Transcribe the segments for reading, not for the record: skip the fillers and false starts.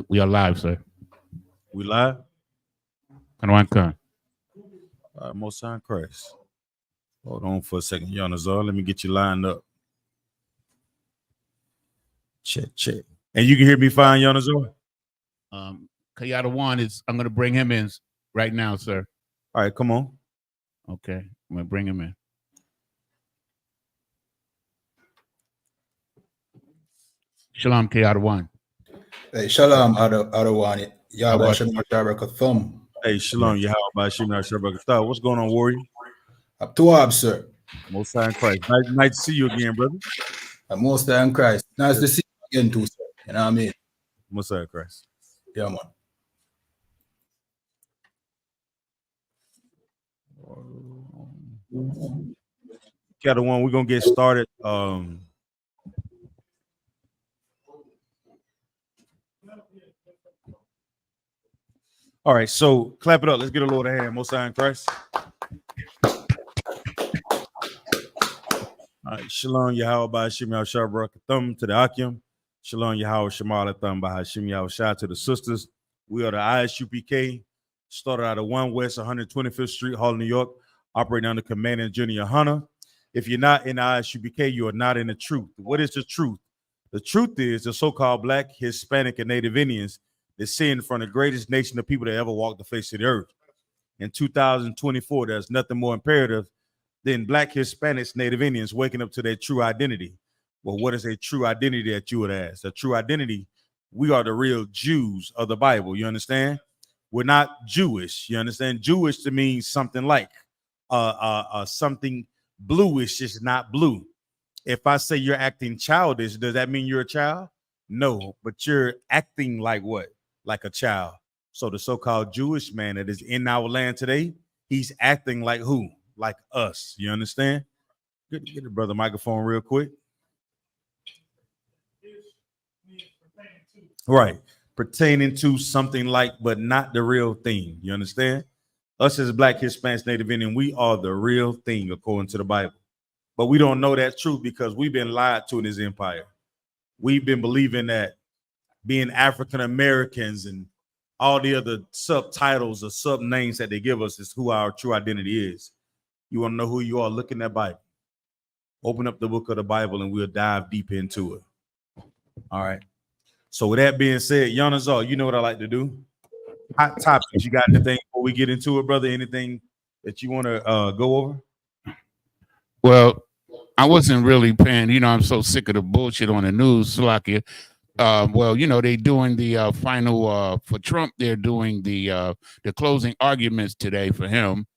We are live, sir. We live? Kanwanka. Most High Christ. Hold on for a second, Yanazar. Let me get you lined up. Check. And you can hear me fine, Yanazar? Kayada One is, I'm going to bring him in right now, sir. All right, come on. Okay, I'm going to bring him in. Shalom, Kayada One. Hey, shalom, Adawan. Yahweh Shem Thumb. Hey, shalom, Yahweh Bashim Shabbat. What's going on, Warrior? Up to Ab, sir. Most High Christ. Nice to see you again, brother. Most High in Christ. Nice to see you again, too, sir. You know what I mean? Most High Christ. Yeah, man. Got one. We're gonna get started. All right, so clap it up. Let's get a Lord a hand. Most High in Christ. All right, Shalom Yahweh Bashim Shabbat Thumb to the Akim. Shalom Yahweh Shemal Thumb Bahashim Yahweh Shah to the sisters. We are the Isupk. Started out of 1 West 125th Street, Hall, New York, operating under Commanding Junior Hunter. If you're not in the Isupk, you are not in the truth. What is the truth? The truth is the so-called Black, Hispanic, and Native Indians that sin from the greatest nation of people that ever walked the face of the earth. In 2024, there's nothing more imperative than Black, Hispanics, Native Indians waking up to their true identity. Well, what is a true identity that you would ask? A true identity, we are the real Jews of the Bible. You understand? We're not Jewish. You understand? Jewish to mean something like something bluish is not blue. If I say you're acting childish, does that mean you're a child? No, but you're acting like what? Like a child. So the so-called Jewish man that is in our land today, he's acting like who? Like us. You understand? Get the brother microphone real quick. Right. Pertaining to something like, but not the real thing. You understand? Us as Black, Hispanics, Native Indian, we are the real thing according to the Bible. But we don't know that truth because we've been lied to in this empire. We've been believing that being African Americans and all the other subtitles or sub names that they give us is who our true identity is. You want to know who you are? Look in that Bible. Open up the book of the Bible and we'll dive deep into it. All right. So with that being said, Yanazar, you know what I like to do. Hot topics. You got anything before we get into it, brother? Anything that you want to go over? Well, I wasn't really paying, I'm so sick of the bullshit on the news, Slakia. They're doing the final for Trump. They're doing the closing arguments today for him.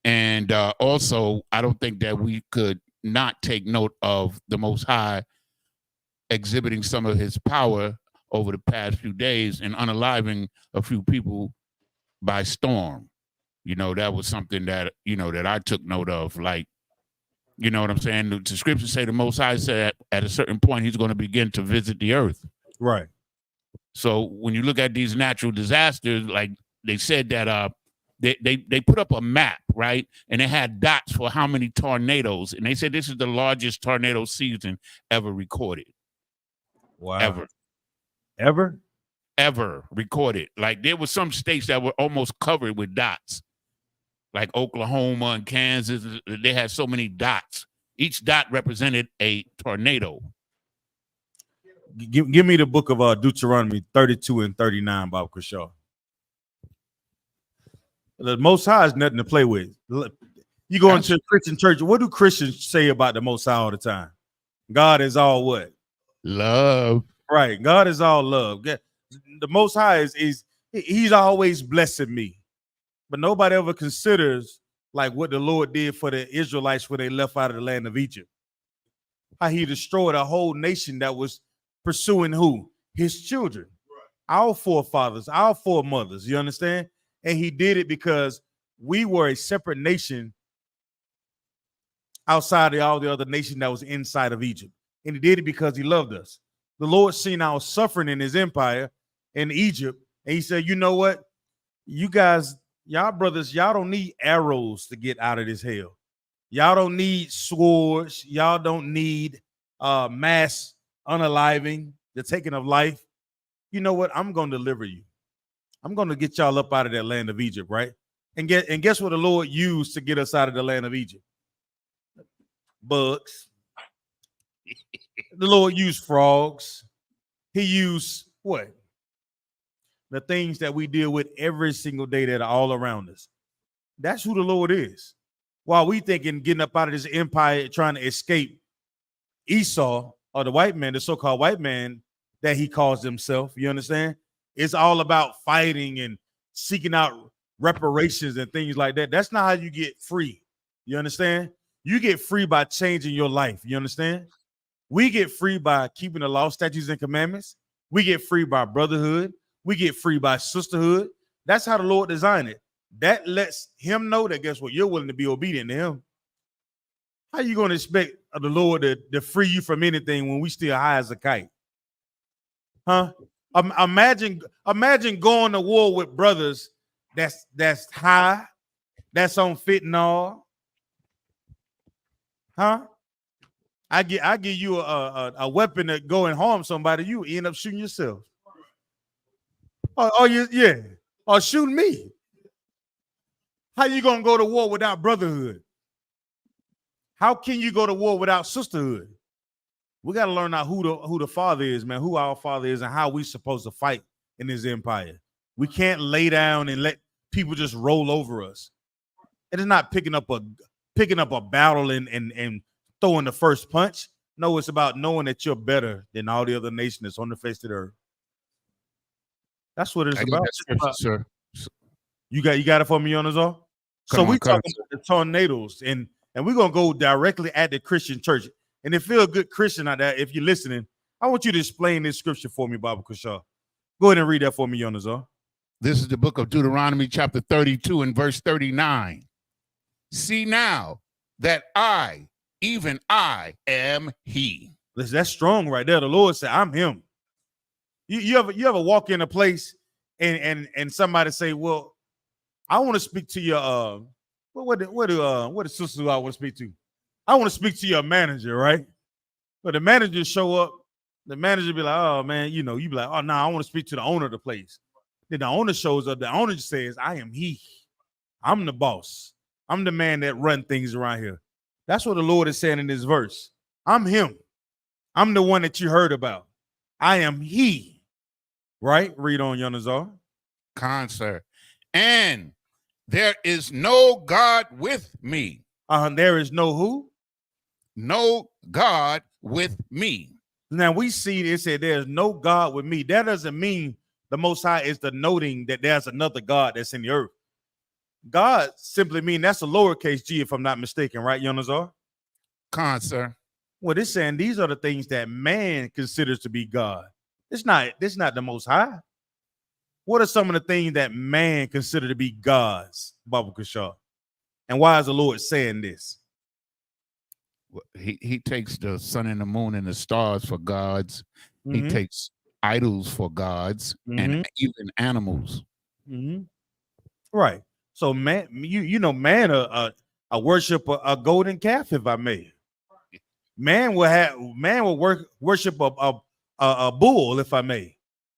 And also, I don't think that we could not take note of the Most High exhibiting some of his power over the past few days and unaliving a few people by storm. That was something that, that I took note of. Like, you know what I'm saying? The scriptures say the Most High said at a certain point, he's going to begin to visit the earth. Right. So when you look at these natural disasters, like they said that they put up a map, right? And they had dots for how many tornadoes. And they said this is the largest tornado season ever recorded. Wow. Ever recorded. Like there were some states that were almost covered with dots. Like Oklahoma and Kansas, they had so many dots. Each dot represented a tornado. Give me the book of Deuteronomy 32 and 39, Bob Kershaw. The Most High is nothing to play with. You go into a Christian church, what do Christians say about the Most High all the time? God is all what? Love. Right. God is all love. The Most High is he's always blessing me. But nobody ever considers like what the Lord did for the Israelites when they left out of the land of Egypt. How he destroyed a whole nation that was pursuing who? His children. Right. Our forefathers, our foremothers, you understand? And he did it because we were a separate nation outside of all the other nation that was inside of Egypt. And he did it because he loved us. The Lord seen our suffering in his empire in Egypt. And he said, you know what? You guys, y'all brothers, y'all don't need arrows to get out of this hell. Y'all don't need swords. Y'all don't need mass unaliving, the taking of life. you know what? I'm going to deliver you. I'm going to get y'all up out of that land of Egypt, right? And guess what the Lord used to get us out of the land of Egypt? Bugs. The Lord used frogs. He used what? The things that we deal with every single day that are all around us. That's who the Lord is. While we thinking getting up out of this empire, trying to escape Esau or the white man, the so-called white man that he calls himself, you understand? It's all about fighting and seeking out reparations and things like that. That's not how you get free. You understand? You get free by changing your life. You understand? We get free by keeping the law, statutes, and commandments. We get free by brotherhood. We get free by sisterhood. That's how the Lord designed it. That lets him know that, guess what? You're willing to be obedient to him. How you going to expect the Lord to free you from anything when we still high as a kite? Huh? Imagine going to war with brothers that's high, that's on fentanyl. Huh? I give you a weapon to go and harm somebody, you end up shooting yourself. Or shooting me. How you gonna go to war without brotherhood? How can you go to war without sisterhood? We got to learn out who the Father is, man, who our Father is, and how we supposed to fight in this empire. We can't lay down and let people just roll over us. It is not picking up a battle and throwing the first punch. No, it's about knowing that you're better than all the other nations that's on the face of the earth. That's what it's about. Scripture, sir. You got it for me, Yonazar? So we talking about the tornadoes, and we're gonna go directly at the Christian church. And if you're a good Christian out there, if you're listening, I want you to explain this scripture for me, Baba Kushar. Go ahead and read that for me, Yonazar. This is the book of Deuteronomy, chapter 32 and verse 39. See now that I, even I, am he. That's strong right there. The Lord said, I'm him. You ever walk in a place and somebody say, well, I want to speak to your what the sisters do I want to speak to? I want to speak to your manager, right? But the manager show up, the manager be like, oh man, you be like, oh no, I want to speak to the owner of the place. Then the owner shows up, the owner says, I am he. I'm the boss. I'm the man that run things around here. That's what the Lord is saying in this verse. I'm him. I'm the one that you heard about. I am he. Right? Read on, Yonazar. Sir. And there is no God with me. There is no who? No God with me. Now we see it said there's no God with me. That doesn't mean the Most High is denoting that there's another God that's in the earth. God simply mean that's a lowercase g, if I'm not mistaken, right, Yonazar? Sir. Well, it's saying these are the things that man considers to be God. It's not the Most High. What are some of the things that man consider to be gods, Baba Kushar? And why is the Lord saying this? He takes the sun and the moon and the stars for gods. Mm-hmm. He takes idols for gods, and even animals. Mm-hmm. Right. So man, man worship a golden calf, if I may. Man will worship a bull, if I may.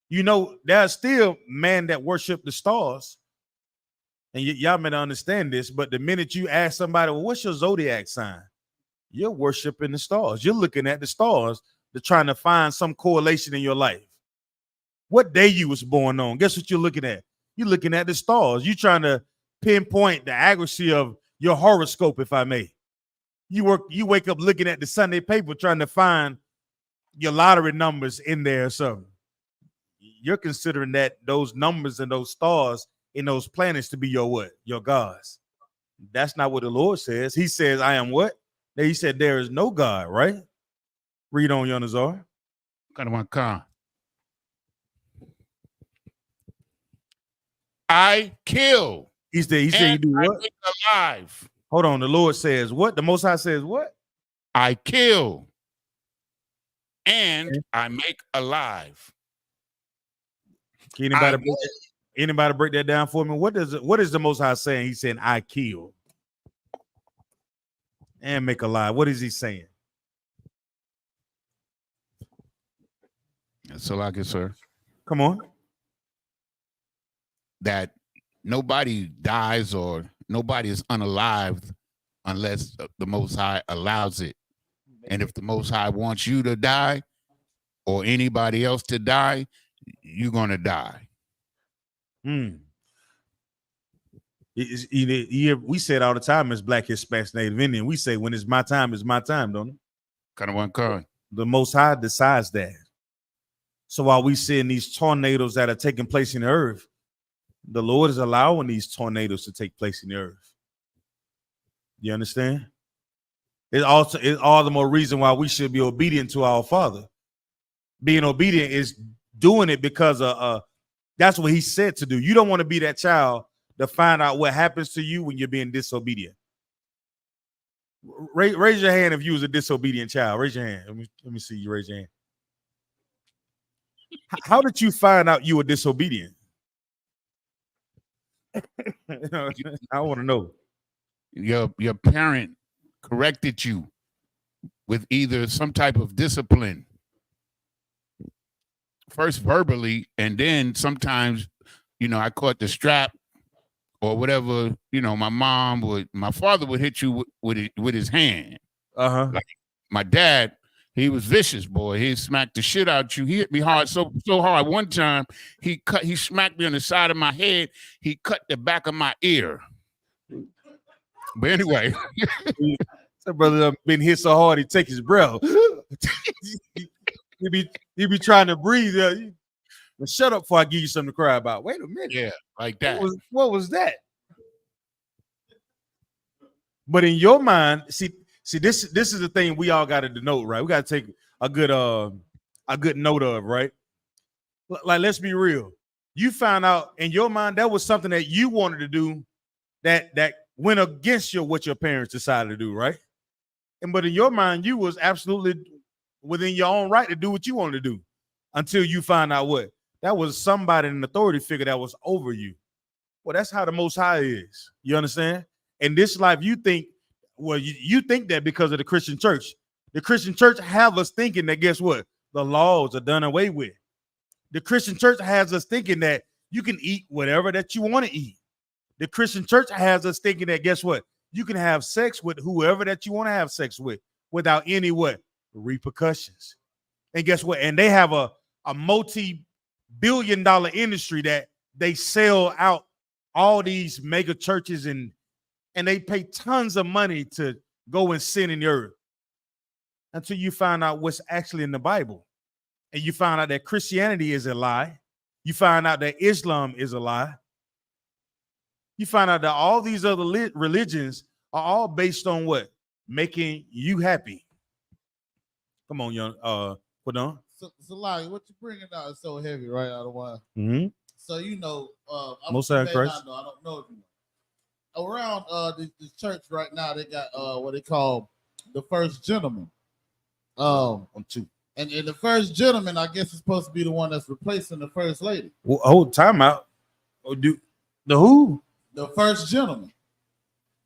There's still man that worship the stars. And y'all may not understand this, but the minute you ask somebody, well, what's your zodiac sign? You're worshiping the stars. You're looking at the stars to trying to find some correlation in your life. What day you was born on? Guess what you're looking at? You're looking at the stars. You're trying to pinpoint the accuracy of your horoscope, if I may. You wake up looking at the Sunday paper trying to find your lottery numbers in there or something. You're considering that those numbers and those stars in those planets to be your what? Your gods. That's not what the Lord says. He says, I am what? He said, there is no God, right? Read on, Yonazar. I kill. He said you do what? I make alive. Hold on. The Lord says what? The Most High says what? I kill and I make alive. Can anybody break that down for me? What is the Most High saying? He's saying, I kill and make alive. What is he saying? So like it, sir. Come on. That nobody dies or nobody is unalived unless the Most High allows it. And if the Most High wants you to die or anybody else to die, you're going to die. We say it all the time as Black, Hispanic, Native Indian. We say when it's my time, don't it? Kind of one card. The Most High decides that. So while we seeing these tornadoes that are taking place in the earth, the Lord is allowing these tornadoes to take place in the earth. You understand? It's all the more reason why we should be obedient to our Father. Being obedient is doing it because that's what He said to do. You don't want to be that child to find out what happens to you when you're being disobedient. Raise your hand if you was a disobedient child. Raise your hand. Let me see you raise your hand. How did you find out you were disobedient? I want to know. Your parent corrected you with either some type of discipline, first verbally, and then sometimes, I caught the strap or whatever. My father would hit you with his hand. Like my dad, he was vicious, boy. He smacked the shit out you. He hit me hard, so hard. One time, he smacked me on the side of my head. He cut the back of my ear. But anyway, that brother been hit so hard he take his breath. he be trying to breathe. But shut up before I give you something to cry about. Wait a minute. Yeah, like that. What was that? But in your mind, see, this is the thing we all got to denote, right? We got to take a good note of, right? Like, let's be real. You found out in your mind that was something that you wanted to do that went against what your parents decided to do, right? But in your mind, you was absolutely within your own right to do what you wanted to do until you find out what that was somebody, an authority figure that was over you. Well, that's how the Most High is. You understand? In this life, you think, well, you think that because of the Christian church. The Christian church have us thinking that, guess what? The laws are done away with. The Christian church has us thinking that you can eat whatever that you want to eat. The Christian church has us thinking that, guess what? You can have sex with whoever that you want to have sex with without any repercussions. And guess what? And they have a multi-billion-dollar industry that they sell out all these mega churches and they pay tons of money to go and sin in the earth until you find out what's actually in the Bible. And you find out that Christianity is a lie. You find out that Islam is a lie. You find out that all these other religions are all based on what? Making you happy. Come on, young. Put on. So like, what you bringing out is so heavy, right? Out of why? Mm-hmm. So Most of Christ. I don't know if you know. Around this church right now, they got what they call the first gentleman. On two. And the first gentleman, I guess, is supposed to be the one that's replacing the first lady. Well, hold time out. The who? The first gentleman.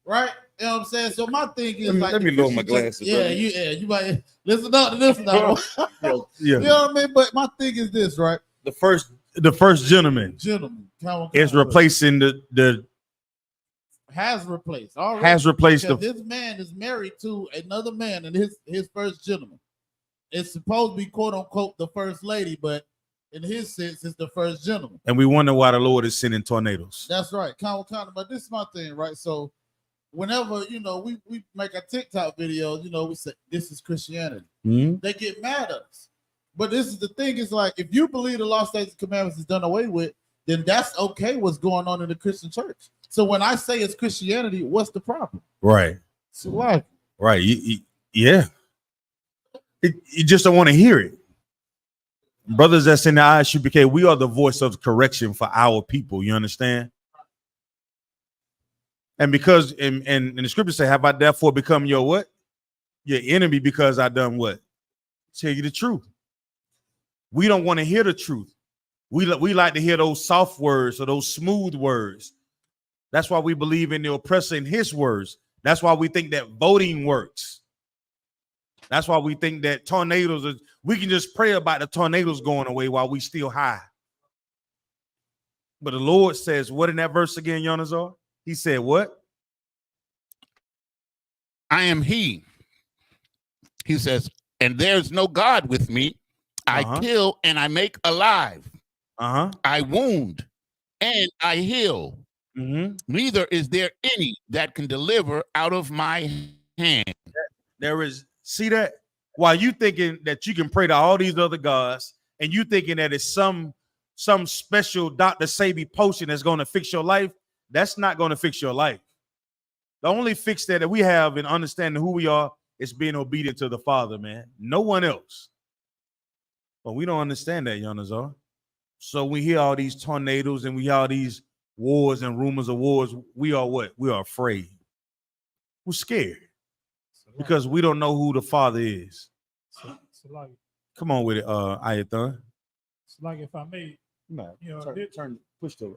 Right? You know what I'm saying? So my thing is let me lower my glasses. You might listen up to this now. Yeah. You know what I mean? But my thing is this, right? The first gentleman is replacing the has replaced already. Has replaced this man is married to another man, and his first gentleman. It's supposed to be quote unquote the first lady, but in his sense, it's the first gentleman. And we wonder why the Lord is sending tornadoes. That's right. Kind of, but this is my thing, right? So whenever we make a TikTok video, we say this is Christianity. Mm-hmm. They get mad at us. But this is the thing, is like if you believe the law, statutes, and commandments is done away with, then that's okay what's going on in the Christian church. So when I say it's Christianity, what's the problem? Right. So like, right. Yeah. You just don't want to hear it. Brothers that's in the Isupk, we are the voice of correction for our people. You understand? And because and the scripture say, have I therefore become your what? Your enemy because I done what? Tell you the truth. We don't want to hear the truth. We like to hear those soft words or those smooth words. That's why we believe in the oppressor in his words. That's why we think that voting works. That's why we think that tornadoes we can just pray about the tornadoes going away while we still high. But the Lord says, what in that verse again, Yonazar? He said, what? I am he. He says, and there's no God with me. I kill and I make alive. I wound and I heal. Neither is there any that can deliver out of my hand. There is, see that? While you thinking that you can pray to all these other gods, and you thinking that it's some special Dr. Sabi potion that's going to fix your life, that's not going to fix your life. The only fix that we have in understanding who we are is being obedient to the Father, man. No one else. But we don't understand that, Yonazar. So we hear all these tornadoes and we hear all these wars and rumors of wars. We are what? We are afraid. We're scared because we don't know who the Father is. Come on with it, Ayathan. It's like if I may, No, you know, push the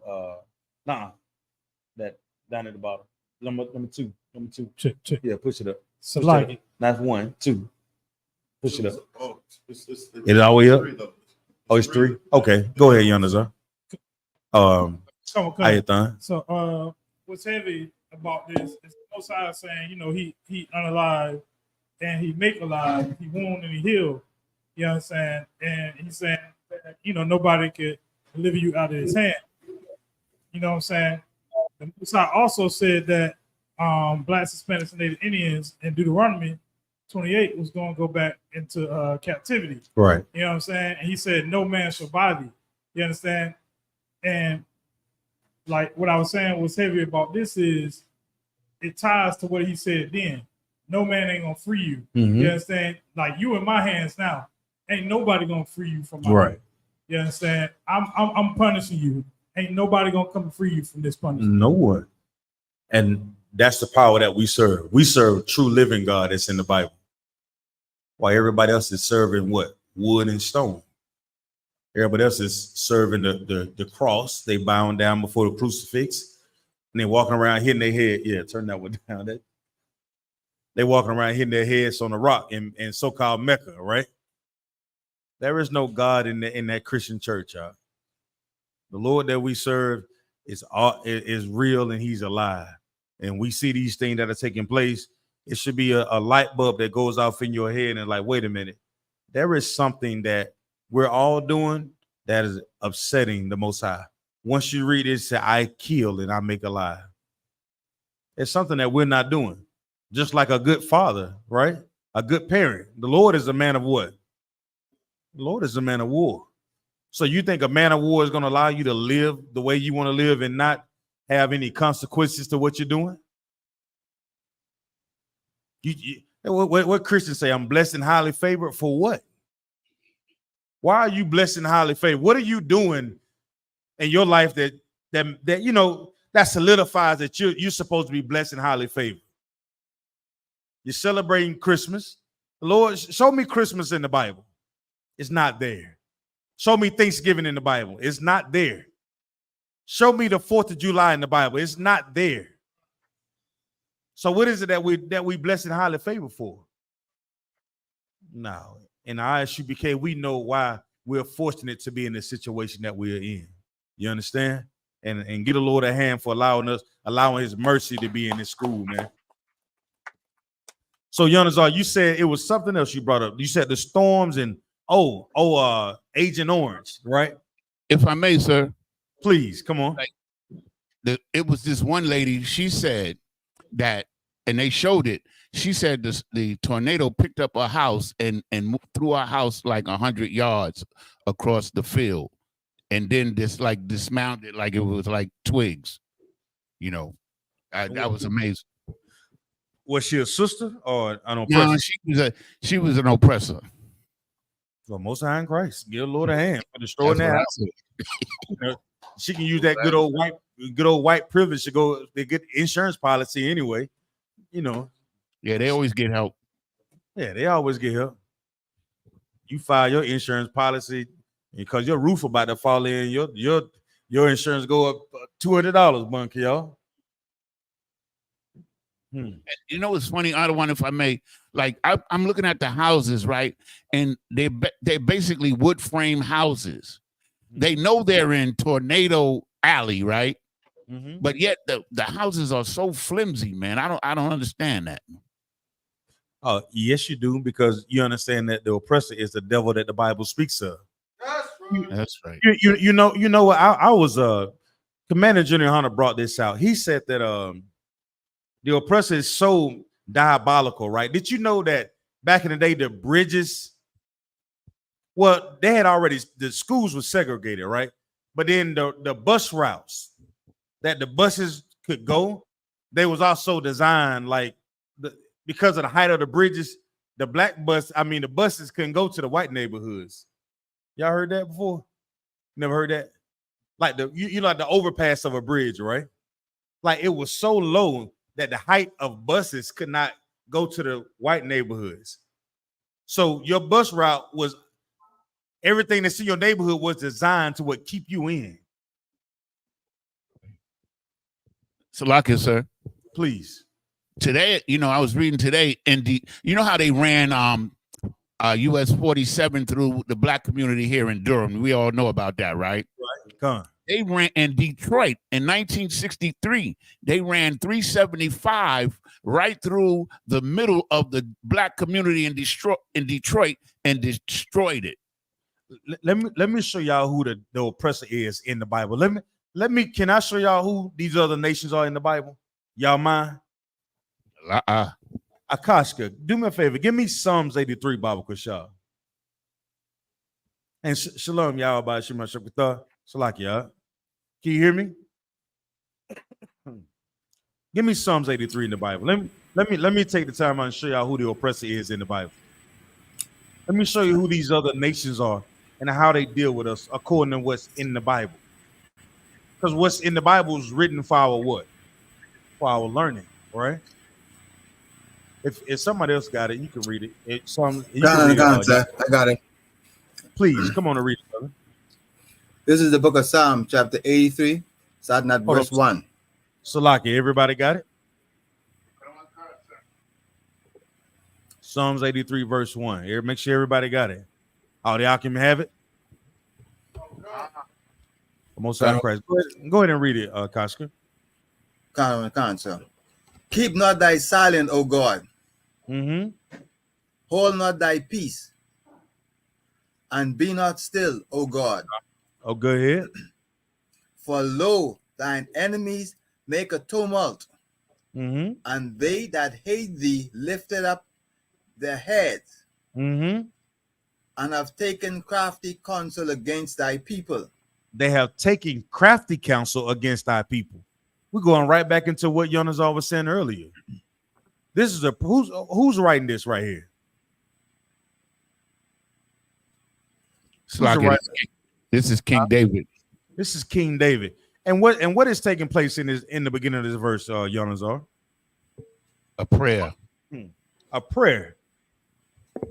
that down at the bottom. Number two. check. Yeah, push it up. So Push like it up. That's 1, 2. Push it up. Oh, it's Is it all the way up? Oh, it's 3. Okay, go ahead, Yonazar. Ayathan. So what's heavy about this is the Most High saying, you know, he unalive and he make alive, he wound and he heal. You know what I'm saying? And he's saying that, you know, nobody could deliver you out of his hand. You know what I'm saying? The Most High also said that Blacks, Hispanics, and Native Indians in Deuteronomy 28 was going to go back into captivity. Right. You know what I'm saying? And he said, no man shall buy thee. You understand? And like what I was saying was heavy about this is it ties to what he said then. No man ain't gonna free you. You understand? Like you in my hands now. Ain't nobody gonna free you from my hand. You understand? I'm punishing you. Ain't nobody gonna come free you from this punishment. No one. And that's the power that we serve. We serve a true living God that's in the Bible. While everybody else is serving what? Wood and stone. Everybody else is serving the cross. They bowing down before the crucifix. And they walking around hitting their head. Yeah, turn that one down. They walking around hitting their heads on the rock in so-called Mecca, right? There is no God in that Christian church, y'all. The Lord that we serve is real and he's alive. And we see these things that are taking place. It should be a light bulb that goes off in your head and like, wait a minute. There is something that we're all doing that is upsetting the Most High. Once you read it, say, I kill and I make alive. It's something that we're not doing. Just like a good father, right? A good parent. The Lord is a man of what? The Lord is a man of war. So you think a man of war is going to allow you to live the way you want to live and not have any consequences to what you're doing? What Christians say? I'm blessed and highly favored for what? Why are you blessed and highly favored? What are you doing in your life that you know that solidifies that you're supposed to be blessed and highly favored? You're celebrating Christmas. Lord, show me Christmas in the Bible. It's not there. Show me Thanksgiving in the Bible. It's not there. Show me the 4th of July in the Bible. It's not there. So what is it that we blessed and highly favored for? No. In the Isupk, we know why we're fortunate to be in the situation that we're in. You understand? And get the Lord a hand for allowing his mercy to be in this school, man. So, Yonazar, you said it was something else you brought up. You said the storms and Agent Orange, right? If I may, sir. Please, come on. It was this one lady, she said that, and they showed it. She said the tornado picked up a house and threw her house like 100 yards across the field. And then dismounted like it was like twigs. You know, that was amazing. Was she a sister or an oppressor? No, she was an oppressor. Well, Most High in Christ, give the Lord a hand for destroying that house. She can use that good old white privilege to go. They get insurance policy anyway. You know. Yeah, they always get help. Yeah, they always get help. You file your insurance policy because your roof about to fall in. Your insurance go up $200 month, y'all. You know what's funny? I don't want, if I may, like I'm looking at the houses, right? And they're basically wood frame houses. They know they're in tornado alley, right? Mhm. But yet the houses are so flimsy, man. I don't understand that. Oh, yes, you do, because you understand that the oppressor is the devil that the Bible speaks of. That's right. You know what? I was Commander General Hunter brought this out. He said that the oppressor is so diabolical, right? Did you know that back in the day the bridges, well, they had already, the schools were segregated, right? But then the bus routes that the buses could go, they was also designed like because of the height of the bridges, the the buses couldn't go to the white neighborhoods. Y'all heard that before? Never heard that? Like you know, like the overpass of a bridge, right? Like it was so low that the height of buses could not go to the white neighborhoods. So your bus route was, everything that's in your neighborhood was designed to what keep you in. Salakia, sir. Please. Today, I was reading today, and you know how they ran US 47 through the black community here in Durham. We all know about that, right? Right. Come on. They ran in Detroit in 1963. They ran 375 right through the middle of the black community in Detroit and destroyed it. Let me show y'all who the oppressor is in the Bible. Can I show y'all who these other nations are in the Bible? Y'all mind? Akashka, do me a favor. Give me Psalms 83, Bible Kushal. And shalom, y'all, by Shema Shakutah. Salakia. Can you hear me? Give me Psalms 83 in the Bible. Let me take the time out and show y'all who the oppressor is in the Bible. Let me show you who these other nations are and how they deal with us according to what's in the Bible. Because what's in the Bible is written for our what? For our learning, right? If somebody else got it, you can read it. I got it. Please come on and read it, brother. This is the book of Psalm, chapter 83, starting at verse 1. Salaki, everybody got it? Psalms 83, verse 1. Make sure everybody got it. Oh, the Akim have it? Most High Christ. Go ahead and read it, Kashka. Can't, sir. Keep not thy silent, O God. Mm-hmm. Hold not thy peace, and be not still, O God. Oh, go ahead. For lo, thine enemies make a tumult, mm-hmm. and they that hate thee lifted up their heads, mm-hmm. and have taken crafty counsel against thy people. They have taken crafty counsel against thy people. We're going right back into what Yonazar was saying earlier. This is who's writing this right here? This is King David. This is King David. And what is taking place in the beginning of this verse, Yonazar? A prayer. A prayer.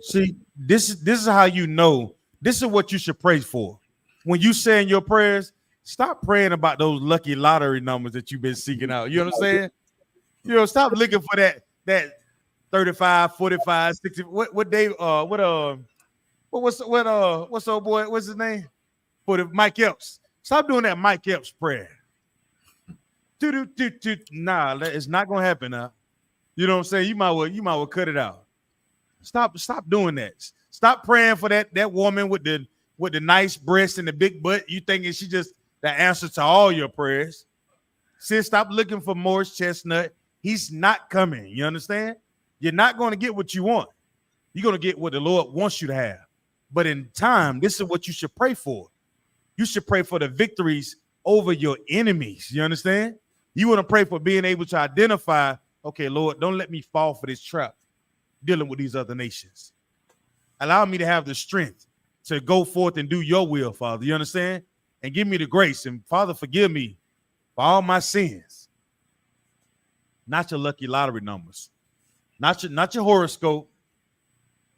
See, this is how you know. This is what you should pray for. When you say in your prayers, stop praying about those lucky lottery numbers that you've been seeking out. You know what I'm saying? Stop looking for that 35, 45, 60. What's old boy? What's his name? For the Mike Epps. Stop doing that Mike Epps prayer. Nah, it's not gonna happen now. You know what I'm saying? You might well cut it out. Stop doing that. Stop praying for that woman with the nice breasts and the big butt. You thinking she just the answer to all your prayers. Sis, stop looking for Morris Chestnut. He's not coming. You understand? You're not going to get what you want. You're going to get what the Lord wants you to have. But in time, this is what you should pray for. You should pray for the victories over your enemies. You understand? You want to pray for being able to identify, okay, Lord, don't let me fall for this trap dealing with these other nations. Allow me to have the strength to go forth and do your will, Father. You understand? And give me the grace. And Father, forgive me for all my sins. Not your lucky lottery numbers. Not your horoscope.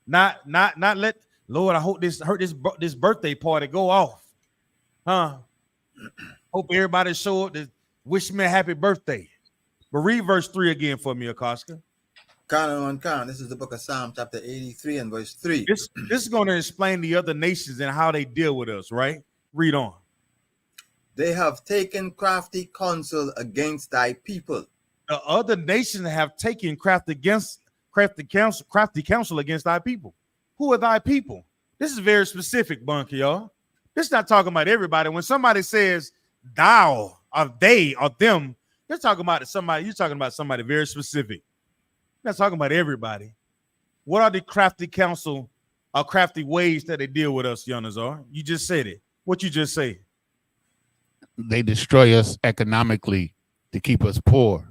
Not let Lord, I hope this birthday party go off. Huh? Hope everybody show up to wish me a happy birthday. But read verse 3 again for me, Akaska. This is the book of Psalm, chapter 83 and verse 3. This is going to explain the other nations and how they deal with us, right? Read on. They have taken crafty counsel against thy people. The other nations have taken crafty counsel against thy people. Who are thy people? This is very specific, Bunky, y'all. This is not talking about everybody. When somebody says thou or they or them, you're talking about somebody very specific. You're not talking about everybody. What are the crafty counsel or crafty ways that they deal with us, Yonazar? You just said it. What you just say? They destroy us economically to keep us poor.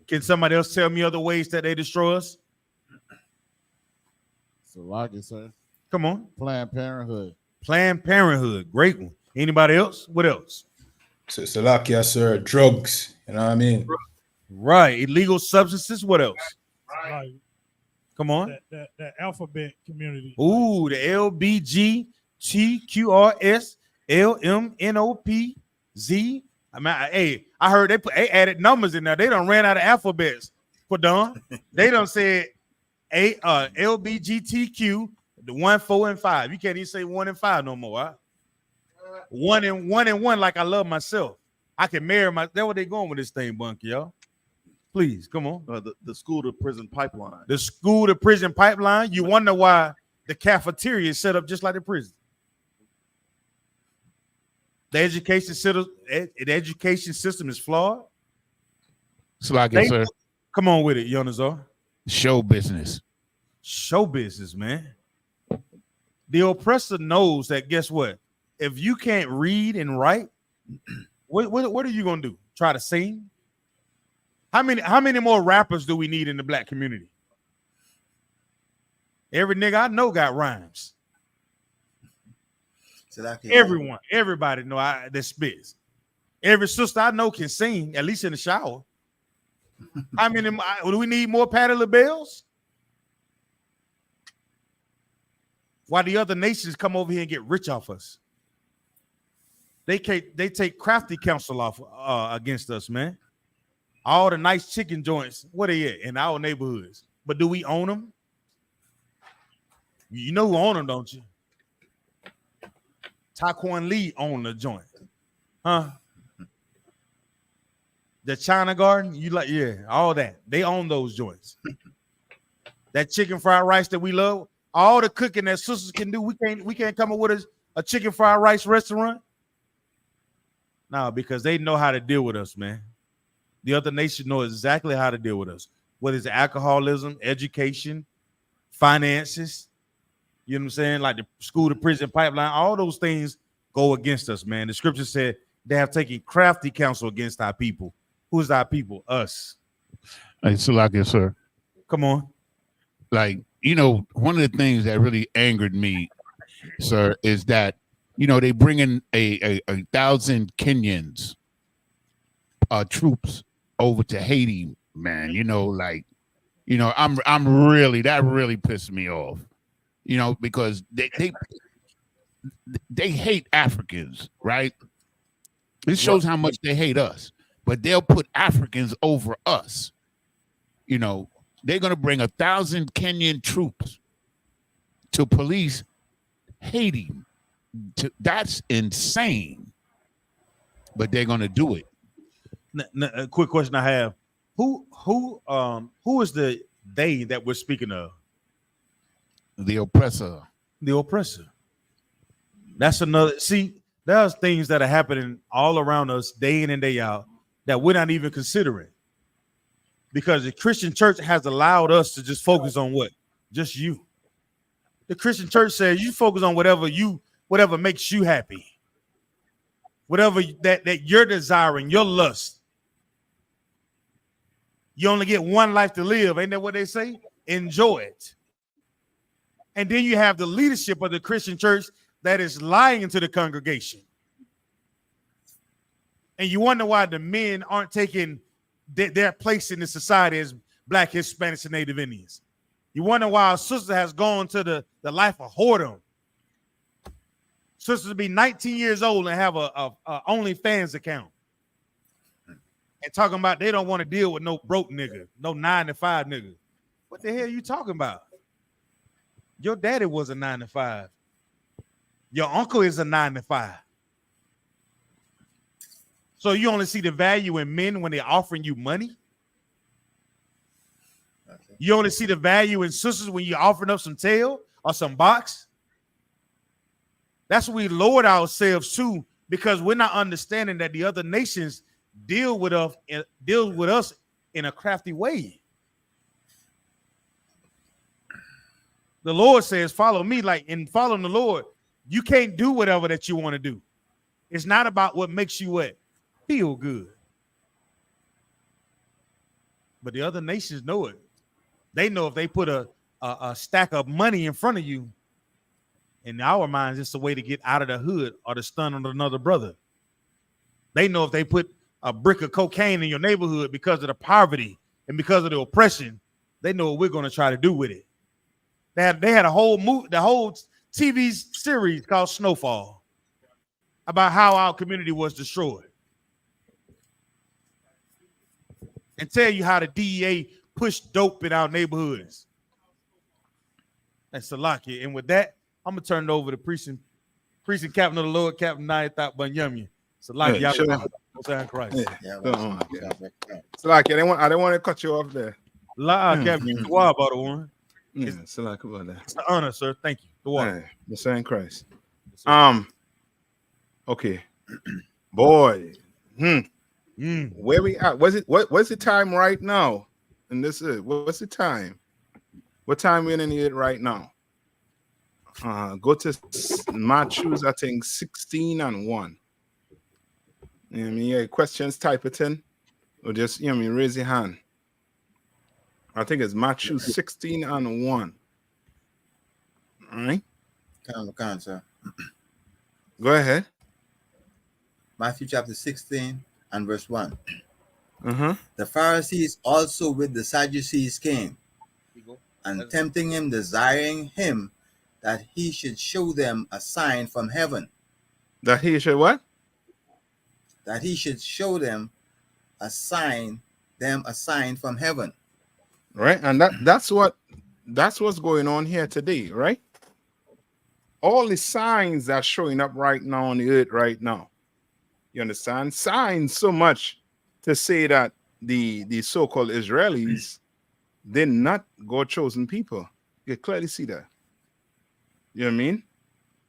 Can somebody else tell me other ways that they destroy us? So like it, sir. Come on. Planned Parenthood. Planned Parenthood. Great one. Anybody else? What else? Salakia, sir. Drugs. You know what I mean? Right. Illegal substances. What else? Like Come on. that alphabet community. Ooh, the LBGTQRS LMNOPZ. I mean, hey, I heard they added numbers in there. They done ran out of alphabets for Don. They done said LBGTQ, the 1, 4, and 5. You can't even say 1 and 5 no more. Huh? 1 and 1, like I love myself. I can marry my. That's what they going with this thing, Bunky, y'all. Please, come on. The school to prison pipeline. The school to prison pipeline. You wonder why the cafeteria is set up just like the prison. The education system is flawed. It's like it, sir. Come on with it, Yonazar. Show business. Show business, man. The oppressor knows that. Guess what? If you can't read and write, what are you gonna do? Try to sing? How many more rappers do we need in the black community? Every nigga I know got rhymes. Everyone, everybody know that spits. Every sister I know can sing, at least in the shower. How many do we need more Patti LaBelle's? Why the other nations come over here and get rich off us? They take crafty counsel off against us, man. All the nice chicken joints, what are they in our neighborhoods? But do we own them? You know who own them, don't you? Taekwon Lee owned the joint, huh? The China Garden, all that. They own those joints. That chicken fried rice that we love, all the cooking that sisters can do, we can't come up with a chicken fried rice restaurant. No, because they know how to deal with us, man. The other nation know exactly how to deal with us, whether it's alcoholism, education, finances. You know what I'm saying? Like the school to prison pipeline, all those things go against us, man. The scripture said they have taken crafty counsel against our people. Who's our people? Us. It's like it, sir. Come on. Like, one of the things that really angered me, sir, is that, they bring in a 1,000 Kenyans, troops over to Haiti, man. That really pissed me off. Because they hate Africans, right? This shows how much they hate us, but they'll put Africans over us. They're going to bring 1,000 Kenyan troops to police Haiti. That's insane, but they're going to do it. A quick question I have: Who is the they that we're speaking of? The oppressor. The oppressor. That's another. See, there's things that are happening all around us day in and day out that we're not even considering. Because the Christian church has allowed us to just focus on what? Just you. The Christian church says you focus on whatever makes you happy. Whatever that you're desiring, your lust. You only get one life to live. Ain't that what they say? Enjoy it. And then you have the leadership of the Christian church that is lying to the congregation. And you wonder why the men aren't taking their place in the society as Black, Hispanics, and Native Indians. You wonder why our sister has gone to the life of whoredom. Sisters be 19 years old and have a OnlyFans account. And talking about they don't want to deal with no broke nigga, no 9-to-5 nigga. What the hell are you talking about? Your daddy was a 9-to-5. Your uncle is a 9-to-5. So you only see the value in men when they're offering you money. Okay. You only see the value in sisters when you're offering up some tail or some box. That's what we lowered ourselves to, because we're not understanding that the other nations deal with us in a crafty way. The Lord says, follow me. Like in following the Lord, you can't do whatever that you want to do. It's not about what makes you what? Feel good. But the other nations know it. They know if they put a stack of money in front of you, in our minds, it's a way to get out of the hood or to stun on another brother. They know if they put a brick of cocaine in your neighborhood because of the poverty and because of the oppression, they know what we're going to try to do with it. They had a whole the whole TV series called Snowfall about how our community was destroyed, and tell you how the DEA pushed dope in our neighborhoods. That's Salakia. And with that, I'm gonna turn it over to precinct captain of the Lord, Captain Nayathat Banyamya. Salakia, Yeah, sure. Christ. Yeah, Go well, on. yeah, yeah. So like, I didn't want to cut you off there. Captain Dua about the one. Yeah, so like about that. It's an honor, sir. Thank you. The water. Hey, the same Christ. Okay, boy. Where we at? What's the time right now? And this is what's the time? What time we're in it right now? Go to Matthews, I think 16:1. You know what I mean? Yeah, questions, type it in, or just raise your hand. I think it's Matthew 16:1. All right. Come on, sir. Go ahead. Matthew chapter 16 and verse 1. Uh-huh. The Pharisees also with the Sadducees came, and tempting him, desiring him that he should show them a sign from heaven. That he should what? That he should show them a sign from heaven. Right, and that's what's going on here today, right? All the signs that are showing up right now on the earth right now. You understand? Signs so much to say that the so-called Israelis did not God chosen people. You clearly see that. You know what I mean?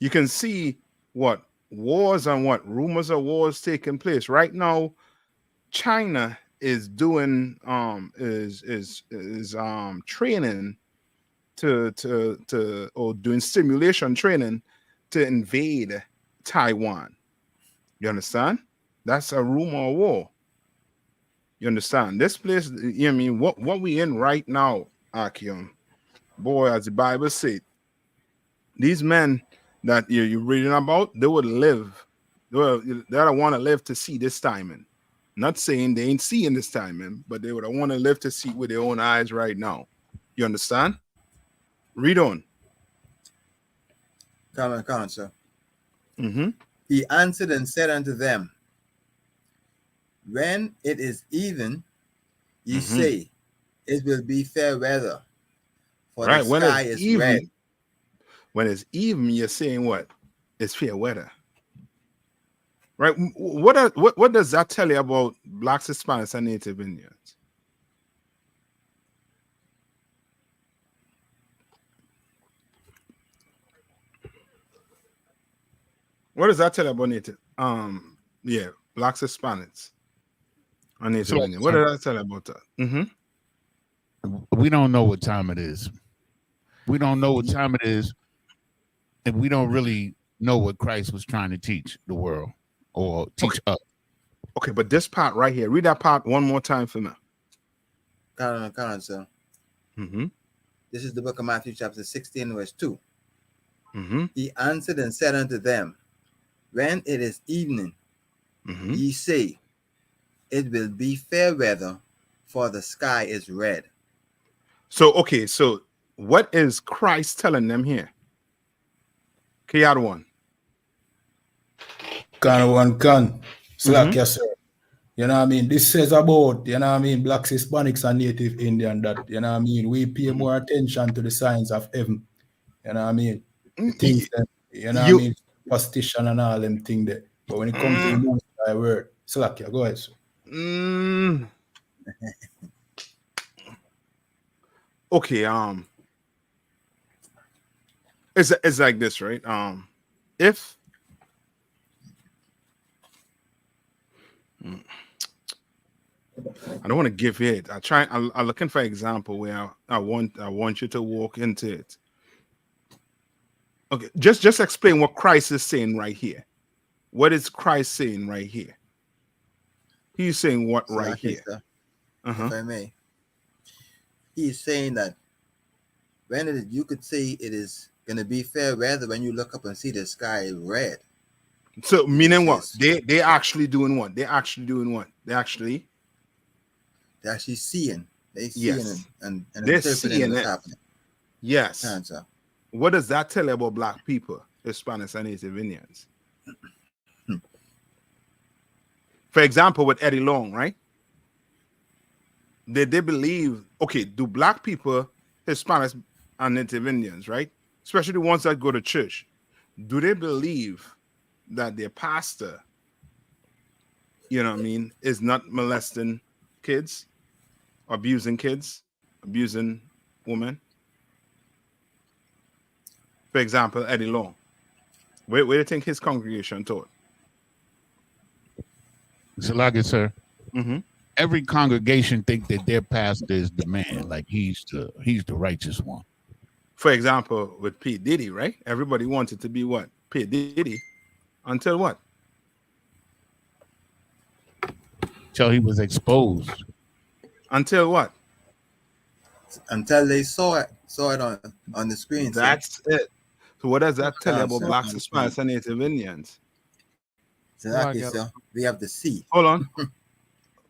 You can see what wars and what rumors of wars taking place right now. China is doing training or doing simulation training to invade Taiwan. You understand? That's a rumor of war. You understand? This place, you know what I mean? What we in right now, Akim, boy, as the Bible said, these men that you're reading about, they would live. They don't want to live to see this timing. Not saying they ain't seeing this timing, but they would want to live to see with their own eyes right now. You understand? Read on. Come on, sir. Mm-hmm. He answered and said unto them, when it is even, ye say, it will be fair weather, for right. the sky is red. When it's even, you're saying what? It's fair weather. Right? What does that tell you about Blacks, Hispanics, and Native Indians? What does that tell you about Native? Blacks, Hispanics, and Native Indians. What does that tell you about that? Mm-hmm. We don't know what time it is. We don't know what time it is, and we don't really know what Christ was trying to teach the world or teach us. Okay, but this part right here, read that part one more time for me. Come on, sir. Mm-hmm. This is the book of Matthew, chapter 16, verse 2. Mm-hmm. He answered and said unto them, when it is evening, ye say, it will be fair weather, for the sky is red. So what is Christ telling them here? Kiyad one. Yes, sir. You know what I mean? This says about, you know what I mean, Blacks, Hispanics, and Native Indian that, you know what I mean, we pay more attention to the signs of heaven. You know what I mean? The things that, you know what I mean, superstition and all them things there. But when it comes to the Most High word, Slakia, go ahead, sir. Okay, it's like this, right? If I don't want to give it, I'm looking for an example where I want you to walk into it. Okay, just explain what Christ is saying right here. What is Christ saying right here? He's saying what right here? Sir, if I may, he's saying that when you could say it is going to be fair weather when you look up and see the sky red. So meaning what? They actually doing what? They actually doing what? They're actually seeing. They seeing yes. and they're interpreting seeing what's it. happening. Yes. Sir. What does that tell you about black people, Hispanics, and Native Indians? For example, with Eddie Long, right? They believe, okay, do black people, Hispanics, and Native Indians, right? Especially the ones that go to church, do they believe that their pastor, you know what I mean, is not molesting kids, abusing women? For example, Eddie Long. Where do you think his congregation taught? Salakia, sir. Mm-hmm. Every congregation think that their pastor is the man, like he's the righteous one. For example, with P. Diddy, right? Everybody wanted to be what? P. Diddy. Until what? Till he was exposed. Until what? Until they saw it on the screen. That's it. So what does that tell you about blacks, Hispanics, and Native Indians? Exactly, sir. We have to see. Hold on.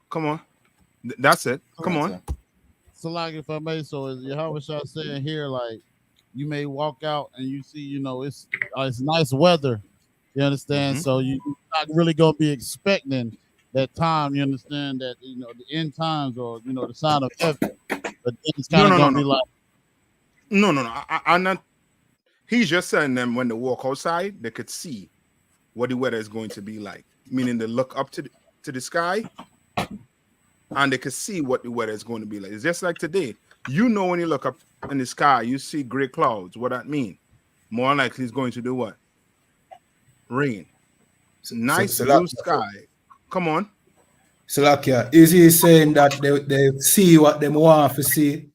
Come on. That's it. Come on. So, like, if I may, so is Yahweh Shah saying here, like, you may walk out and you see, you know, it's nice weather. You understand? Mm-hmm. So you're not really gonna be expecting that time. You understand that, you know, the end times or, you know, the sign of heaven. But it's kind of gonna be like, no. I'm not. He's just saying them when they walk outside, they could see what the weather is going to be like. Meaning they look up to the sky and they could see what the weather is going to be like. It's just like today. You know, when you look up in the sky, you see gray clouds. What that mean? More likely it's going to do what? Rain. Nice blue sky. Come on. Salakia, is he saying that they see what they want to see?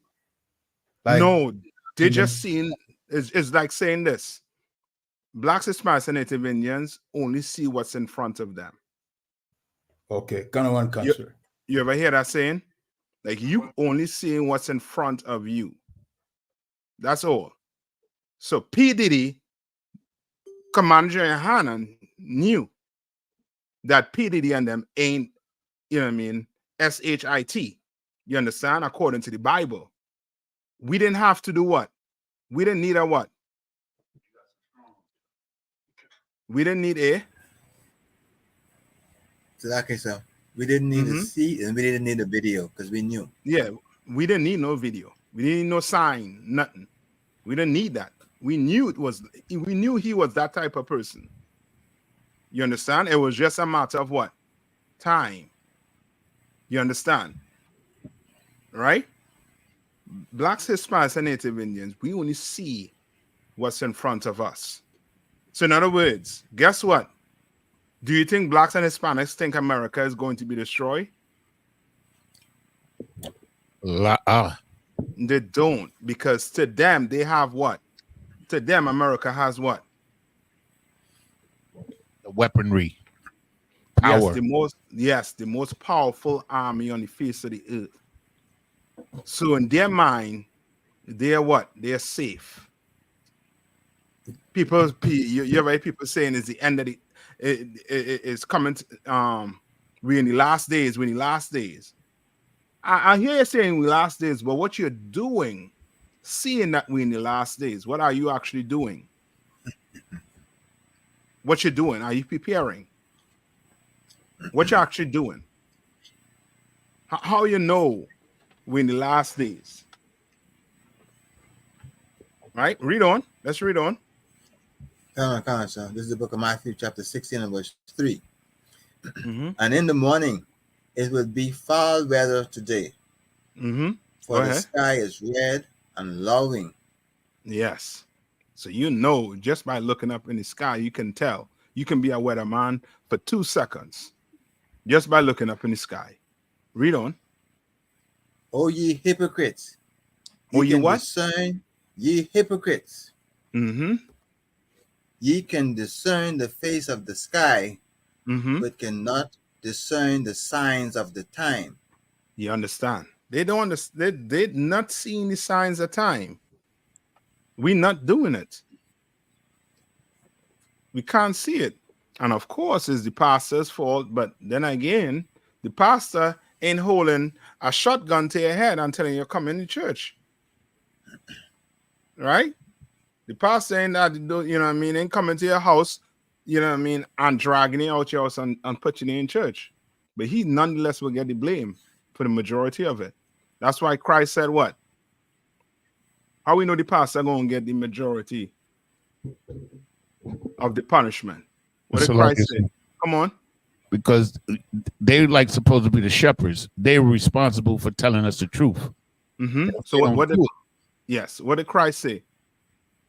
Like, no, they just seeing. It's like saying this. Blacks, Hispanics, and Native Indians only see what's in front of them. Okay, kind of one country. You ever hear that saying? Like, you only seeing what's in front of you. That's all. So P. Diddy, Commander General Hannon knew that P. Diddy and them ain't, you know what I mean, SHIT. You understand? According to the Bible. We didn't have to do what? We didn't need a what? We didn't need a. So okay, so we didn't need to see and we didn't need a video because we knew. Yeah, we didn't need no video. We didn't need no sign, nothing. We didn't need that. We knew we knew he was that type of person. You understand? It was just a matter of what? Time. You understand? Right? Blacks, Hispanics, and Native Indians, we only see what's in front of us. So in other words, guess what? Do you think blacks and Hispanics think America is going to be destroyed? They don't, because to them, they have what? To them, America has what? The weaponry. Power. Yes, the most powerful army on the face of the earth. So in their mind, they're what? They're safe. You ever hear people saying it's the end of it's coming we're in the last days, I hear you saying we last days, but what you're doing, seeing that we're in the last days, what are you actually doing? What you're doing? Are you preparing? What you're actually doing? How you know we're in the last days? Right? Read on. Let's read on. Come on, son. This is the book of Matthew, chapter 16 and verse 3. And in the morning, it will be foul weather today. For Go the ahead. sky is red and lowing. Yes. So you know, just by looking up in the sky, you can tell. You can be a weatherman for 2 seconds just by looking up in the sky. Read on. O ye hypocrites! Oh, you can what? discern, ye hypocrites! Ye can discern the face of the sky, but cannot discern the signs of the time. You understand? They don't understand. They're not seeing the signs of time. We're not doing it. We can't see it. And of course, it's the pastor's fault. But then again, the pastor ain't holding a shotgun to your head and telling you come in the church. Right? The pastor ain't that, you know what I mean, ain't coming to your house, you know what I mean, and dragging you out your house and putting you in church. But he nonetheless will get the blame for the majority of it. That's why Christ said what? How we know the pastor going to get the majority of the punishment? What did Christ say? Come on. Because they like supposed to be the shepherds. They're responsible for telling us the truth. So what did, yes, what did Christ say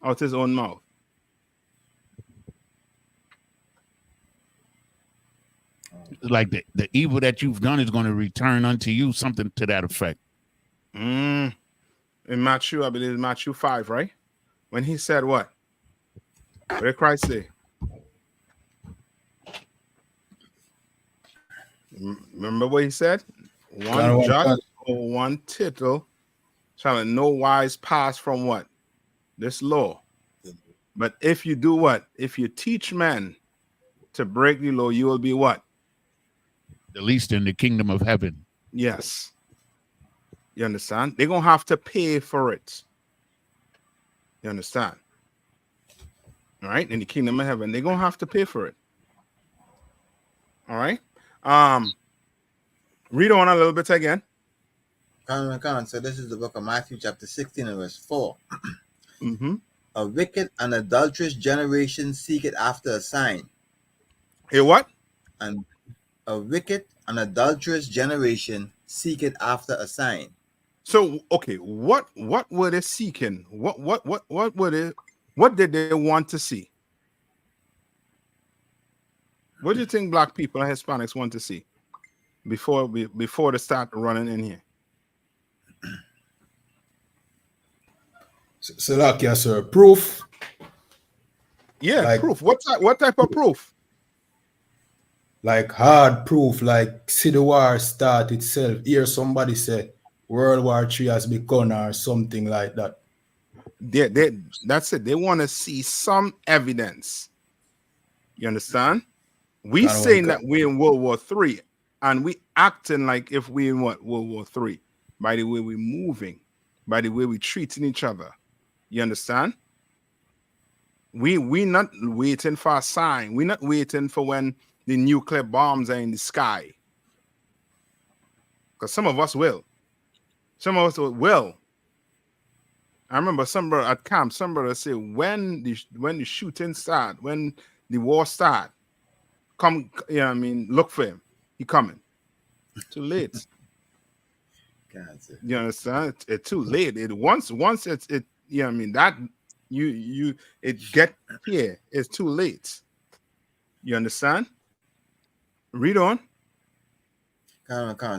out his own mouth? Like the evil that you've done is going to return unto you, something to that effect. In Matthew, I believe Matthew 5, right? When he said what? What did Christ say? Remember what he said? One jot or one tittle shall in no wise pass from what? This law. But if you do what? If you teach men to break the law, you will be what? The least in the kingdom of heaven. Yes. You understand? They're going to have to pay for it. You understand? All right? In the kingdom of heaven, they're going to have to pay for it. All right? Read on a little bit again. So this is the book of Matthew chapter 16 and verse 4. A wicked and adulterous generation seeketh after a sign. A what? And a wicked and adulterous generation seeketh after a sign. So okay, what were they seeking? What were they? What did they want to see? What do you think black people and Hispanics want to see before they start running in here? So like, yes, sir. Proof. Yeah, like, proof. What type of proof? Like hard proof, like see the war start itself. Hear somebody say World War III has begun or something like that. That's it. They want to see some evidence. You understand? We saying that we're in World War III, and we acting like if we're in what? World War III. By the way we're moving, by the way we're treating each other. You understand? We not waiting for a sign. We're not waiting for when the nuclear bombs are in the sky. Because some of us will. Some of us will. I remember somebody at camp, somebody say when the shooting start, when the war start, come, you know what I mean, look for him. He coming. Too late. You understand? It's too late. Once it's you know what I mean, that it get here, it's too late. You understand? Read on.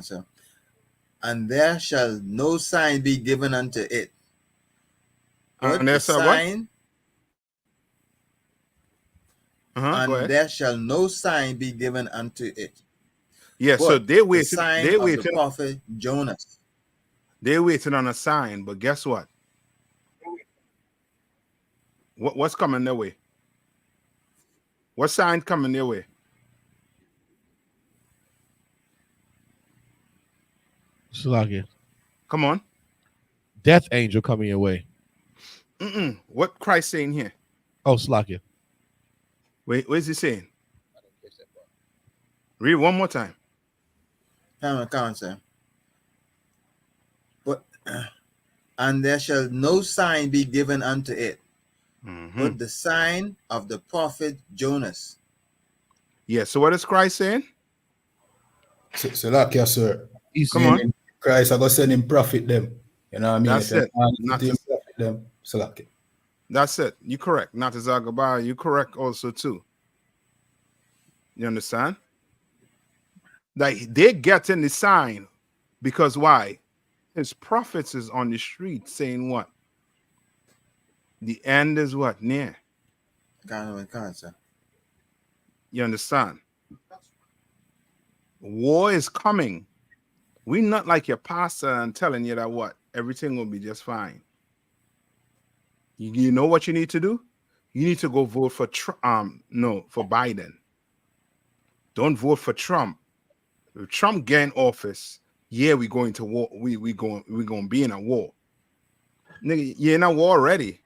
So. And there shall no sign be given unto it. And there's a sign. And there shall no sign be given unto it. Yeah, so they waited. The sign of the prophet Jonas. They waited on a sign, but guess what? What's coming their way? What sign coming their way? Slakia. Come on. Death angel coming your way. What Christ saying here? Oh, Slakia. Wait, what is he saying? Read one more time. Sir. But and there shall no sign be given unto it, but the sign of the prophet Jonas. Yeah. So what is Christ saying? Salakia, sir. Come on. Meaning Christ are going to send him profit them. You know what I mean? That's if it. Not him profit them. Salakia. That's it. You correct. Not as Agabah. You correct also too. You understand? Like they're getting the sign because why? His prophets is on the street saying what? The end is what? Near. Cancer. You understand? War is coming. We not like your pastor and telling you that what? Everything will be just fine. You know what you need to do? You need to go vote for for Biden. Don't vote for Trump. If Trump get in office, yeah, we going to war. We going to be in a war. Nigga, you're in a war already.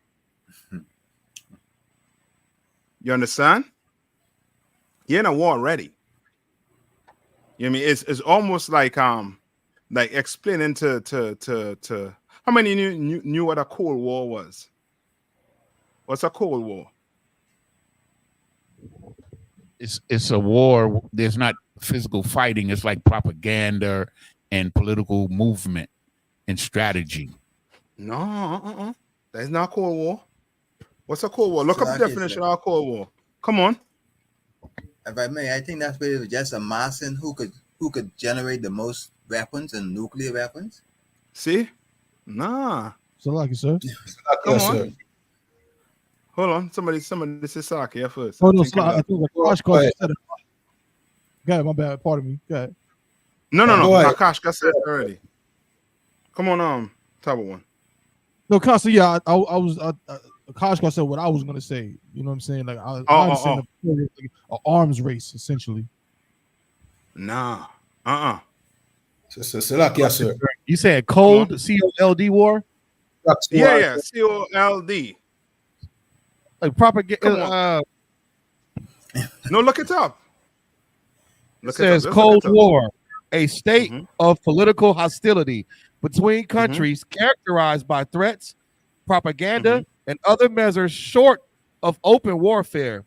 You understand? You're in a war already. You know what I mean? It's almost like explaining to how many knew what a Cold War was? What's a Cold War? It's a war. There's not physical fighting. It's like propaganda and political movement and strategy. No, that's not Cold War. What's a Cold War? Look up the definition of a Cold War. Come on. If I may, I think that's where it was just a massing who could generate the most weapons and nuclear weapons. See? Nah. Salakia, sir. Come on. Sir. Hold on. Somebody this is Salakia first. Oh, no, I think Akash said it. Go ahead, my bad. Pardon me. Go ahead. No. Go ahead. Akash got said already. Come on, Tabo one. No, Costa, yeah, I was Akash said what I was gonna say. You know what I'm saying? Like I understand an arms race, essentially. Nah. Salakia, sir. You said cold COLD war? Yeah, COLD. Like propaganda. No, look it up. It says Cold War, a state of political hostility between countries characterized by threats, propaganda, and other measures short of open warfare.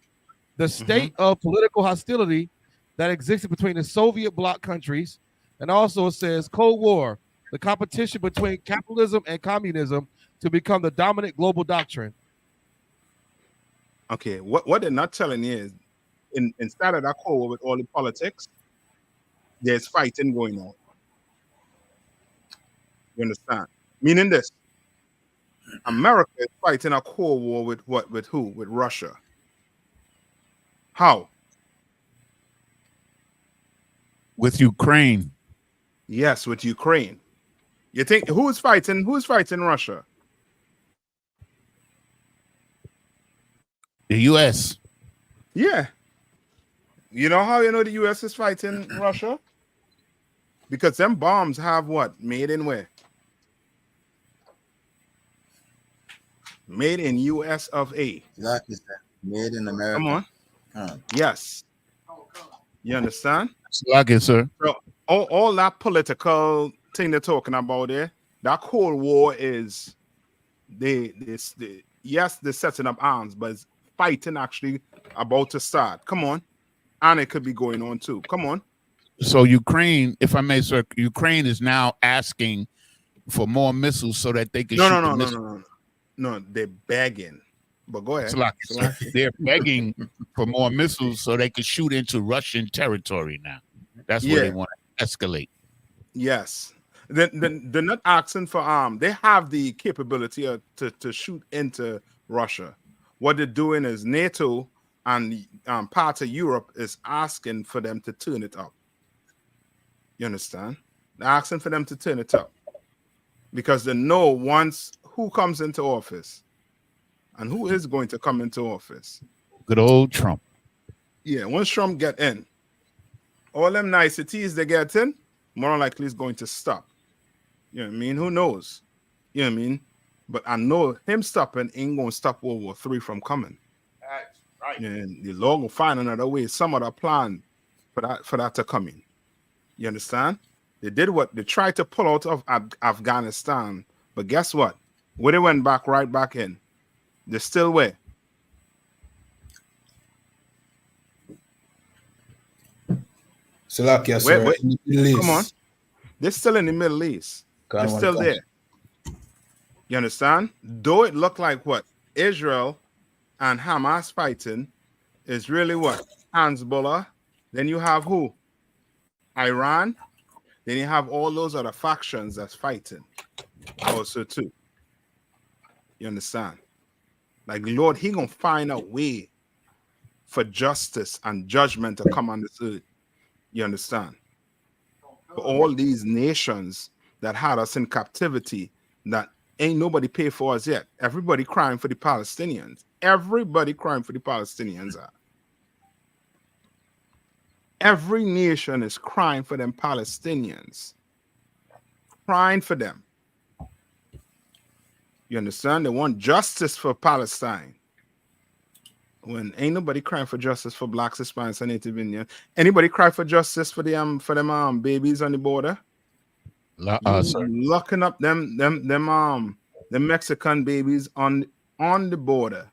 The state of political hostility that existed between the Soviet bloc countries, and also it says Cold War, the competition between capitalism and communism to become the dominant global doctrine. Okay, what they're not telling you is instead of that Cold War with all the politics, there's fighting going on. You understand? Meaning this, America is fighting a Cold War with what? With who? With Russia. How? With Ukraine. Yes, with Ukraine. You think who's fighting Russia? The U.S. Yeah. You know how you know the U.S. is fighting Russia? Because them bombs have what? Made in where? Made in U.S. of A. Exactly, sir. Made in America. Come on. Yes. You understand? Like it, sir. So all that political thing they're talking about there, that Cold War is yes, they're setting up arms, but it's fighting actually about to start. Come on. And it could be going on too. Come on. So Ukraine, if I may, sir, Ukraine is now asking for more missiles so that they can shoot No, they're begging. But go ahead. They're begging for more missiles so they can shoot into Russian territory now. That's what they want to escalate. Yes. They're not asking for they have the capability to shoot into Russia. What they're doing is NATO and part of Europe is asking for them to turn it up. You understand? They're asking for them to turn it up because they know once who comes into office and who is going to come into office. Good old Trump. Yeah, once Trump get in, all them niceties they get in, more likely is going to stop. You know what I mean? Who knows? You know what I mean? But I know him stopping ain't going to stop World War III from coming. That's right. And the Lord will find another way, some other plan for that to come in. You understand? They did what they tried to pull out of Afghanistan, but guess what? Where they went right back in. They're still where? Slovakia, sir. Wait. In the Middle East. Come on. They're still in the Middle East. They're still there. You understand? Though it looked like what? Israel and Hamas fighting is really what? Hezbollah. Then you have who? Iran. Then you have all those other factions that's fighting also too. You understand? Like Lord, he gonna find a way for justice and judgment to come on this earth. You understand? For all these nations that had us in captivity, that ain't nobody pay for us yet. Everybody crying for the Palestinians. Everybody crying for the Palestinians. Every nation is crying for them Palestinians. Crying for them. You understand? They want justice for Palestine. When ain't nobody crying for justice for blacks, Hispanics, and Native Indians. Anybody cry for justice for them babies on the border? Locking up them Mexican babies on the border,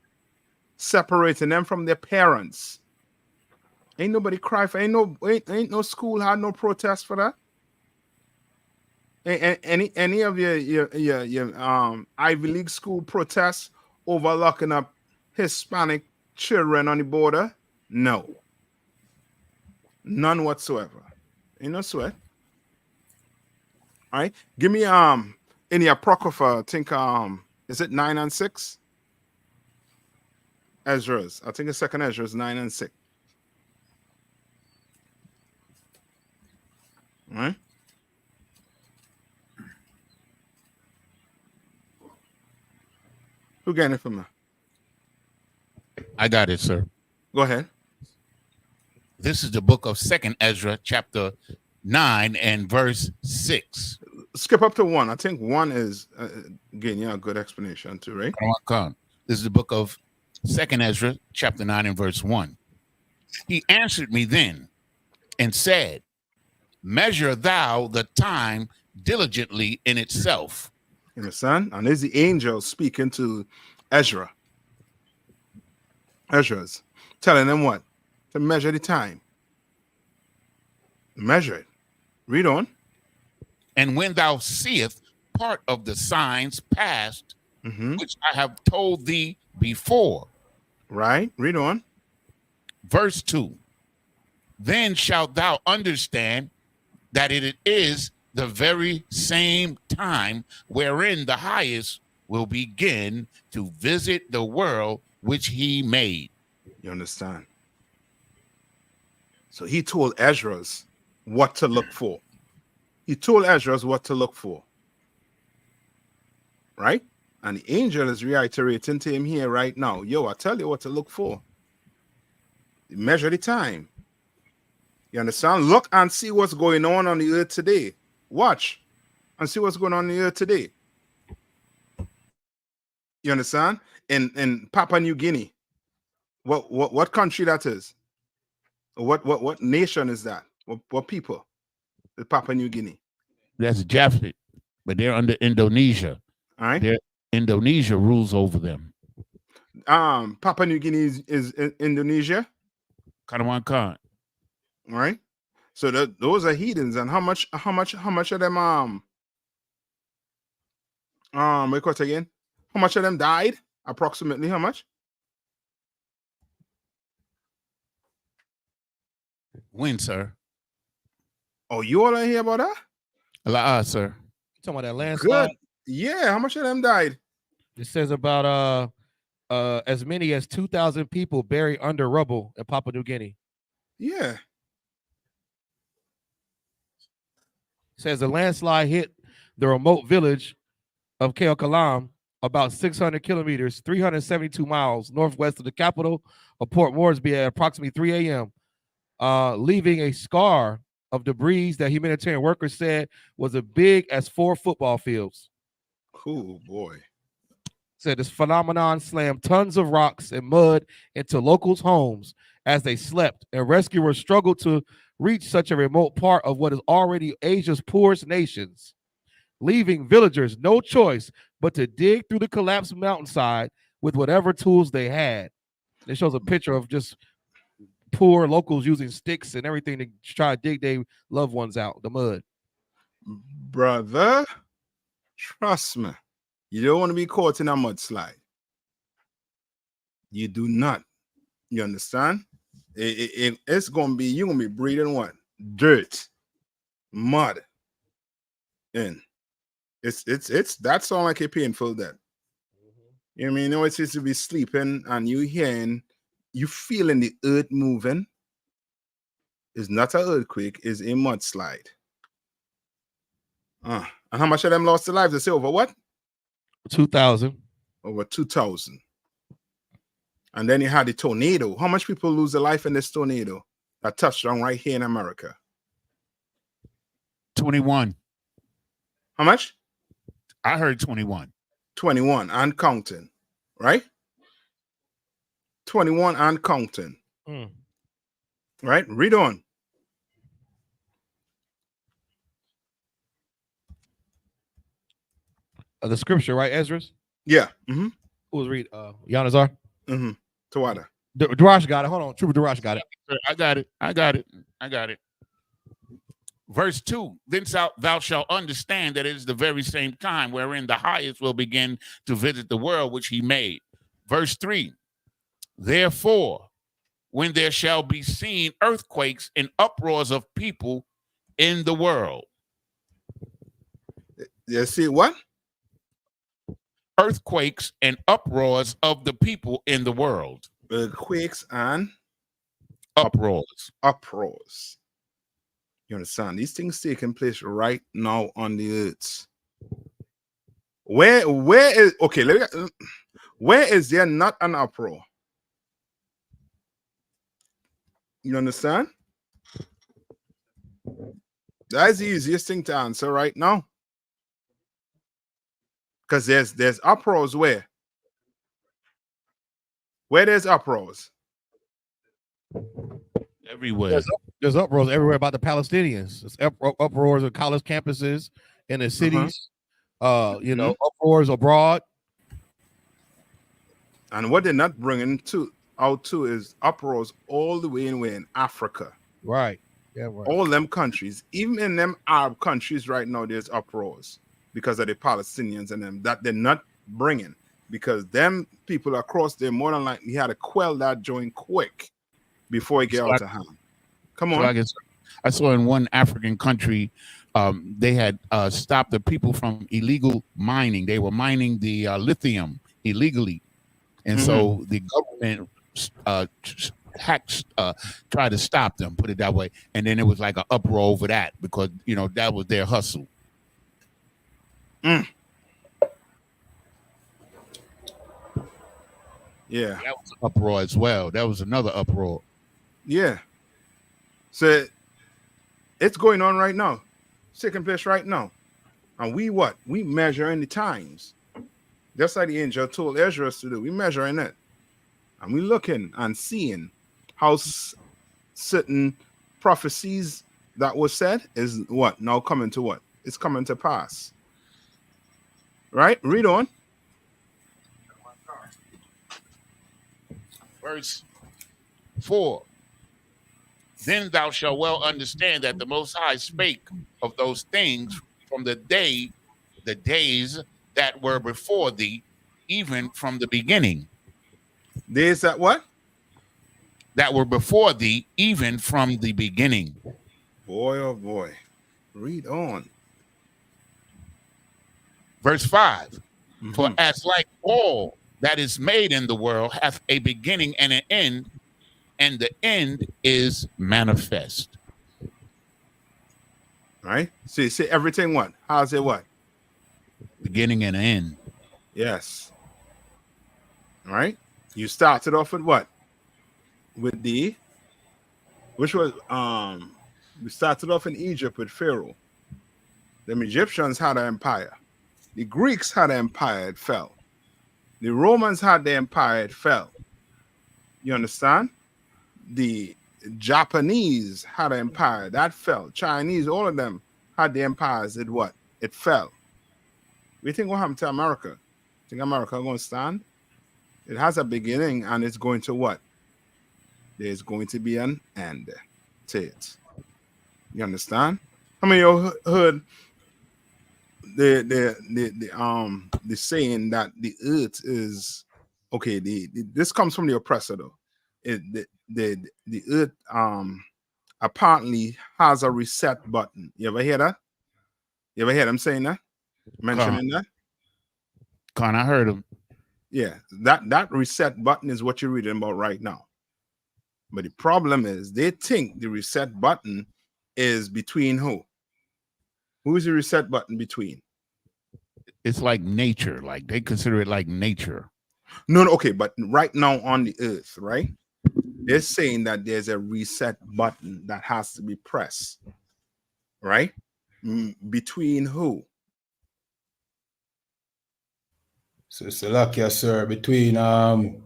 separating them from their parents. Ain't nobody cry for ain't no school had no protest for that. Any of your Ivy League school protests over locking up Hispanic children on the border? No. None whatsoever. Ain't no sweat. All right. Give me in the Apocrypha, I think is it 9 and 6? Ezra's. I think it's second Ezra's 9 and 6. All right. Who got it from me? I got it, sir. Go ahead. This is the book of Second Ezra, chapter 9 and verse 6. Skip up to 1. I think 1 is again, a good explanation too, right? This is the book of Second Ezra, chapter 9 and verse 1. He answered me then and said, measure thou the time diligently in itself. You understand? And there's the angel speaking to Ezra. Ezra's telling them what? To measure the time. Measure it. Read on. And when thou seest part of the signs past, which I have told thee before. Right. Read on. Verse 2. Then shalt thou understand that it is the very same time wherein the highest will begin to visit the world which he made. You understand? So he told Ezra's what to look for. He told Ezra's what to look for. Right? And the angel is reiterating to him here right now. Yo, I tell you what to look for. Measure the time. You understand? Look and see what's going on the earth today. Watch and see what's going on the earth today. You understand? In Papua New Guinea. What country that is? What nation is that? What people? The Papua New Guinea. That's Japhet, but they're under Indonesia. All right. Indonesia rules over them. Papua New Guinea is Indonesia. Kanawan Khan. All right. So those are heathens, and how much of them record again? How much of them died? Approximately how much? When, sir? Oh, you all ain't hear about that? Sir. You talking about that landslide? Good. Yeah, how much of them died? It says about as many as 2,000 people buried under rubble in Papua New Guinea. Yeah. It says the landslide hit the remote village of Keokalam, about 600 kilometers, 372 miles northwest of the capital of Port Moresby at approximately 3 a.m., leaving a scar of debris that humanitarian workers said was as big as 4 football fields. Cool, boy. Said this phenomenon slammed tons of rocks and mud into locals' homes as they slept, and rescuers struggled to reach such a remote part of what is already Asia's poorest nations, leaving villagers no choice but to dig through the collapsed mountainside with whatever tools they had. It shows a picture of just poor locals using sticks and everything to try to dig their loved ones out the mud. Brother, trust me, you don't want to be caught in a mudslide. You do not. You understand? It's gonna be, you're gonna be breathing what? Dirt, mud, and it's that sound like a painful death. You know what I mean? You know, it's just to be sleeping and you hearing, you feeling the earth moving. It's not an earthquake, it's a mudslide. And how much of them lost their lives? They say over what? 2,000. Over 2,000. And then you had the tornado. How much people lose their life in this tornado that touched down right here in America? 21. How much? I heard 21. 21 and counting, right? 21 and counting. Right? Read on. The scripture, right, Ezra's? Yeah. Who was read? Yanazar? Tawada. Darash got it. Hold on. Trooper Darash got it. I got it. Verse 2, then thou shalt understand that it is the very same time wherein the highest will begin to visit the world which he made. Verse 3, therefore, when there shall be seen earthquakes and uproars of people in the world. You see what? Earthquakes and uproars of the people in the world. Earthquakes and uproars. Uproars. You understand? These things taking place right now on the earth. Where is there not an uproar? You understand? That's the easiest thing to answer right now. Because there's uproars where there's uproars. Everywhere. There's uproars everywhere about the Palestinians. There's uproars of college campuses in the cities. Uproars abroad. And what they're not bringing out to is uproars all the way in Africa. Right. Yeah. Right. All them countries, even in them Arab countries right now, there's uproars because of the Palestinians and them that they're not bringing, because them people across there more than likely had to quell that joint quick before it get out of hand. Come on. I saw in one African country, they had stopped the people from illegal mining. They were mining the lithium illegally. And so the government tried to stop them, put it that way. And then it was like an uproar over that because, that was their hustle. Yeah. That was an uproar as well. That was another uproar. Yeah. So it's going on right now. It's taking place right now. And we measuring the times. Just like the angel told Ezra to do. We measuring it. And we looking and seeing how certain prophecies that was said is what? Now coming to what? It's coming to pass. Right? Read on. Verse 4. Then thou shalt well understand that the Most High spake of those things from the days that were before thee, even from the beginning. Days that what? That were before thee, even from the beginning. Boy, oh boy. Read on. Verse 5. For as like all that is made in the world hath a beginning and an end, and the end is manifest. Right? So you say everything what? How's it what? Beginning and end. Yes. All right. You started off with what? With we started off in Egypt with Pharaoh. The Egyptians had an empire. The Greeks had an empire, it fell. The Romans had the empire, it fell. You understand? The Japanese had an empire, that fell. Chinese, all of them had the empires, it what? It fell. We think what happened to America? Think America going to stand? It has a beginning and it's going to what? there's going to be an end to it. You understand? How many of you heard the saying that the earth is okay? This comes from the oppressor though. The earth apparently has a reset button. You ever hear that? You ever hear them saying that? Mentioning that? I heard him. Yeah, that reset button is what you're reading about right now. But the problem is they think the reset button is between who? Who is the reset button between? It's like nature. Like they consider it like nature. No, okay, but right now on the earth, right? They're saying that there's a reset button that has to be pressed, right? Between who? So lucky, sir, between the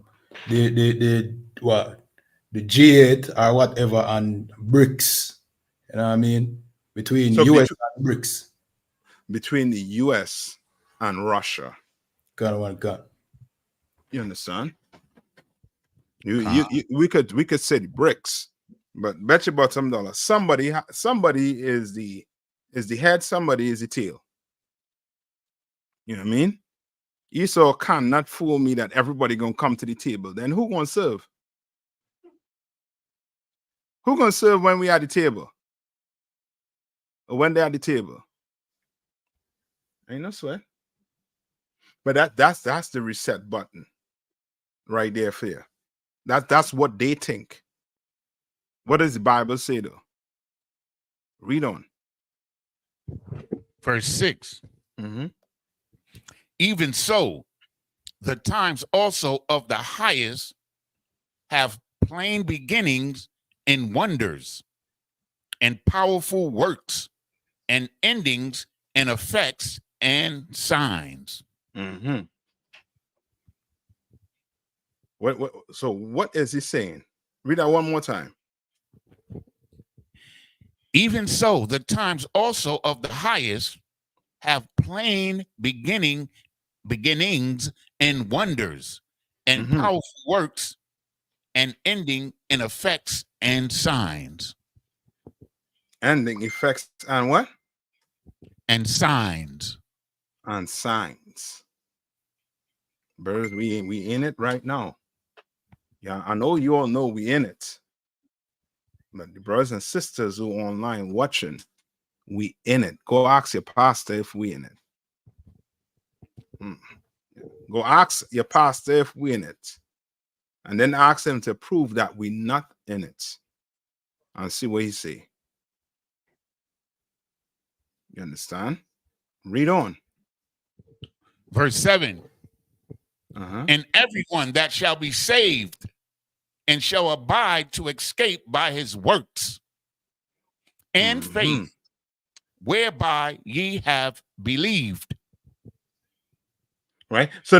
G8 or whatever and BRICS. You know what I mean? Between So US and BRICS. Between the US and Russia. God. You understand? We could say the BRICS, but bet you about $some. Somebody is the head, somebody is the tail. You know what I mean? Esau cannot fool me that everybody gonna come to the table. Then who gonna serve? Who gonna serve when we at the table? Or when they're at the table? Ain't no sweat. But that's the reset button right there for you. That's what they think. What does the Bible say though? Read on. Verse 6. Mm-hmm. Even so, the times also of the highest have plain beginnings in wonders and powerful works and endings and effects and signs. Mm-hmm. So what is he saying? Read that one more time. Even so, the times also of the highest have plain beginnings and wonders and powerful works and ending in effects and signs. Ending effects and what? And signs. And signs. Birds, we in it right now. Yeah, I know you all know we in it. But the brothers and sisters who are online watching, we in it. Go ask your pastor if we in it. Go ask your pastor if we in it. And then ask him to prove that we not in it. And see what he say. You understand? Read on. Verse 7. And everyone that shall be saved and shall abide to escape by his works and faith, whereby ye have believed. Right. So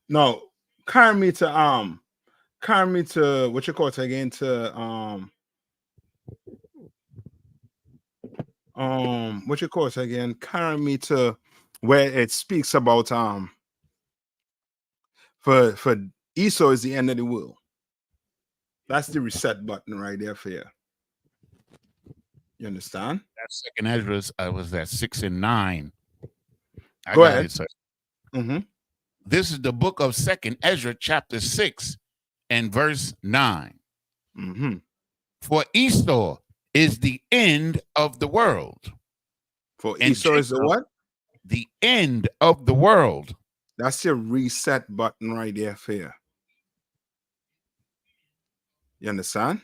no, carry me to what you call it again, to what you call it again, carry me to where it speaks about for Esau is the end of the world. That's the reset button right there for you. You understand? That's second Ezra. Was that 6 and 9? Go ahead. This is the book of second Ezra, chapter 6 and verse 9. For Esau is the end of the world. For Esau is the what? The end of the world. That's your reset button right there for you. You understand?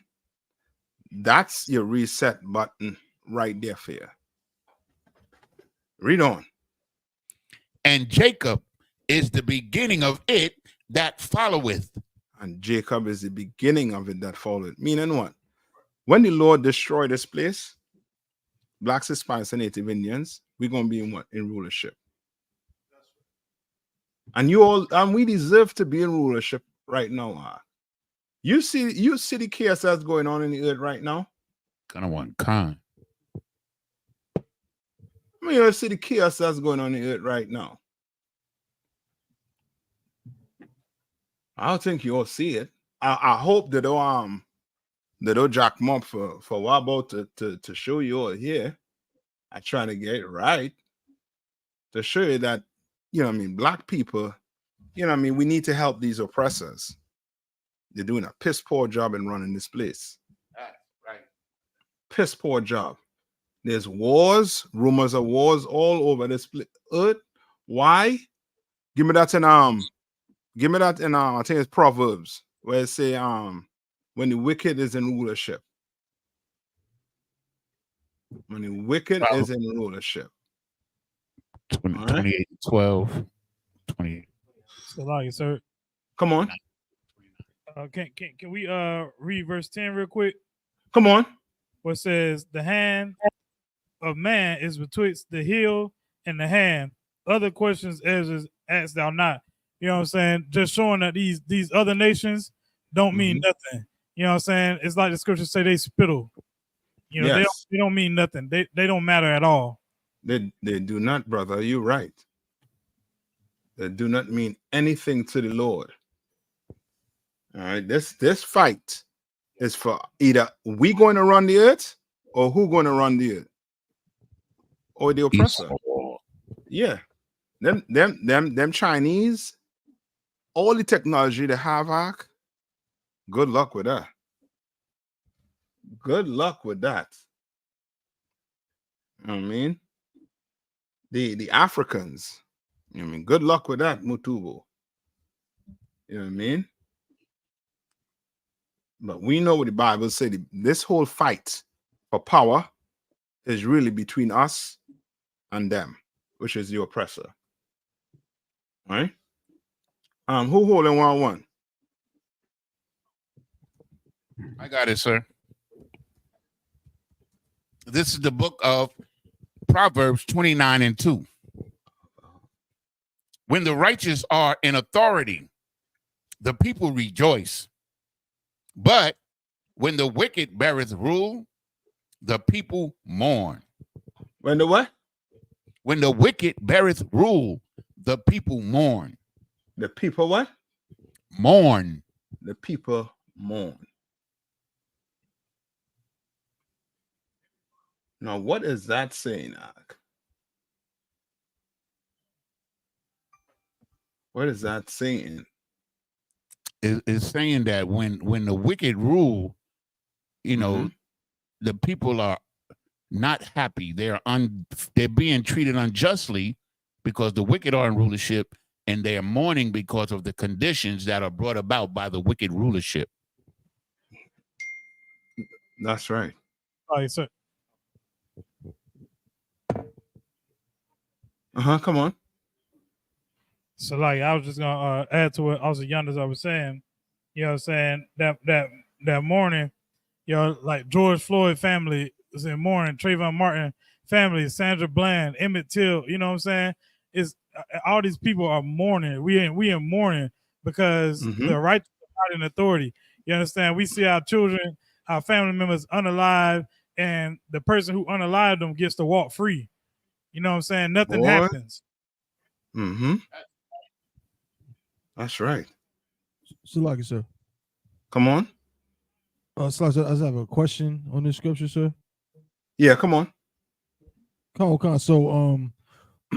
That's your reset button right there for you. Read on. And Jacob is the beginning of it that followeth. And Jacob is the beginning of it that followeth. Meaning what? When the Lord destroyed this place, blacks, Hispanics, and Native Indians, we're going to be in what? In rulership. And we deserve to be in rulership right now. You see the chaos that's going on in the earth right now? Kind of want con. I mean, you see the chaos that's going on in the earth right now. I don't think you all see it. I hope that they don't jack them up for what about to show you all here. I try to get it right to show you that, you know what I mean, black people, you know what I mean, we need to help these oppressors. They're doing a piss poor job in running this place. Right. Piss poor job. There's wars, rumors of wars all over this earth. Why? Give me that in I think it's Proverbs, where it say when the wicked is in rulership. When the wicked is in rulership. 28, 12, 28. So, sir. Come on. Can we read verse 10 real quick? Come on. What says, the hand of man is betwixt the heel and the hand. Other questions as ask thou not. You know what I'm saying? Just showing that these other nations don't mean nothing. You know what I'm saying? It's like the scriptures say they spittle. You know, they don't mean nothing. They don't matter at all. They do not, brother. You're right. They do not mean anything to the Lord. All right. This fight is for either we going to run the earth or who going to run the earth? Or the oppressor. Yeah. Them Chinese, all the technology they have, good luck with that. Good luck with that. You know what I mean? The Africans, you know what I mean? Good luck with that, Mutubu. You know what I mean? But we know what the Bible said. This whole fight for power is really between us and them, which is the oppressor. All right? Who holding 1-1? I got it, sir. This is the book of Proverbs 29:2. When the righteous are in authority, the people rejoice. But when the wicked beareth rule, the people mourn. When the what? When the wicked beareth rule, the people mourn. The people what? Mourn. The people mourn. Now, what is that saying, Ak? What is that saying? It's saying that when the wicked rule, you know, the people are not happy. They're being treated unjustly because the wicked are in rulership, and they are mourning because of the conditions that are brought about by the wicked rulership. That's right. All right, sir. Come on. So, like, I was just gonna add to what also Yanders I was saying. You know what I'm saying? That morning, you know, like George Floyd family was in mourning, Trayvon Martin family, Sandra Bland, Emmett Till, you know what I'm saying? Is all these people are mourning. We in mourning because the righteous are not in authority. You understand? We see our children, our family members unalive, and the person who unalived them gets to walk free. You know what I'm saying? Nothing happens. That's right. Salaki, sir. Come on. Salaki, I just have a question on this scripture, sir. Yeah, come on. Come on. So,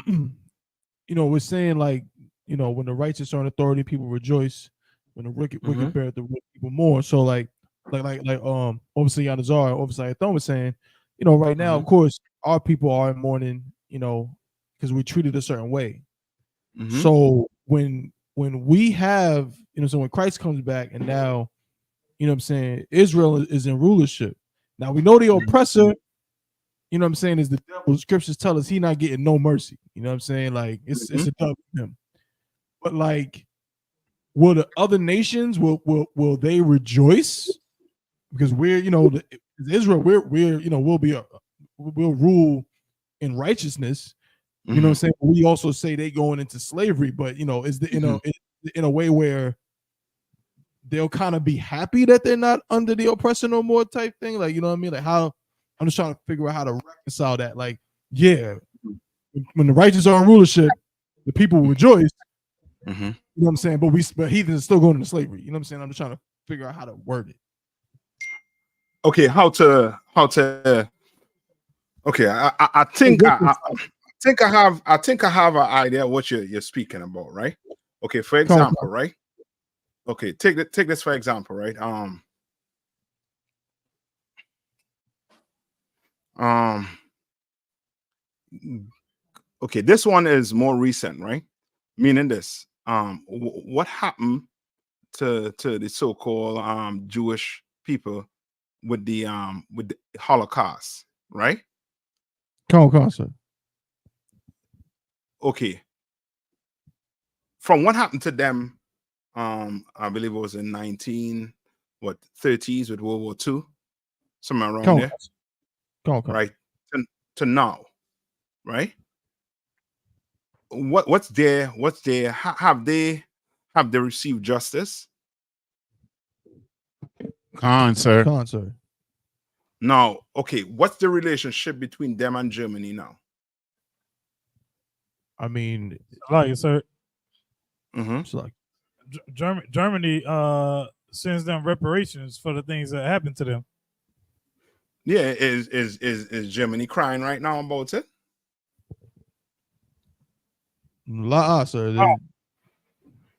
you know, we're saying like, you know, when the righteous are in authority, people rejoice. When the wicked bear the wicked, people more. So, like, obviously, Yanazar, obviously, Thumb was saying, you know, right now, of course, our people are in mourning, you know, because we treated a certain way. So when we have, you know, so when Christ comes back and now, you know what I'm saying, Israel is in rulership. Now we know the oppressor, you know what I'm saying, is the devil. Scriptures tell us he not getting no mercy. You know what I'm saying? Like it's a dub for him. But like, will the other nations will they rejoice? Because we're, you know, Israel, we're you know, we'll rule in righteousness. You know what I'm saying? We also say they going into slavery, but you know, is the in a way where they'll kind of be happy that they're not under the oppressor no more type thing. Like, you know what I mean? Like how I'm just trying to figure out how to reconcile that. Like, yeah, when the righteous are in rulership, the people rejoice. You know what I'm saying? But heathens are still going into slavery. You know what I'm saying? I'm just trying to figure out how to word it. okay, how to okay, I think I think I have an idea what you're speaking about, right? Okay, for example, right? Okay, take this for example, right? Okay, this one is more recent, right? Meaning this, what happened to the so-called Jewish people with the Holocaust, right? Sir. Okay, from what happened to them, I believe it was in 30s with World War II, somewhere around there, right? To now, right? What's there? Have they received justice? Sir. Now, okay, what's the relationship between them and Germany now? I mean, like sir, it's like Germany sends them reparations for the things that happened to them. Yeah, is Germany crying right now about it? sir.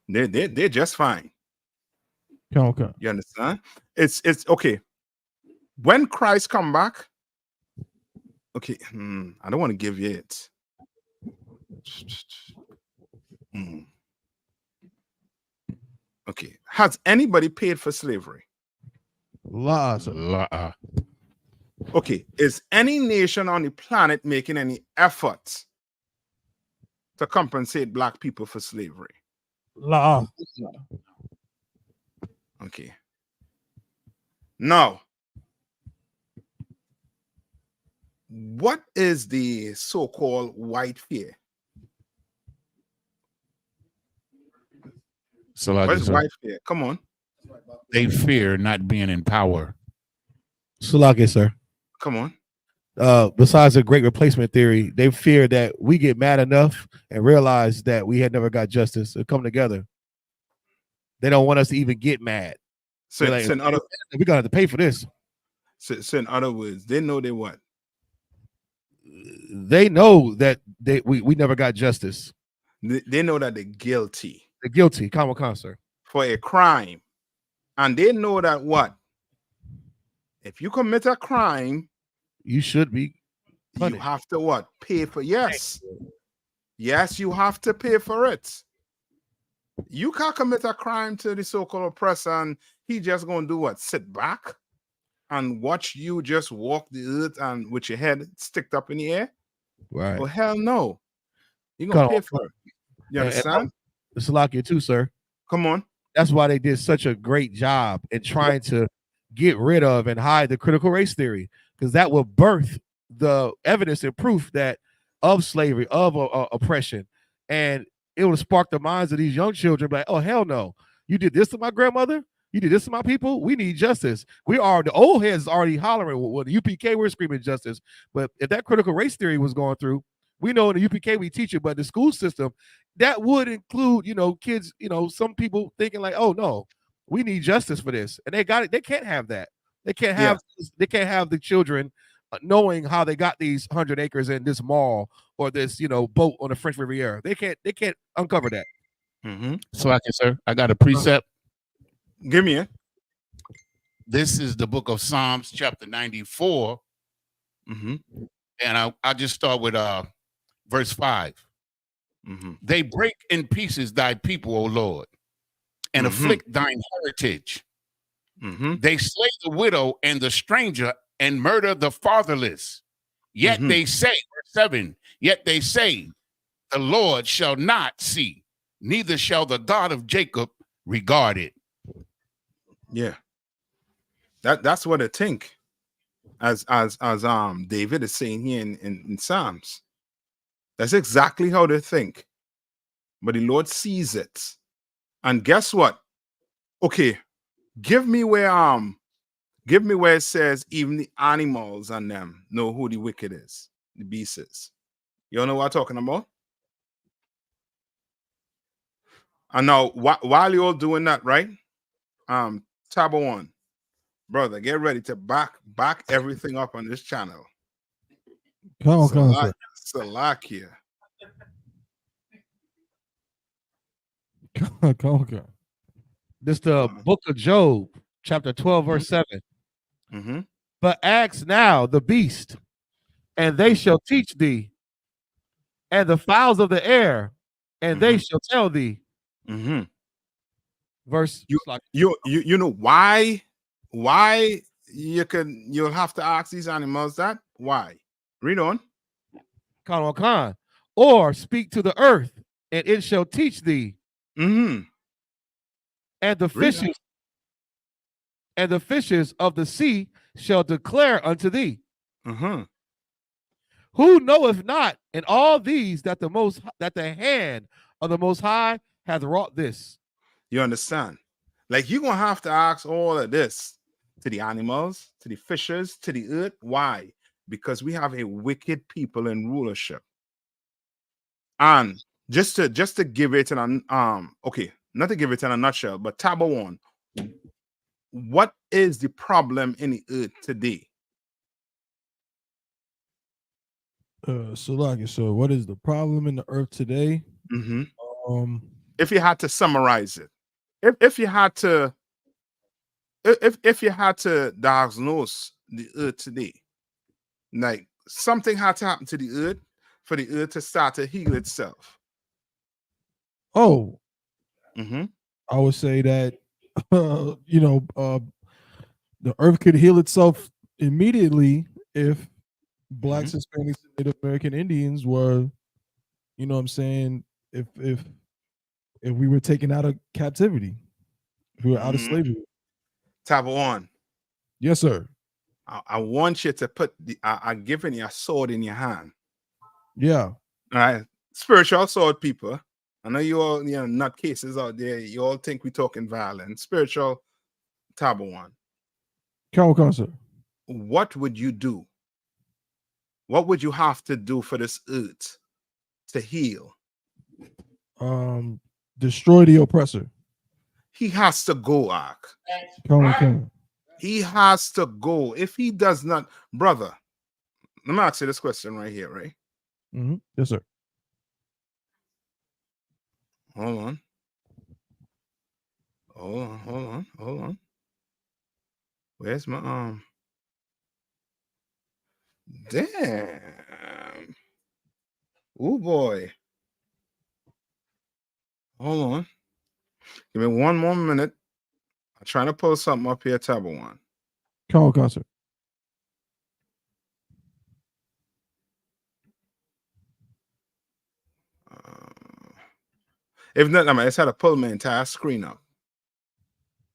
They're just fine. Okay. You understand? It's okay. When Christ come back, okay, I don't want to give you it. Okay, has anybody paid for slavery? Sir. Okay, is any nation on the planet making any efforts to compensate black people for slavery? Okay. Now, what is the so-called white fear? So what is white fear? Come on. They fear not being in power. Salaki, sir. Come on. Besides the great replacement theory, they fear that we get mad enough and realize that we had never got justice and come together. They don't want us to even get mad. So, like, we're gonna have to pay for this. So in other words, they know they what? They know that we never got justice. They know that they're guilty. They're guilty, common concert, for a crime, and they know that what? If you commit a crime, you should be punished. You have to what? Pay for yes. Yes, you have to pay for it. You can't commit a crime to the so-called oppressor and he just gonna do what? Sit back and watch you just walk the earth and with your head sticked up in the air? Right. Well, hell no. You're gonna pay for it. You understand? It's like it too, sir. Come on. That's why they did such a great job in trying to get rid of and hide the critical race theory, because that will birth the evidence and proof that of slavery, of oppression, and it will spark the minds of these young children like, oh, hell no, you did this to my grandmother, you did this to my people, we need justice. We are, the old heads already hollering, well, the UPK, we're screaming justice. But if that critical race theory was going through, we know in the UPK we teach it, but the school system, that would include, kids, some people thinking like, oh no, we need justice for this. And they got it. They can't have that. They can't have the children knowing how they got these 100 acres in this mall or this, boat on the French Riviera. They can't uncover that. So I got a precept. Give me it. This is the book of Psalms, chapter 94. And I'll just start with verse 5. They break in pieces thy people, O Lord, and afflict thine heritage. They slay the widow and the stranger and murder the fatherless. Yet they say, verse 7, yet they say, the Lord shall not see, neither shall the God of Jacob regard it. Yeah. That's what I think. As David is saying here in Psalms. That's exactly how they think. But the Lord sees it. And guess what? Okay, give me where it says even the animals and them know who the wicked is, the beast is. You know what I'm talking about? And now while you're all doing that, right? Tab 1. Brother, get ready to back everything up on this channel. Come on, sir. Salakia. Come on. This the book of Job, chapter 12, verse 7. Mm-hmm. But ask now the beast, and they shall teach thee, and the fowls of the air, and they shall tell thee. Mm-hmm. Verse you know why you'll have to ask these animals that? Why? Read on. Con. Or speak to the earth, and it shall teach thee. Mm-hmm. And the fishes of the sea shall declare unto thee. Mm-hmm. Who knoweth not in all these that the hand of the Most High hath wrought this? You understand? Like you're gonna have to ask all of this to the animals, to the fishes, to the earth. Why? Because we have a wicked people in rulership. And just to give it in a okay, not to give it in a nutshell, but tab one. What is the problem in the earth today? So what is the problem in the earth today? Mm-hmm. If you had to summarize it, if you had to diagnose the earth today, like something had to happen to the earth for the earth to start to heal itself. Oh, mm-hmm. I would say that the earth could heal itself immediately if Blacks, Hispanics, and Native American Indians were, you know what I'm saying, if we were taken out of captivity, if we were out of slavery. Tab one. Yes, sir. I want you to put I'm giving you a sword in your hand. Yeah. All right. Spiritual sword, people. I know you all, nut cases out there. You all think we're talking violence. Spiritual tab one. Come on, sir. What would you do? What would you have to do for this earth to heal? Destroy the oppressor. He has to go, Ark. Come on. He has to go. If he does not, brother, let me ask you this question right here, right? Mm-hmm. Yes, sir. Hold on. Where's my Damn. Oh boy. Hold on. Give me one more minute. I'm trying to pull something up here, tab one. Come on, sir. If not, I just had to pull my entire screen up.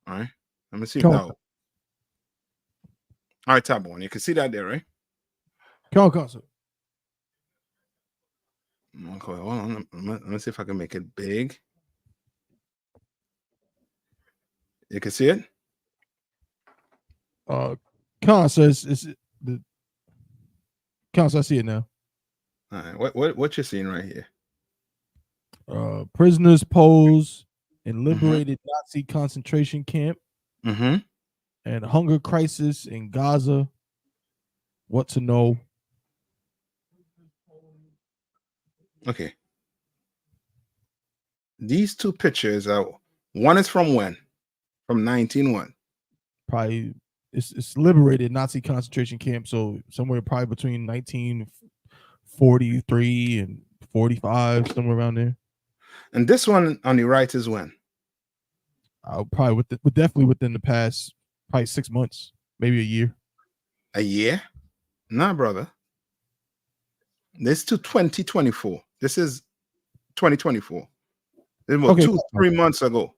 All right. Let me see if that. All right, tab one. You can see that there, right? Come on, sir. Okay, hold on. Let me see if I can make it big. You can see it? So it's the Council, I see it now. All right. What you're seeing right here? Prisoners pose in liberated Nazi concentration camp. And hunger crisis in Gaza. What to know? Okay. These two pictures are, one is from when? From 1901. Probably it's liberated Nazi concentration camp, so somewhere probably between 1943 and 45, somewhere around there. And this one on the right is when? Probably definitely within the past probably 6 months, maybe a year. A year? Nah, brother. This to 2024. This is 2024. This was 2-3 months ago.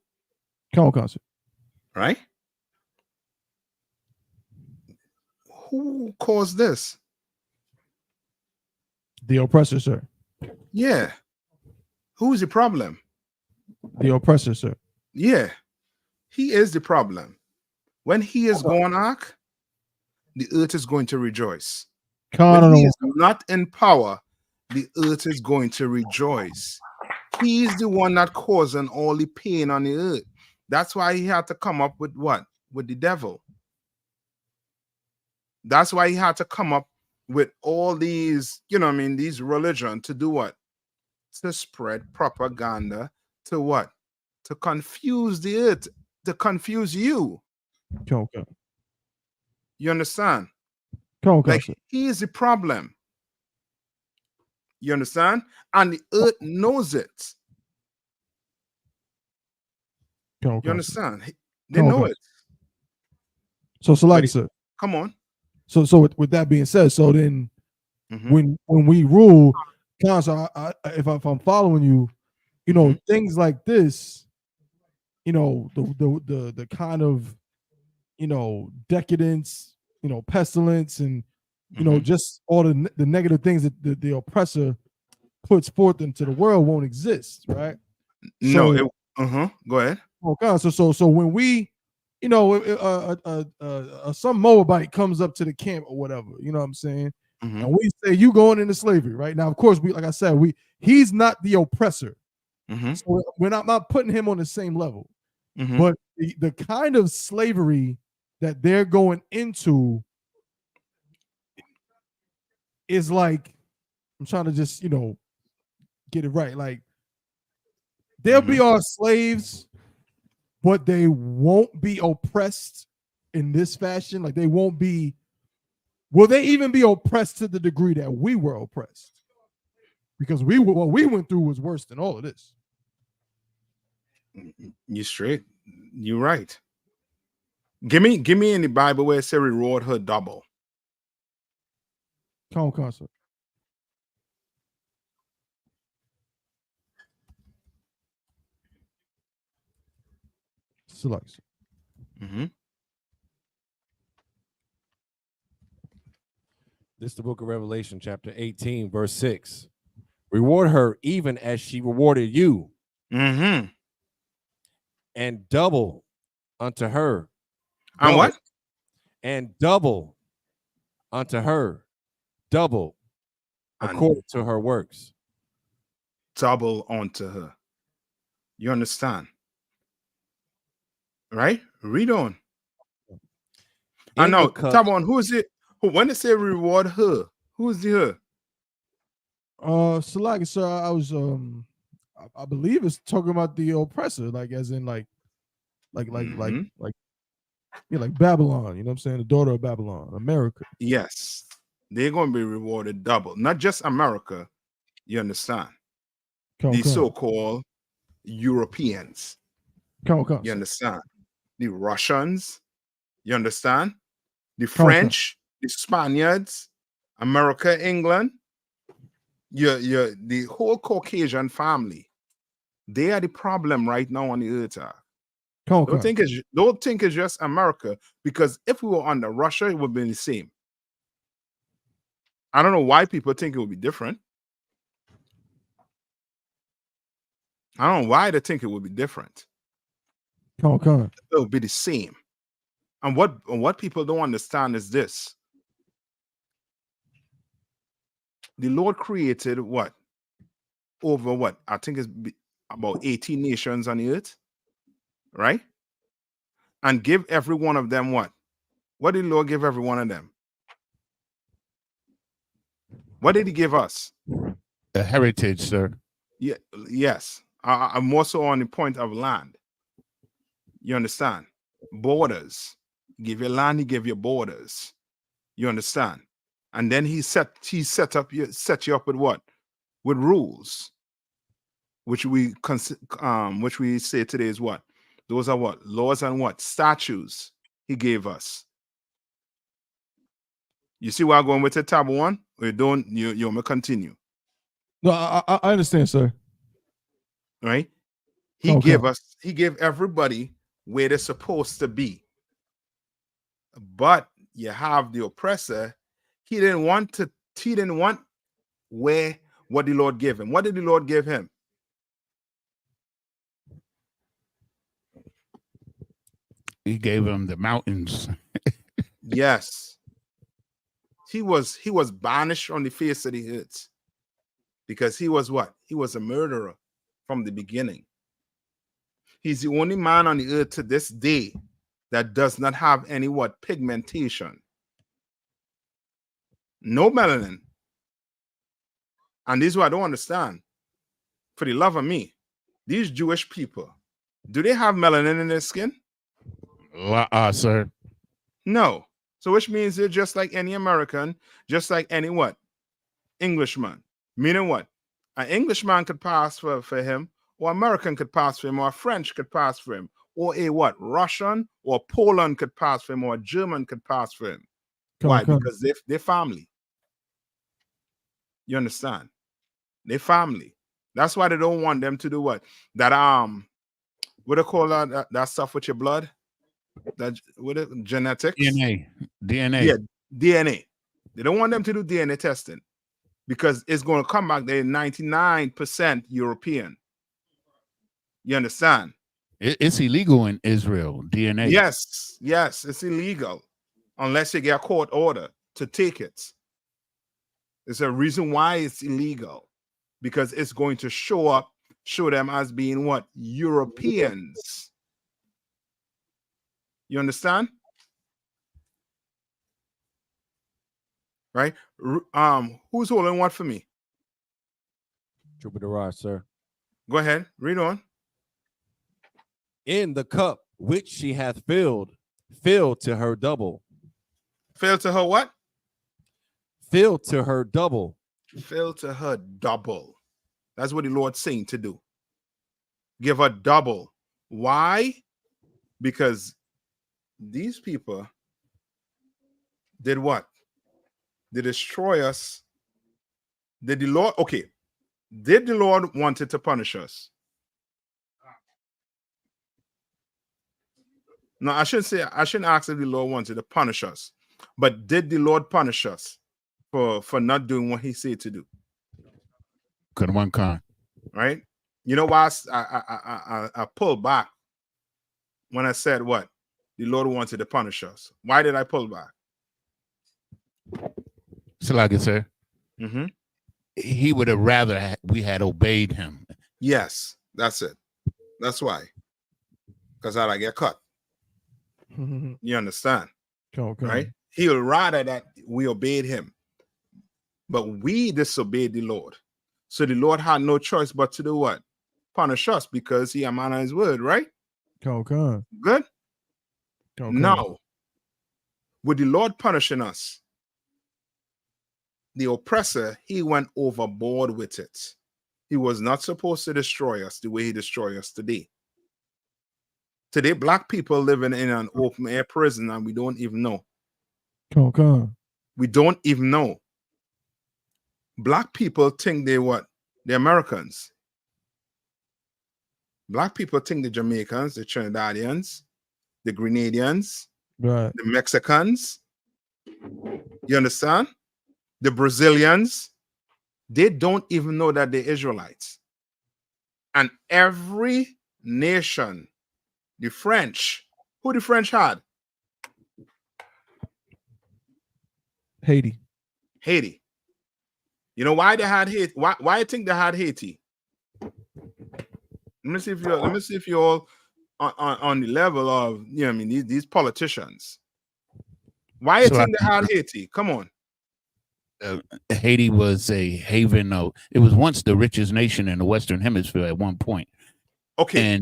Come on, concert. Right? Who caused this? The oppressor, sir. Yeah. Who's the problem? The oppressor, sir. Yeah. He is the problem. When he is gone, Ark, the earth is going to rejoice. When he is not in power, the earth is going to rejoice. He's the one that causing all the pain on the earth. That's why he had to come up with what? With the devil. That's why he had to come up with all these, you know what I mean, these religion to do what? To spread propaganda to what? To confuse the earth, to confuse you. Okay. You understand? Okay. Like, he is the problem. You understand? And the earth knows it. Okay. You understand? They know it. So like, sir. Come on. So with that being said, so then when we rule, so if I'm following you, you know, things like this, you know, the kind of, you know, decadence, you know, pestilence, and you know, just all the negative things that the oppressor puts forth into the world won't exist, right? No. Go ahead. Okay. So when we, you know, some Moabite comes up to the camp or whatever, you know what I'm saying? And we say, you going into slavery, right? Now, of course, like I said, he's not the oppressor. So we're not putting him on the same level. But the kind of slavery that they're going into is like, I'm trying to just, you know, get it right. Like, they'll be our slaves, but they won't be oppressed in this fashion. Like, they won't be, will they even be oppressed to the degree that we were oppressed? Because what we went through was worse than all of this. You straight. You're right. Give me in the Bible where it says reward her double. Concept. Selection. This is the book of Revelation, chapter 18, verse 6. Reward her even as she rewarded you. And double unto her. And what? And double unto her. Double according to her works. Double unto her. You understand? Right? Read on. I know. Tap on. Who is it? When they say reward her, who is the her? So like, sir, I was I believe it's talking about the oppressor, like as in like Babylon, you know what I'm saying? The daughter of Babylon, America. Yes. They're going to be rewarded double. Not just America, you understand? The so-called Europeans. You understand? The Russians, you understand? The French, the Spaniards, America, England, the whole Caucasian family. They are the problem right now on the earth. Don't think it's just America, because if we were under Russia, it would be the same. I don't know why people think it would be different. I don't know why they think it would be different. It will be the same. And what people don't understand is this. The Lord created what? Over what? I think it's about 18 nations on the earth. Right? And give every one of them what? What did the Lord give every one of them? What did he give us? A heritage, sir. Yeah, yes. I'm more so on the point of land. You understand? Borders. Give you land, he give you borders. You understand? And then he set you up with what? With rules. Which we say today is what? Those are what? Laws and what? Statutes he gave us. You see where I'm going with the tab one? Or you may continue. No, I understand, sir. Right? He gave everybody where they're supposed to be. But you have the oppressor. He didn't want where what the Lord gave him. What did the Lord give him? He gave him the mountains. Yes. He was banished on the face of the earth because he was what? He was a murderer from the beginning. He's the only man on the earth to this day that does not have any what? Pigmentation. No melanin. And this is what I don't understand. For the love of me, these Jewish people, do they have melanin in their skin? Sir. No. So which means they're just like any American, just like any what? Englishman. Meaning what? An Englishman could pass for him, or American could pass for him, or French could pass for him, or a what? Russian or Poland could pass for him, or a German could pass for him. Why? Because they're family. You understand? They're family. That's why they don't want them to do what? That what do they call that stuff with your blood? That what it, genetics? DNA. Yeah, DNA. They don't want them to do DNA testing because it's going to come back. They're 99% European. You understand? It's illegal in Israel, DNA. Yes, it's illegal unless you get a court order to take it. There's a reason why it's illegal, because it's going to show them as being what? Europeans. You understand? Right? Who's holding what for me? Jupiter Raj, sir. Go ahead. Read on. In the cup which she hath filled to her double. Filled to her what? Filled to her double. Filled to her double. That's what the Lord's saying to do. Give her double. Why? Because these people did what? They destroy us. Did the Lord, okay, did the Lord wanted to punish us? No, I shouldn't ask if the Lord wanted to punish us, but did the Lord punish us for not doing what he said to do? Good one, Con. Right? You know why I pulled back when I said what? The Lord wanted to punish us. Why did I pull back? So like I said, Mm-hmm. He would have rather we had obeyed him. Yes, that's it. That's why. Because I'd get cut. You understand? Okay. Right? He would rather that we obeyed him. But we disobeyed the Lord. So the Lord had no choice but to do what? Punish us, because he a man of his word, right? Okay. Good? Okay. Now, with the Lord punishing us, the oppressor, he went overboard with it. He was not supposed to destroy us the way he destroys us today. Today, black people living in an open air prison, and we don't even know. Okay. We don't even know. Black people think they what? They're Americans. Black people think the Jamaicans, the Trinidadians, the Grenadians, Right. the Mexicans. You understand? The Brazilians. They don't even know that they're Israelites. And every nation, the French, who the French had? Haiti. Haiti. You know why they had Haiti? Why I think they had Haiti? Let me see if you're all on the level of, you know, I mean, these politicians. Why you think they had Haiti? Come on. Haiti was a haven of, it was once the richest nation in the Western Hemisphere at one point. Okay.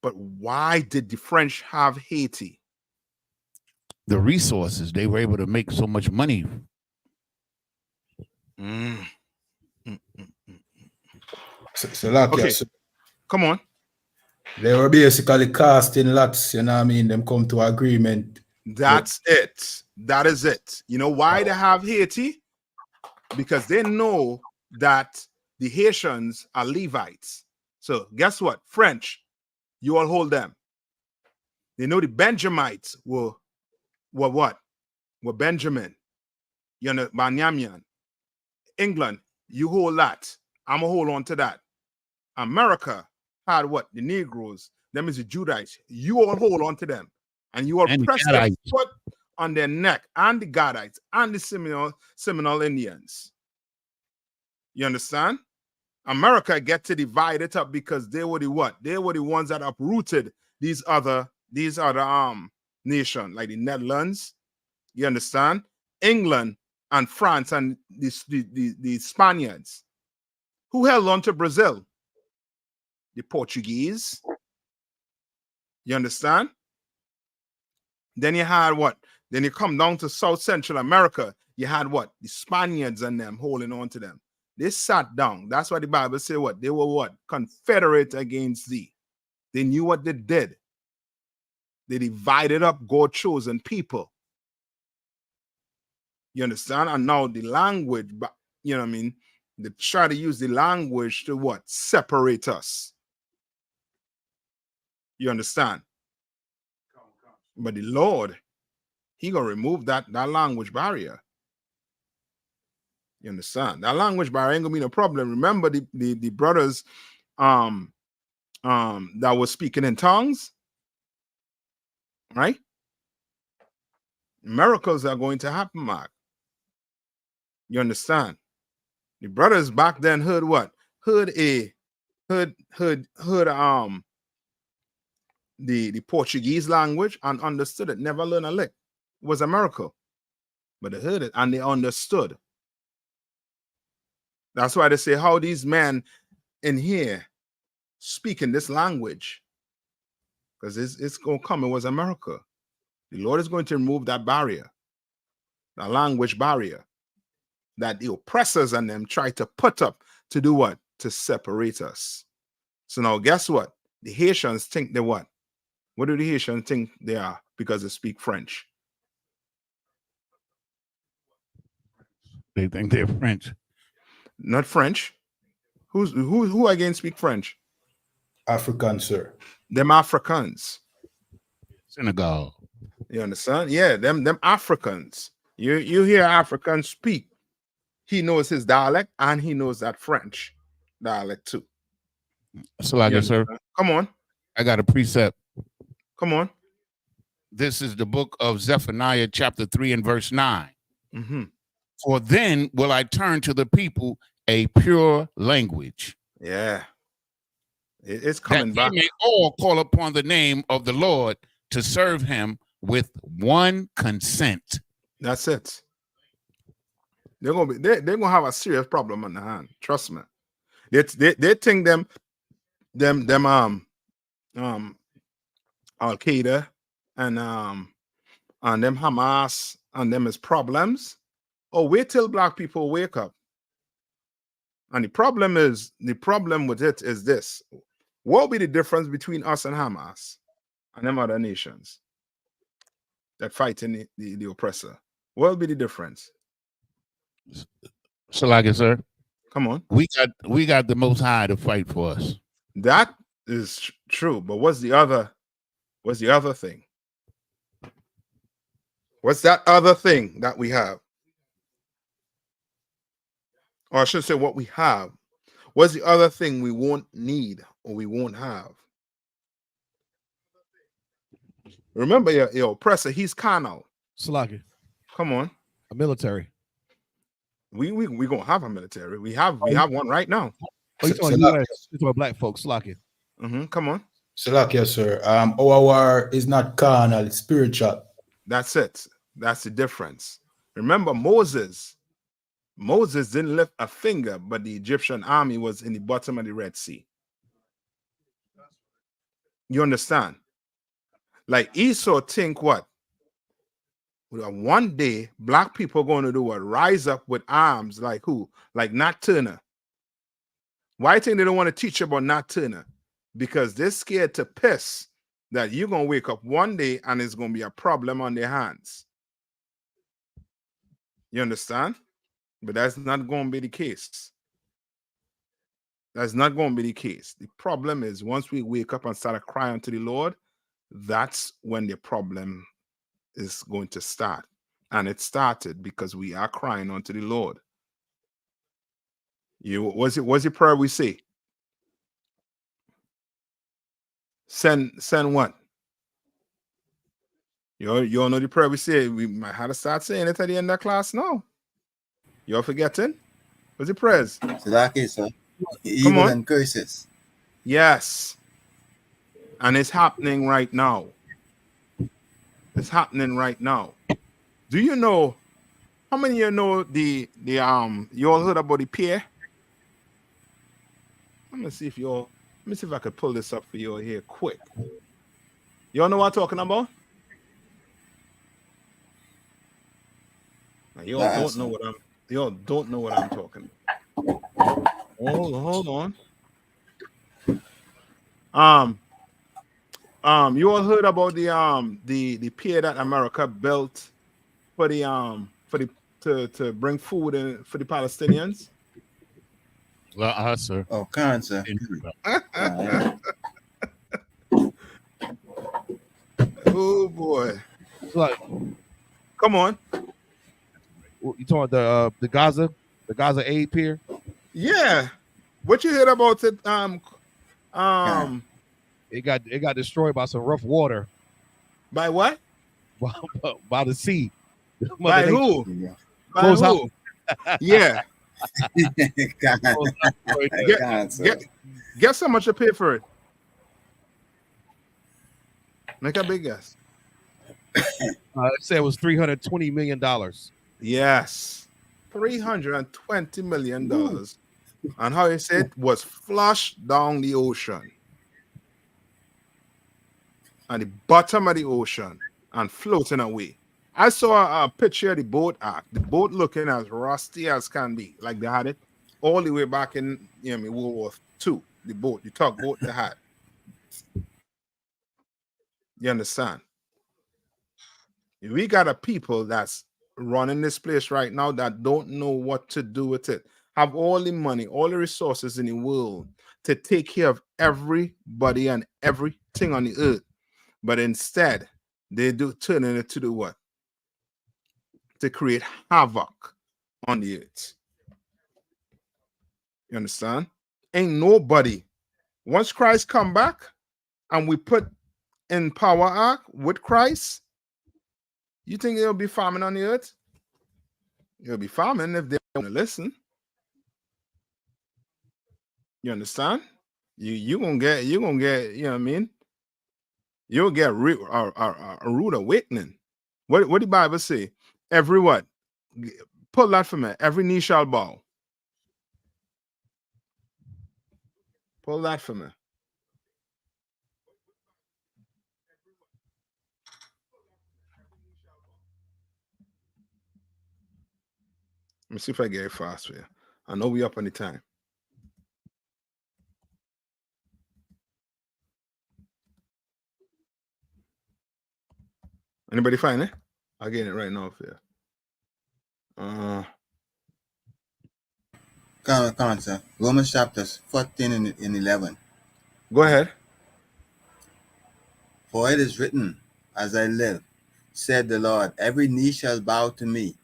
But why did the French have Haiti? The resources, they were able to make so much money. Okay. Come on. They were basically casting lots, you know what I mean? Them come to agreement. That's it. That is it. You know why they have Haiti? Because they know that the Haitians are Levites. So guess what? French, you all hold them. They know the Benjamites were what? Were Benjamin. You know, Banyamian. England, you hold that. I'm going to hold on to that. America had what? The Negroes. Them is the Judites. You all hold on to them. And you all press their foot on their neck. And the Gadites. And the Seminole Indians. You understand? America get to divide it up because they were the what? They were the ones that uprooted these other nations, like the Netherlands. You understand? England and France and the Spaniards. Who held on to Brazil? The Portuguese. You understand? Then you had what? Then you come down to South Central America. You had what? The Spaniards and them holding on to them. They sat down. That's why the Bible say what? They were what? Confederate against thee. They knew what they did. They divided up God's chosen people. You understand? And now the language, you know what I mean? They try to use the language to what? Separate us. You understand? But the Lord, he gonna remove that language barrier. You understand? That language barrier ain't gonna be no problem. Remember the brothers that was speaking in tongues, right? Miracles are going to happen, Mark. You understand? The brothers back then heard what? Heard the Portuguese language and understood it. Never learned a lick. It was a miracle. But they heard it and they understood. That's why they say how these men in here speaking this language. Because it's going to come. It was a miracle. The Lord is going to remove that barrier, the language barrier that the oppressors and them try to put up to do what? To separate us. So now guess what? The Haitians think they're what? What do the Haitians think they are? Because they speak French. They think they're French. Not French. Who again speak French? African, sir. Them Africans. Senegal. You understand? Yeah, them Africans. You hear Africans speak. He knows his dialect and he knows that French dialect too. So like I sir. Come on. I got a precept. Come on. This is the book of Zephaniah, chapter 3 and verse 9. Mm-hmm. For then will I turn to the people a pure language. Yeah. It's coming that back. they may all call upon the name of the Lord to serve him with one consent. That's it. They're gonna have a serious problem on the hand. Trust me. They think them Al Qaeda and them Hamas and them is problems. Oh, wait till black people wake up. And the problem with it is this. What will be the difference between us and Hamas and them other nations that fight in the oppressor? What will be the difference? So like it, sir. Come on. We got the Most High to fight for us. That is true, but what's the other thing? What's that other thing that we have? Or I should say what we have. What's the other thing we won't need or we won't have? Remember your oppressor, he's carnal. Salaki. Come on. A military. We gonna have a military. We have one right now. Oh, you're talking US. You're talking black folks, Salaki. Come on. Salakia, sir. Our war is not carnal, it's spiritual. That's it. That's the difference. Remember Moses didn't lift a finger, but the Egyptian army was in the bottom of the Red Sea. You understand? Like Esau think what? One day, black people are going to do what? Rise up with arms like who? Like Nat Turner. Why do you think they don't want to teach about Nat Turner? Because they're scared to piss that you're going to wake up one day and it's going to be a problem on their hands. You understand? But that's not going to be the case. That's not going to be the case. The problem is once we wake up and start crying to the Lord, that's when the problem is going to start. And it started because we are crying unto the Lord. What's the prayer we say? Send what? You all know the prayer we say. We might have to start saying it at the end of class now. You're forgetting? What's the prayers? So that is evil and curses. Yes. And it's happening right now. It's happening right now. Do you know How many of you know the you all heard about the pier? Let me see if I could pull this up for you here quick. You all know what I'm talking about? Now, you all don't know what I'm talking about. Hold on. You all heard about the pier that America built for the to bring food in for the Palestinians? Sir. Oh, cancer. Oh boy. It's like, Come on. you talking the Gaza aid pier? Yeah. What you heard about it? It got destroyed by some rough water. By what? By the sea. By who? By who? Yeah. Guess how much you pay for it? Make a big guess. It said it was $320 million. Yes. $320 million. And how he said was flushed down the ocean. At the bottom of the ocean and floating away. I saw a picture of the boat ark. The boat looking as rusty as can be. Like they had it all the way back in World War II. The boat, the tugboat they had. You understand? We got a people that's running this place right now that don't know what to do with it. Have all the money, all the resources in the world to take care of everybody and everything on the earth. But instead, they do turn it to do what? To create havoc on the earth. You understand? Ain't nobody. Once Christ come back and we put in power ark with Christ, you think they'll be farming on the earth? They'll be farming if they want to listen. You understand? You gonna get, you know what I mean? You'll get a rude awakening. What the Bible say? Every what? Pull that for me. Every knee shall bow. Pull that for me. Let me see if I get it fast for you. I know we up on the time. Anybody find it? I'll get it right now for you. Come on, sir. Romans chapters 14 and 11. Go ahead. For it is written, as I live, said the Lord, every knee shall bow to me,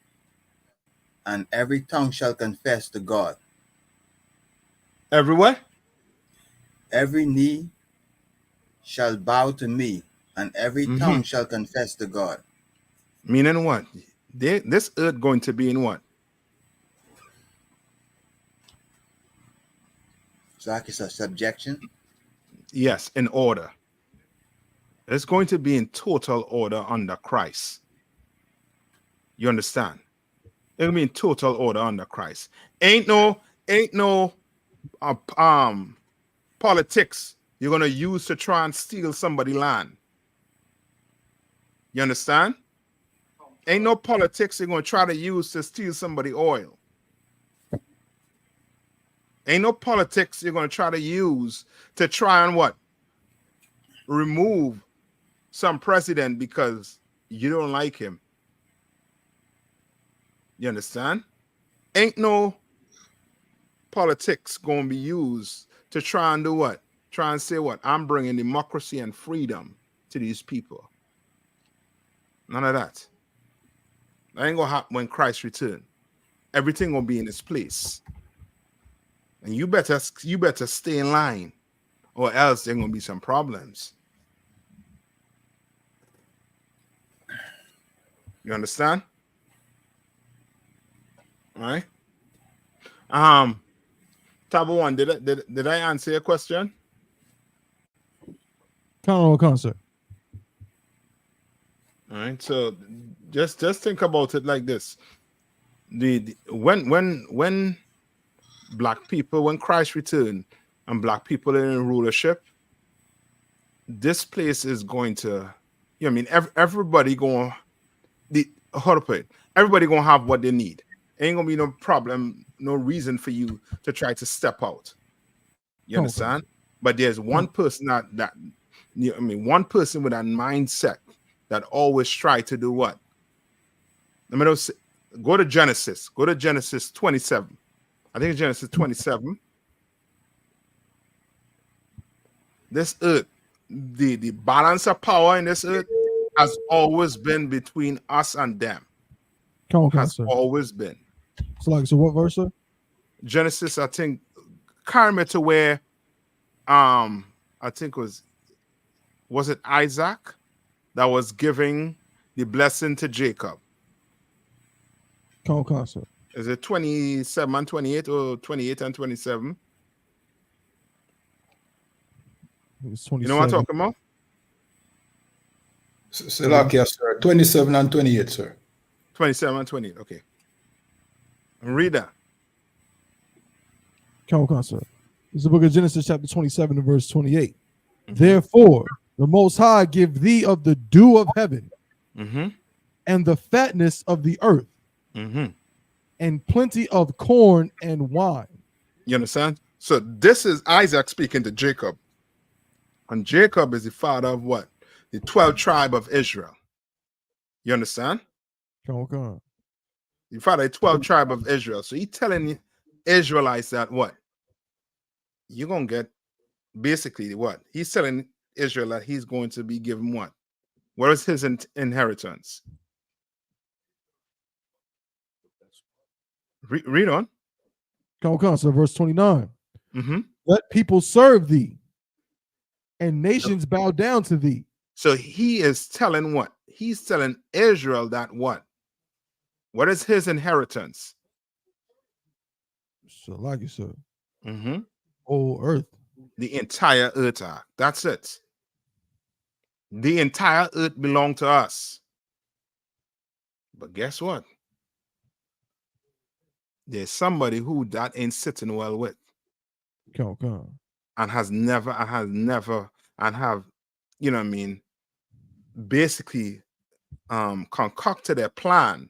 and every tongue shall confess to God. Every what? Every knee shall bow to me, and every tongue shall confess to God. Meaning what? This earth going to be in what? So like it's a subjection? Yes, in order. It's going to be in total order under Christ. You understand? It'll be in total order under Christ. Ain't no politics you're gonna use to try and steal somebody's land. You understand? Ain't no politics you're gonna try to use to steal somebody's oil. Ain't no politics you're gonna try to use to try and what? Remove some president because you don't like him. You understand? Ain't no politics going to be used to try and do what? Try and say what? I'm bringing democracy and freedom to these people. None of that. That ain't going to happen when Christ returns. Everything going to be in its place. And you better stay in line or else there going to be some problems. You understand? All right. Tabo One, did I answer your question? Come, sir. All right. So just think about it like this. when black people, when Christ returned and black people are in rulership, this place is going to, you know, I mean, everybody going how to put it, everybody gonna have what they need. Ain't gonna be no problem, no reason for you to try to step out. You understand? But there's one person that you know, I mean, one person with that mindset that always try to do what? Let me know. Go to Genesis. Go to Genesis 27. I think it's Genesis 27. This earth, the balance of power in this earth has always been between us and them. Has always been. So what verse, sir? Genesis, I think, carry to where I think was it Isaac that was giving the blessing to Jacob? Sir. Is it 27 and 28 or 28 and 27? It's 27. You know what I'm talking about? Salakia, sir. 27 and 28, sir. 27 and 28. Okay. Read that. Sir. It's the book of Genesis, chapter 27, and verse 28. Therefore, the Most High give thee of the dew of heaven and the fatness of the earth and plenty of corn and wine. You understand? So this is Isaac speaking to Jacob. And Jacob is the father of what? The 12 tribe of Israel. You understand? The father of the 12 tribe of Israel. So he's telling the Israelites that what? You're going to get basically what? He's telling Israel that he's going to be given what? What is his inheritance? Read on. So verse 29. Let people serve thee, and nations bow down to thee. So he is telling what? He's telling Israel that what? What is his inheritance? So like you said. Whole earth. The entire earth. That's it. The entire earth belongs to us. But guess what? There's somebody who that ain't sitting well with. And have, you know what I mean, basically concocted a plan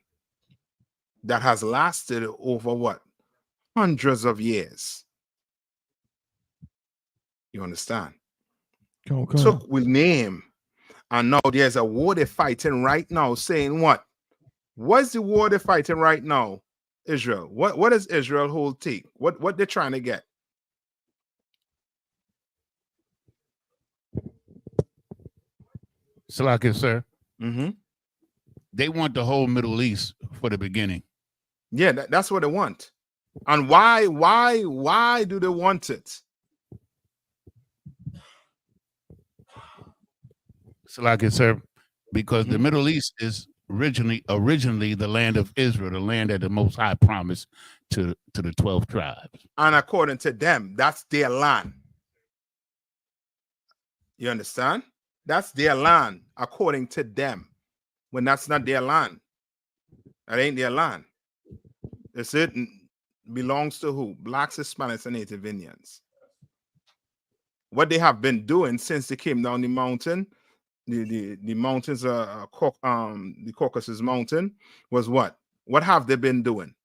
that has lasted over what? Hundreds of years. You understand? Took with name. And now there's a war they're fighting right now, saying what? What's the war they're fighting right now? Israel. What does Israel hold take? What they're trying to get? Salakia, sir. They want the whole Middle East for the beginning. Yeah, that's what they want. And why do they want it? Salakia, sir, because the Middle East is originally the land of Israel, the land that the Most High promised to the 12 tribes. And according to them, that's their land. You understand? That's their land, according to them. When that's not their land. That ain't their land. It belongs to who? Blacks, Hispanics, and Native Indians. What they have been doing since they came down the mountain, the mountains, the Caucasus Mountain, was what? What have they been doing?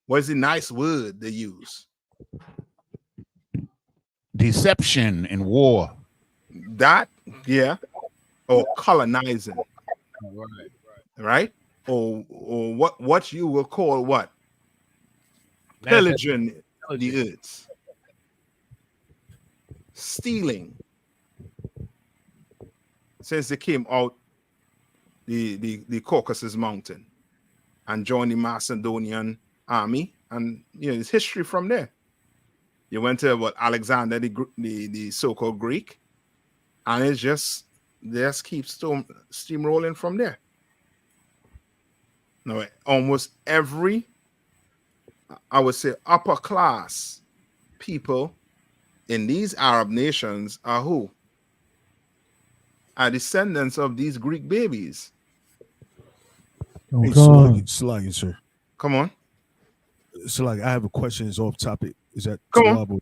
What is the nice word they use? Deception and war. That, yeah. Or colonizing. Right? Or what you will call what? Pillaging the earth. Stealing. Since they came out the Caucasus Mountain and joined the Macedonian army, and you know it's history from there. You went to what Alexander the so-called Greek, and it just keeps steamrolling from there. No, almost every, I would say, upper class people in these Arab nations are who? Are descendants of these Greek babies. Hey, Salagi, sir. Come on. Salagi, I have a question. It's off topic. Is that Come too on. loud?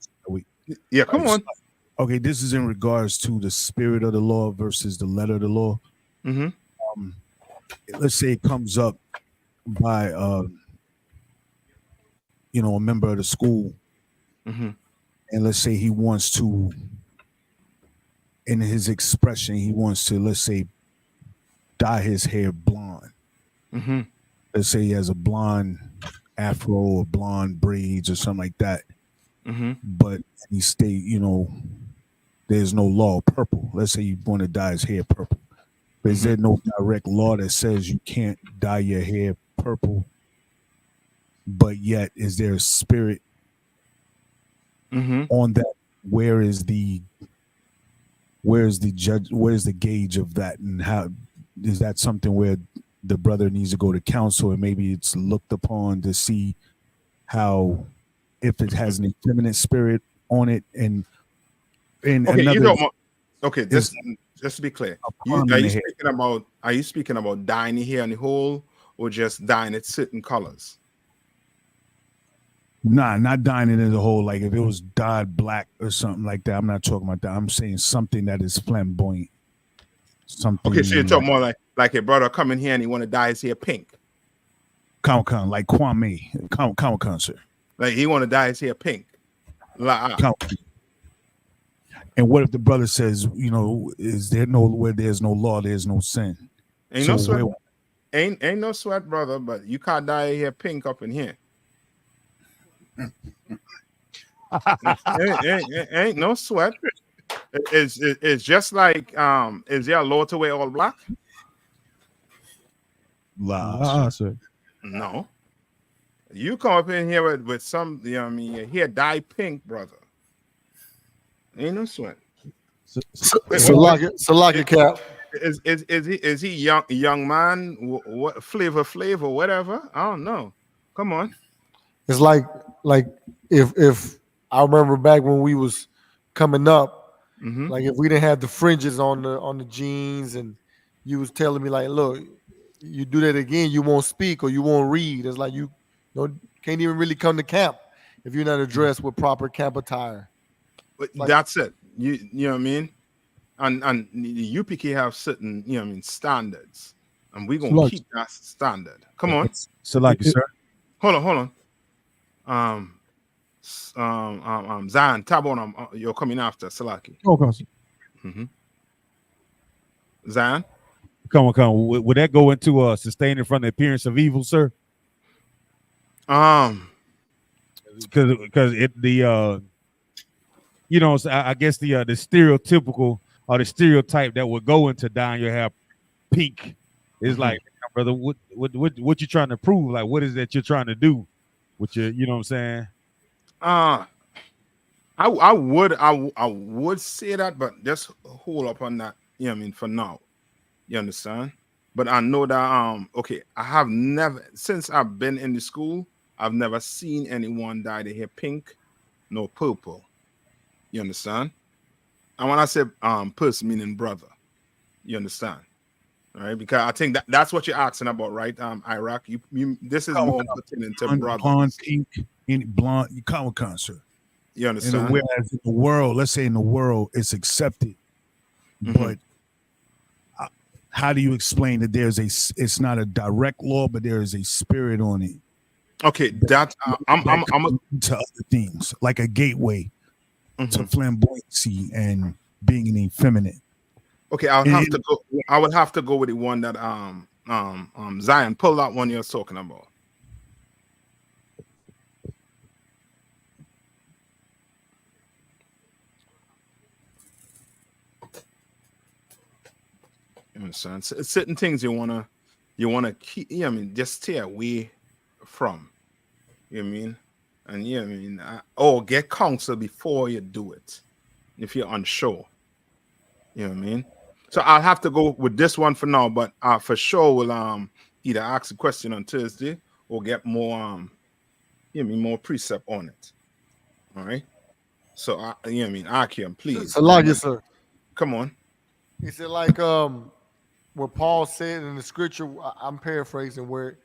Yeah, come on. Okay, this is in regards to the spirit of the law versus the letter of the law. Mm-hmm. Let's say it comes up by you know, a member of the school, Mm-hmm. and let's say he wants to, in his expression, he wants to, let's say, dye his hair blonde. Mm-hmm. Let's say he has a blonde afro or blonde braids or something like that. Mm-hmm. But he state, you know, there's no law purple. Let's say you want to dye his hair purple. But is there no direct law that says you can't dye your hair purple? But yet, is there a spirit on that? Where is the judge? Where's the gauge of that? And how is that something where the brother needs to go to counsel and maybe it's looked upon to see how, if it has an effeminate spirit on it? And okay, another, you don't. Okay, just to be clear, are you speaking about dyeing your hair on the whole, or just dyeing it certain colors? Nah, not dyeing it as a whole. Like if it was dyed black or something like that, I'm not talking about that. I'm saying something that is flamboyant. Something. Okay, so you're talking more like a brother coming here and he want to dye his hair pink. Comic-Con, like Kwame, Comic-Con, sir. Like he want to dye his hair pink. And what if the brother says, you know, is there no, where there's no law, there's no sin? Ain't no sweat. Ain't no sweat, brother. But you can't dye your hair pink up in here. ain't no sweat. It's just like is there a law to wear all black? Sir. No. You come up in here with some, you know what I mean, your hair dye pink, brother. Ain't no sweat. Salaki cap. Is he young man? What flavor, whatever? I don't know. Come on. It's like if I remember back when we was coming up, like if we didn't have the fringes on the jeans, and you was telling me like, look, you do that again, you won't speak or you won't read. It's like you can't even really come to camp if you're not addressed with proper camp attire. But that's it. You know what I mean? And the UPK have certain, you know what I mean, standards. And we're gonna keep that standard. Come on. So like sir. Hold on. Zion, tab on you're coming after Salaki. Okay. Zion. Come on. Would that go into sustaining from the appearance of evil, sir? Because it the you know, I guess the stereotypical or the stereotype that would go into dyeing your hair pink is like, brother, what you trying to prove? Like, what is that you're trying to do with your, you know what I'm saying? I would say that, but just hold up on that. You know what I mean? For now, you understand? But I know that okay, I have never, since I've been in the school, I've never seen anyone dye their hair pink, no purple. You understand? And when I say person, meaning brother, you understand? All right, because I think that's what you're asking about, right? Iraq, you this is more pertinent to brother. Blonde, pink, blonde, you Comic-Con, sir. You understand? Whereas in the world, let's say in the world, it's accepted, but how do you explain that it's not a direct law, but there is a spirit on it? Okay, that I'm to other things, like a gateway to flamboyancy and being an effeminate. Okay, I would have to go with the one that Zion, pull that one you're talking about. You understand? Certain things you wanna keep. I mean, just stay away from. You know what I mean? And yeah, I mean, or get counsel before you do it if you're unsure. You know what I mean? So I'll have to go with this one for now, but for sure we'll either ask a question on Thursday or get more more precept on it. All right. So you know what I mean, Akim, please. Salaki, sir. Come on. He said like what Paul said in the scripture. I'm paraphrasing where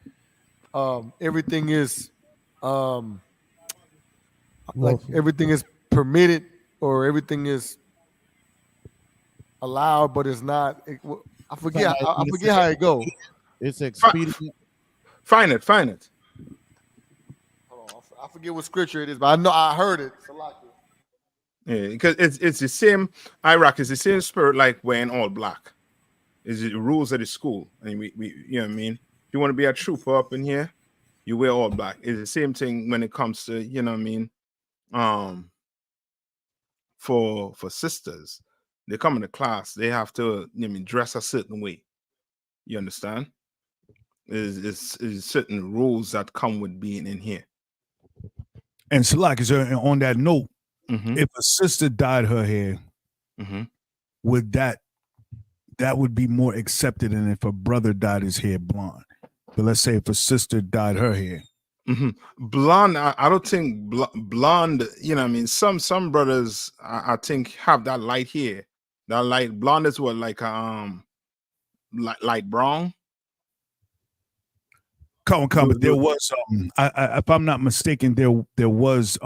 everything is like everything is permitted or everything is allowed, but it's not. I forget. I forget how it go. It's expedient. Find it. Hold on, I forget what scripture it is, but I know I heard it. Yeah, because it's the same. Iraq is the same spirit like wearing all black. Is the rules of the school, and we you know what I mean. If you want to be a trooper up in here, you wear all black. It's the same thing when it comes to you know what I mean. For sisters, they come into class, they have to you know, I mean, dress a certain way. You understand? Is certain rules that come with being in here. And Salak, is on that note, if a sister dyed her hair, would that would be more accepted than if a brother dyed his hair blonde? But let's say if a sister dyed her hair. Blonde, I don't think blonde, you know what I mean? Some brothers I think have that light hair. That light blonde is what like light brown. Come, but there was if I'm not mistaken, there was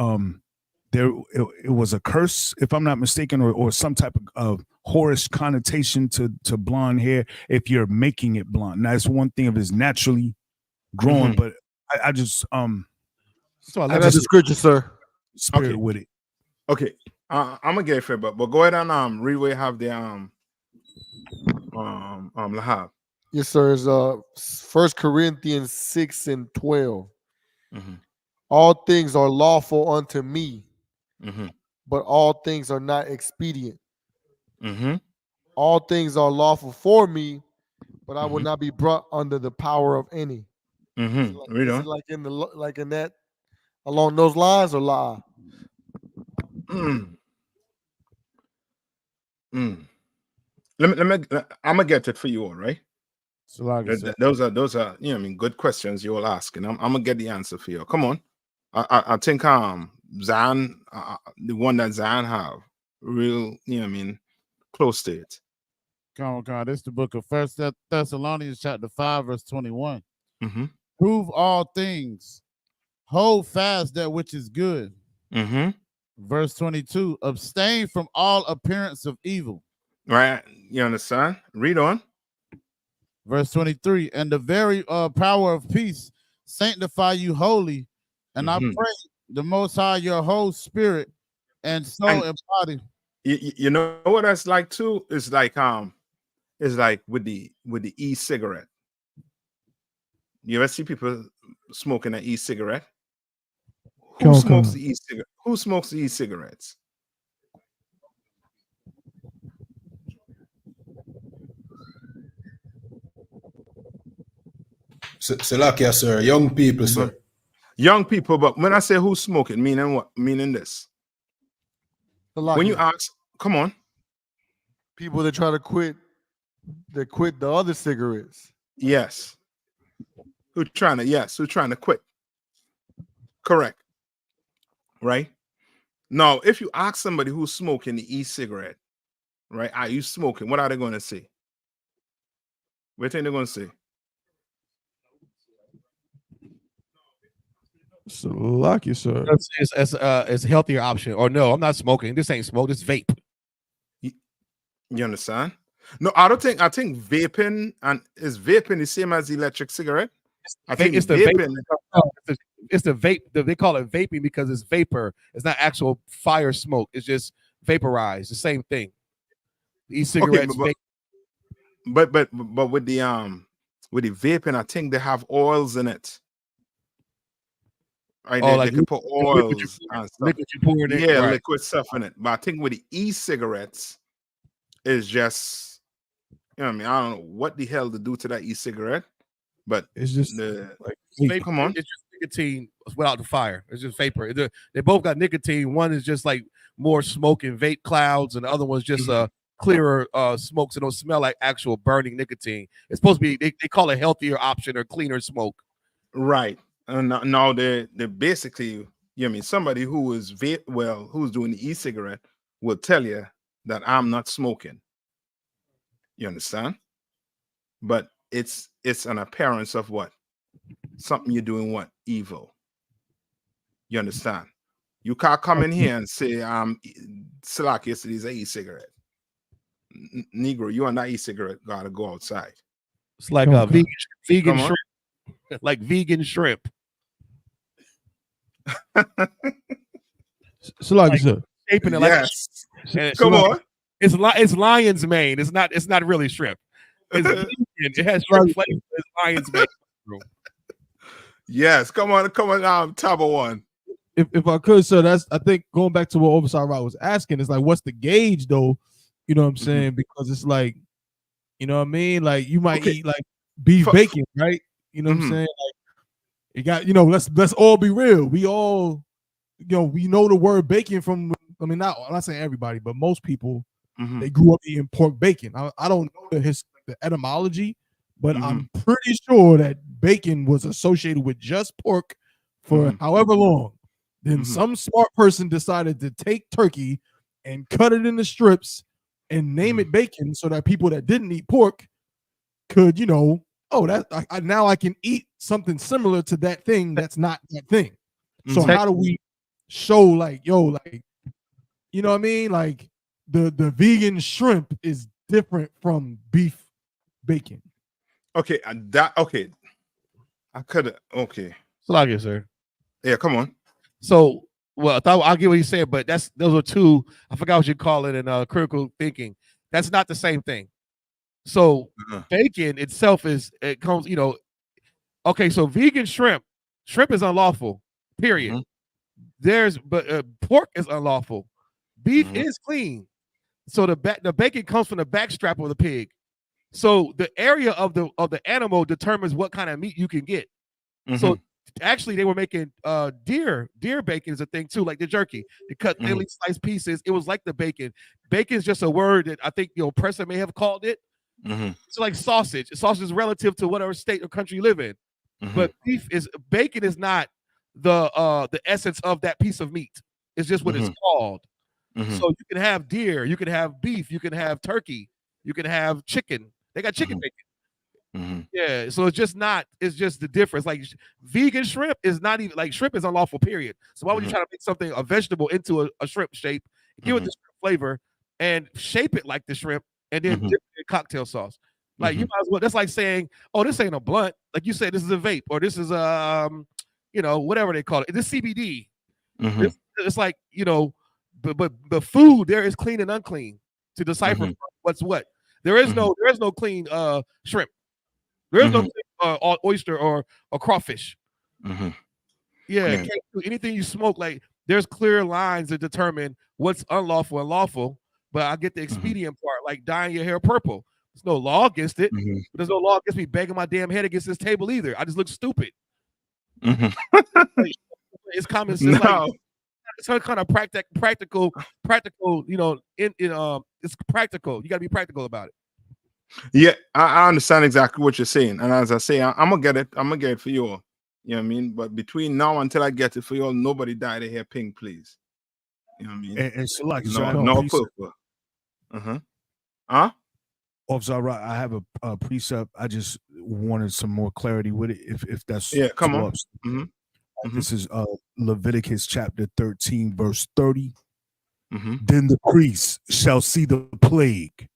it was a curse, if I'm not mistaken, or some type of Horus connotation to blonde hair if you're making it blonde. Now it's one thing if it's naturally growing, but I just so I just the scripture, sir. Spirit with it. Okay, I'm gonna get it for but go ahead and read where you have the Lahab. Yes, sir. It's 1 Corinthians 6:12. All things are lawful unto me, but all things are not expedient. All things are lawful for me, but I will not be brought under the power of any. Is it like in the like in that along those lines or lie? Let me I'm gonna get it for you all right. So like those are you know I mean good questions you all asking. I'm gonna get the answer for you. Come on. I think Zion the one that Zion have real you know I mean close to it. Come on. This is the book of 1 Thessalonians chapter 5 verse 21. Prove all things, hold fast that which is good. Verse 22, abstain from all appearance of evil. Right, you understand? Read on. Verse 23, and the very power of peace sanctify you wholly, and I pray the Most High your whole spirit and soul and body. You know what that's like too? It's like with the e-cigarette. You ever see people smoking an e-cigarette? Who smokes the e-cigarette? Who smokes the e-cigarettes? Salakia, sir. Young people, sir. Young people, but when I say who's smoking, meaning what? Meaning this. When you ask, come on. People that try to quit, they quit the other cigarettes. Yes. Who's trying to quit. Correct. Right? Now, if you ask somebody who's smoking the e-cigarette, right? Are you smoking? What are they going to say? What do you think they're going to say? So lucky, sir. It's a healthier option. Or no, I'm not smoking. This ain't smoke. This vape. You understand? No, I think vaping is vaping the same as the electric cigarette. I think it's the vaping. It's the vape. They call it vaping because it's vapor. It's not actual fire smoke. It's just vaporized. The same thing. The e-cigarettes. Okay, but with the vaping, I think they have oils in it. Right, they can put oils and stuff. Liquid you pour in it. Yeah, right. Liquid stuff in it. But I think with the e-cigarettes, is just you know what I mean. I don't know what the hell to do to that e-cigarette, but it's just come on. It's just nicotine without the fire. It's just vapor. They both got nicotine. One is just like more smoke and vape clouds, and the other one's just clearer smoke, so it don't smell like actual burning nicotine. It's supposed to be they call it a healthier option or cleaner smoke. Right. And now they're basically, you know what I mean, somebody who is who's doing the e-cigarette will tell you that I'm not smoking. You understand? but it's an appearance of what? Something you're doing what? Evil. You understand? You can't come in here and say, Slack yesterday's a e-cigarette. Negro, you are not e-cigarette, gotta go outside. It's like a vegan shrimp. Like vegan shrimp. So like you said, shaping it yes. like come on. It's lion's mane. It's not really shrimp. It's vegan. It has shrimp flavor. It's lion's mane. Yes, come on, Tabo one. If I could, so that's I think going back to what Oversight Rock was asking is like, what's the gauge though? You know what I'm saying? Because it's like, you know what I mean? Like you might eat like beef bacon, right? You know what I'm saying? Like you got, you know, let's all be real. We all, you know, we know the word bacon from. I mean, I'm not saying everybody, but most people they grew up eating pork bacon. I don't know the etymology, but I'm pretty sure that bacon was associated with just pork for however long. Then some smart person decided to take turkey and cut it into strips and name it bacon so that people that didn't eat pork could, you know, now I can eat something similar to that thing that's not that thing. So how do we show like, yo, like, you know what I mean? Like the vegan shrimp is different from beef bacon. Okay, I could have. Okay, Salagia, sir. Yeah, come on. So, well, I'll get what you said, but those are two. I forgot what you call it in critical thinking. That's not the same thing. So, bacon itself it comes, you know. Okay, so vegan shrimp is unlawful. Period. But pork is unlawful. Beef is clean. So the bacon comes from the backstrap of the pig. So the area of the animal determines what kind of meat you can get. So actually, they were making deer bacon is a thing too, like the jerky. They cut thinly sliced pieces. It was like the bacon. Bacon is just a word that I think the oppressor may have called it. It's like sausage. Sausage is relative to whatever state or country you live in. But bacon is not the essence of that piece of meat. It's just what it's called. So you can have deer, you can have beef, you can have turkey, you can have chicken. They got chicken bacon. Yeah, so it's just the difference. Like vegan shrimp is not even like shrimp is unlawful, period. So why would you try to make a vegetable into a shrimp shape, give it the shrimp flavor, and shape it like the shrimp, and then dip it in cocktail sauce? Like you might as well. That's like saying, "Oh, this ain't a blunt." Like you said, this is a vape, or this is you know, whatever they call it. This CBD. It's like, you know, but the food there is clean and unclean to decipher what's what. There is no clean shrimp. There is no clean, oyster or crawfish. Yeah, can't do anything you smoke. Like there's clear lines that determine what's unlawful and lawful. But I get the expedient part, like dyeing your hair purple. There's no law against it. But there's no law against me banging my damn head against this table either. I just look stupid. It's common sense. No. Like, it's some kind of practical. You know, it's practical. You got to be practical about it. Yeah, I understand exactly what you're saying, and as I say, I'm gonna get it. I'm gonna get it for you all. You know what I mean? But between now until I get it for you all, nobody dyed their hair pink, please. You know what I mean? And so like no purple. Officer, I have a precept. I just wanted some more clarity with it. If that's come on. This is Leviticus chapter 13, verse 30. Then the priest shall see the plague,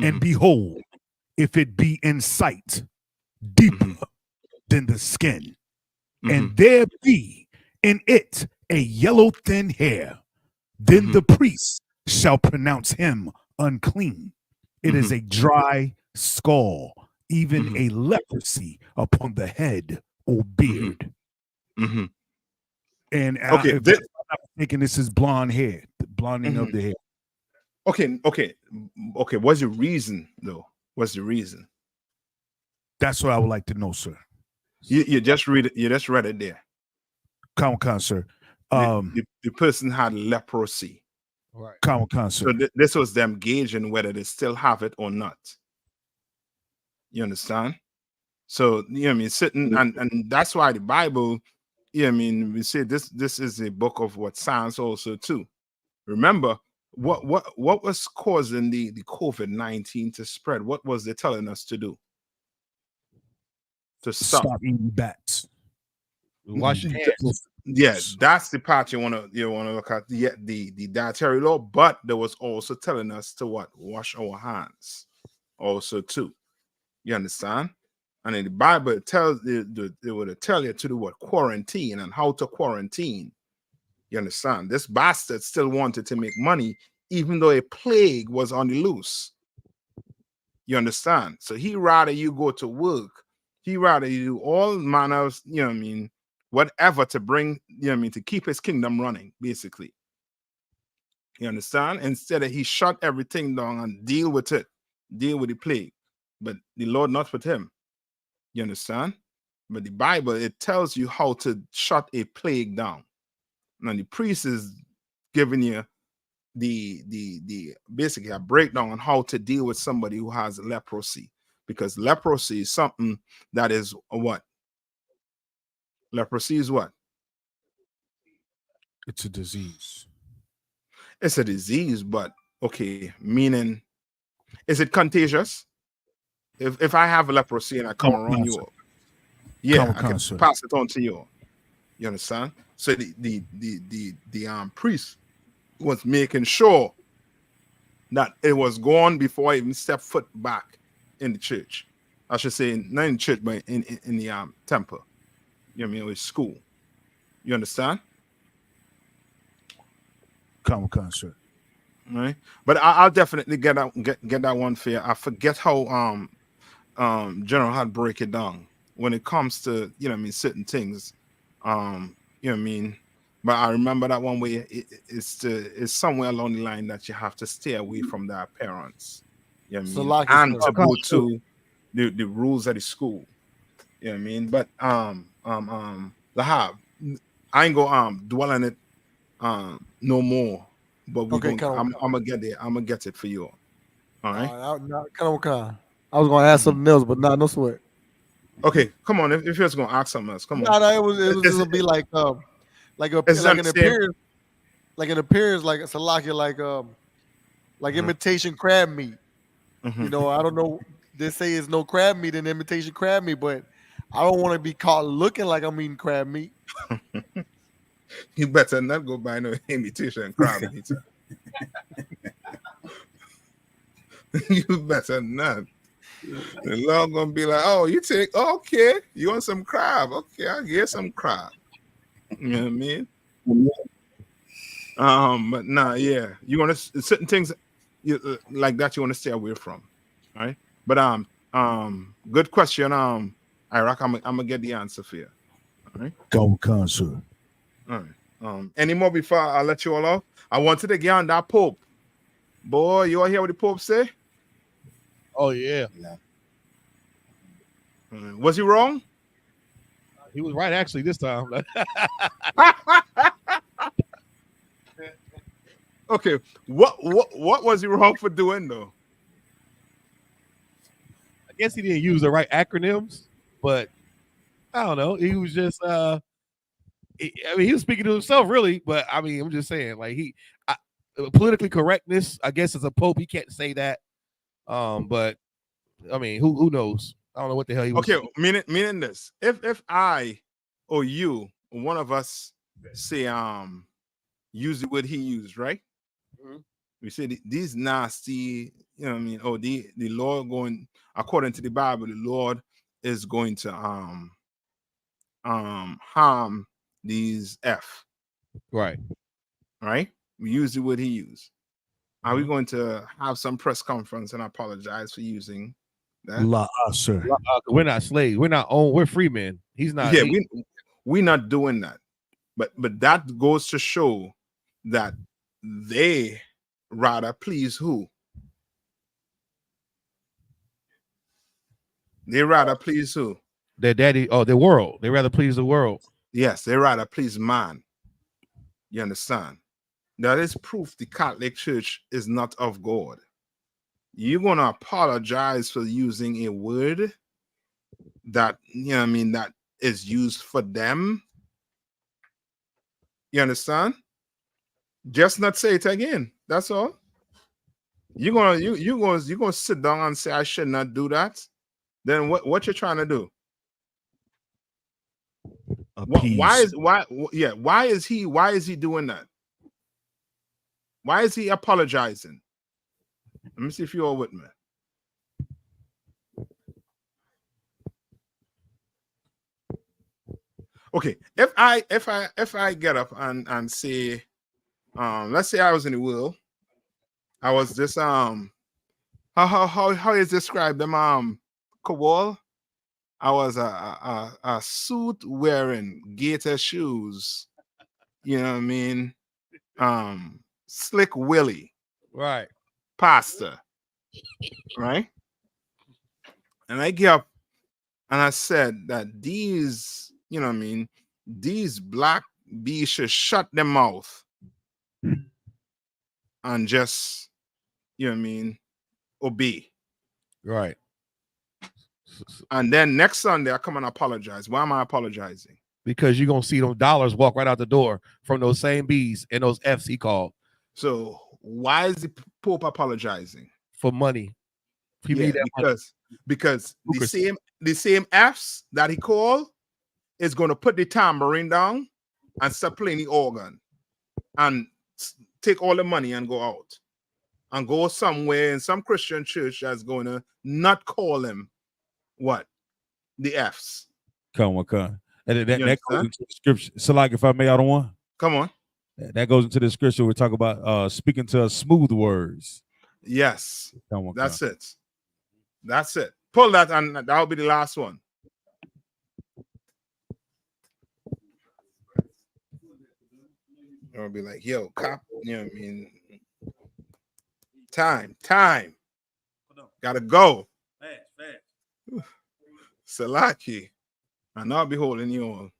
and behold, if it be in sight deeper than the skin, and there be in it a yellow thin hair, then the priest shall pronounce him unclean. It is a dry skull, even a leprosy upon the head or beard. And I'm thinking this is blonde hair, the blonding of the hair. Okay. What's the reason, though? What's the reason? That's what I would like to know, sir. You just read it. You just read it there. Come, sir. The person had leprosy. Right. Come, sir. So this was them gauging whether they still have it or not. You understand? So, you know what I mean? Sitting and that's why the Bible, you know what I mean, we say this is a book of what science also too. Remember, what was causing the COVID-19 to spread? What was they telling us to do? to stop eating bats. Wash your hands. Yeah, that's the part you wanna look at. The dietary law, but there was also telling us to what? Wash our hands also too. You understand? And in the Bible, it tells it would tell you to do what? Quarantine and how to quarantine. You understand? This bastard still wanted to make money, even though a plague was on the loose. You understand? So he rather you go to work. He rather you do all manner of, whatever to bring, to keep his kingdom running, basically. You understand? Instead of he shut everything down and deal with it, deal with the plague. But the Lord not with him. You understand? But the Bible, it tells you how to shut a plague down. Now the priest is giving you the basically a breakdown on how to deal with somebody who has leprosy, because leprosy is something that is what? Leprosy is what? It's a disease. It's a disease, but okay, meaning, is it contagious? If I have leprosy and I come around you, yeah, I can pass it on to you. You understand? So the priest was making sure that it was gone before I even stepped foot back in the church. I should say not in the church, but in the temple. You know what I mean? It was school. You understand? Common concert. Right. But I'll definitely get that one for you. I forget how General had break it down when it comes to, certain things. But I remember that one way it's somewhere along the line that you have to stay away from their parents. You know what I mean? And to go to the rules of the school. You know what I mean? But Lahab, I ain't go dwell on it no more. But I'm gonna get there. I'm gonna get it for you. All right. I was gonna ask something else, but no sweat. Okay, come on. If you're just gonna ask something else, come on. No, it was just gonna be like an appearance, like Salakia, like imitation crab meat. I don't know. They say it's no crab meat in imitation crab meat, but I don't want to be caught looking like I'm eating crab meat. You better not go buy no imitation crab meat. You better not. The Lord gonna be like, oh, you want some crab? Okay, I'll get some crab. You know what I mean? But nah, yeah, you want to certain things like that you want to stay away from, right? But good question. Iraq, I'm gonna get the answer for you. All right. Go concert. All right. Any more before I let you all off? I wanted to get on that Pope. Boy, you all hear what the Pope say? Oh yeah. Was he wrong? He was right actually this time. Okay. What was he wrong for doing though? I guess he didn't use the right acronyms, but I don't know. He was just he was speaking to himself really, but I mean, I'm just saying, like politically correctness, I guess as a pope, he can't say that. But I mean, who knows? I don't know what the hell he was. Okay, meaning this. If I or you, one of us say use the word he used, right? Mm-hmm. We say these nasty, you know what I mean? Oh, the Lord going according to the Bible, the Lord is going to harm these F. Right. Right? We use the word he used. Are we going to have some press conference and apologize for using that? Sir. We're not slaves. We're not owned. We're free men. He's not. Yeah, we're not doing that. But that goes to show that they rather please who? They rather please who? Their daddy, the world. They rather please the world. Yes, they rather please man. You understand? That is proof the Catholic Church is not of God. You're going to apologize for using a word that, that is used for them. You understand? Just not say it again. That's all. You're gonna sit down and say I should not do that. Then what you're trying to do? appease. Why is he doing that? Why is he apologizing? Let me see if you're all with me. Okay, if I get up and say, let's say I was in the world, I was this how is described them Kowal? I was a suit wearing gator shoes, you know what I mean? Slick Willie, right? Pastor, right? And I get up and I said that these, you know what I mean, these black bees should shut their mouth and just, you know what I mean, obey. Right. And then next Sunday I come and apologize. Why am I apologizing? Because you're gonna see those dollars walk right out the door from those same bees and those F's he called. So why is the Pope apologizing? For money. Because the same F's that he called is going to put the tambourine down and start playing the organ and take all the money and go out and go somewhere in some Christian church that's going to not call him what? The F's. Come on. And that goes into the scripture. So, like, if I may, I don't want. Come on. That goes into the scripture. We talk about speaking to smooth words. Yes. Come on. That's it. That's it. Pull that, and that'll be the last one. I'll be like, yo, cop, you know what I mean? Time. Gotta go. Fast. Salaki. And I'll be holding you on.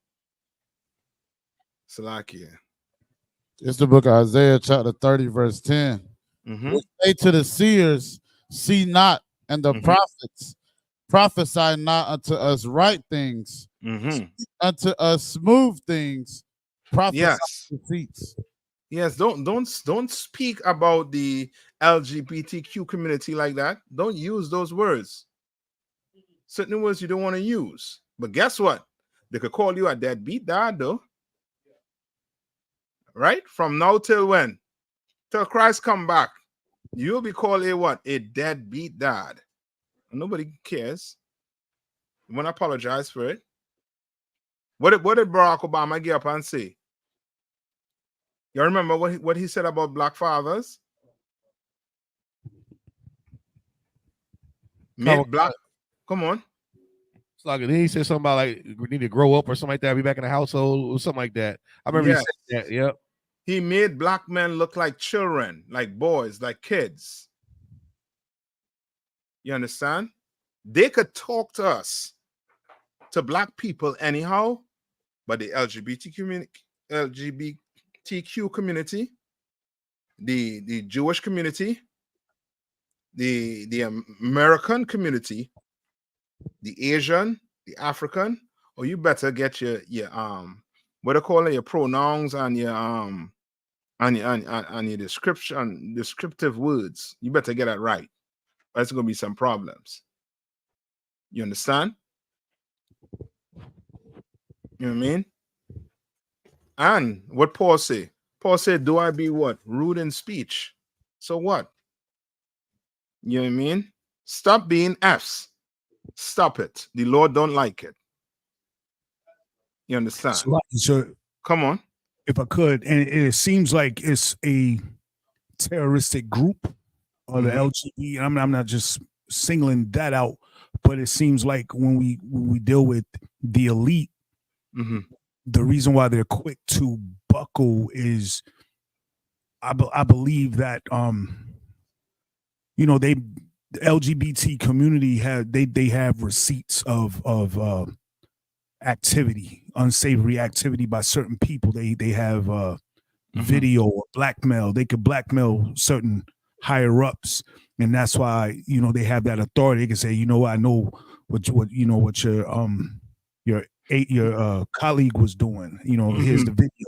Salaki. It's the book of Isaiah, chapter 30, verse 10. Mm-hmm. Say to the seers, see not, and the prophets, prophesy not unto us right things, unto us smooth things, prophesy deceits. Yes, don't speak about the LGBTQ community like that. Don't use those words. Certain words you don't want to use. But guess what? They could call you a deadbeat dad, though. Right? From now till when? Till Christ come back. You'll be called a what? A deadbeat dad. Nobody cares. You want to apologize for it? What did Barack Obama get up and say? You remember what he said about black fathers? Come on. It's like he said something about like we need to grow up or something like that, be back in the household or something like that. I remember he said that. Yep. He made black men look like children, like boys, like kids. You understand? They could talk to us, to black people anyhow, but the LGBTQ community, the Jewish community, the American community, the Asian, the African, or you better get your what do you call it, your pronouns and your and your descriptive words. You better get it right. There's gonna be some problems. You understand? You know what I mean? And what Paul say? Paul said, do I be what? Rude in speech. So what? You know what I mean? Stop being F's. Stop it. The Lord don't like it. You understand? So come on. If I could, and it seems like it's a terroristic group or the LGBT. I'm not just singling that out, but it seems like when we deal with the elite, the reason why they're quick to buckle is I believe that the LGBT community they have receipts of activity, unsavory activity by certain people. They have video or blackmail. They could blackmail certain higher ups, and that's why they have that authority. They can say, I know what your colleague was doing. Here's the video.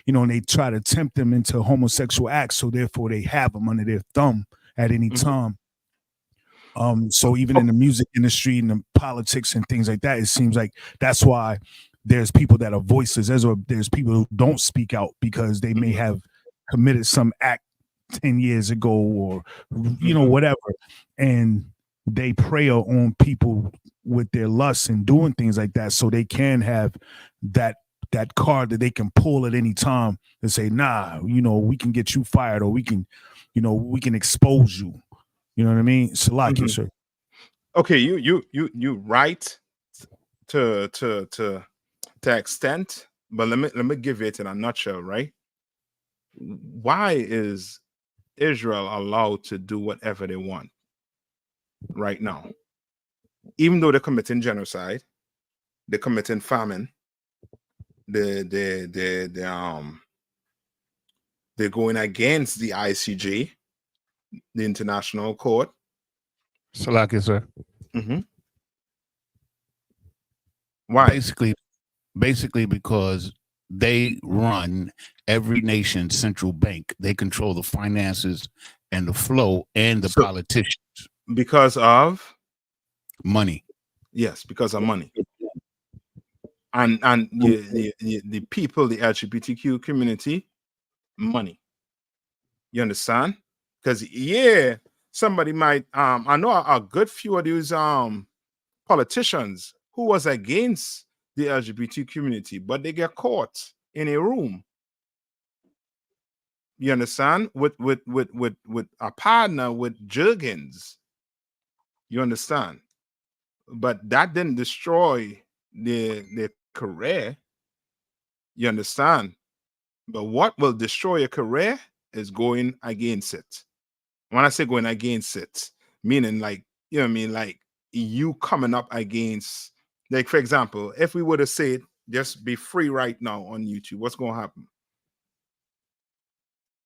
And they try to tempt them into homosexual acts, so therefore they have them under their thumb at any time. So even in the music industry and the politics and things like that, it seems like that's why there's people that are voiceless. There's people who don't speak out because they may have committed some act 10 years ago or whatever, and they prey on people with their lusts and doing things like that, so they can have that card that they can pull at any time and say, nah, we can get you fired, or we can expose you. You know what I mean? Salaki, sir. Okay, you right to extent, but let me give it in a nutshell, right? Why is Israel allowed to do whatever they want right now? Even though they're committing genocide, they're committing famine, they're going against the ICJ, the International Court. Salaki, sir. Why? Basically because they run every nation's central bank. They control the finances and the flow and the politicians. Because of money. Yes, because of money. And the people, the LGBTQ community, money. You understand? Because somebody might I know a good few of these politicians who was against the LGBT community, but they get caught in a room. You understand? With a partner with Jurgens. You understand? But that didn't destroy their career. You understand? But what will destroy your career is going against it. When I say going against it, meaning like, you know what I mean? Like you coming up against, like, for example, if we were to say just be free right now on YouTube, what's going to happen?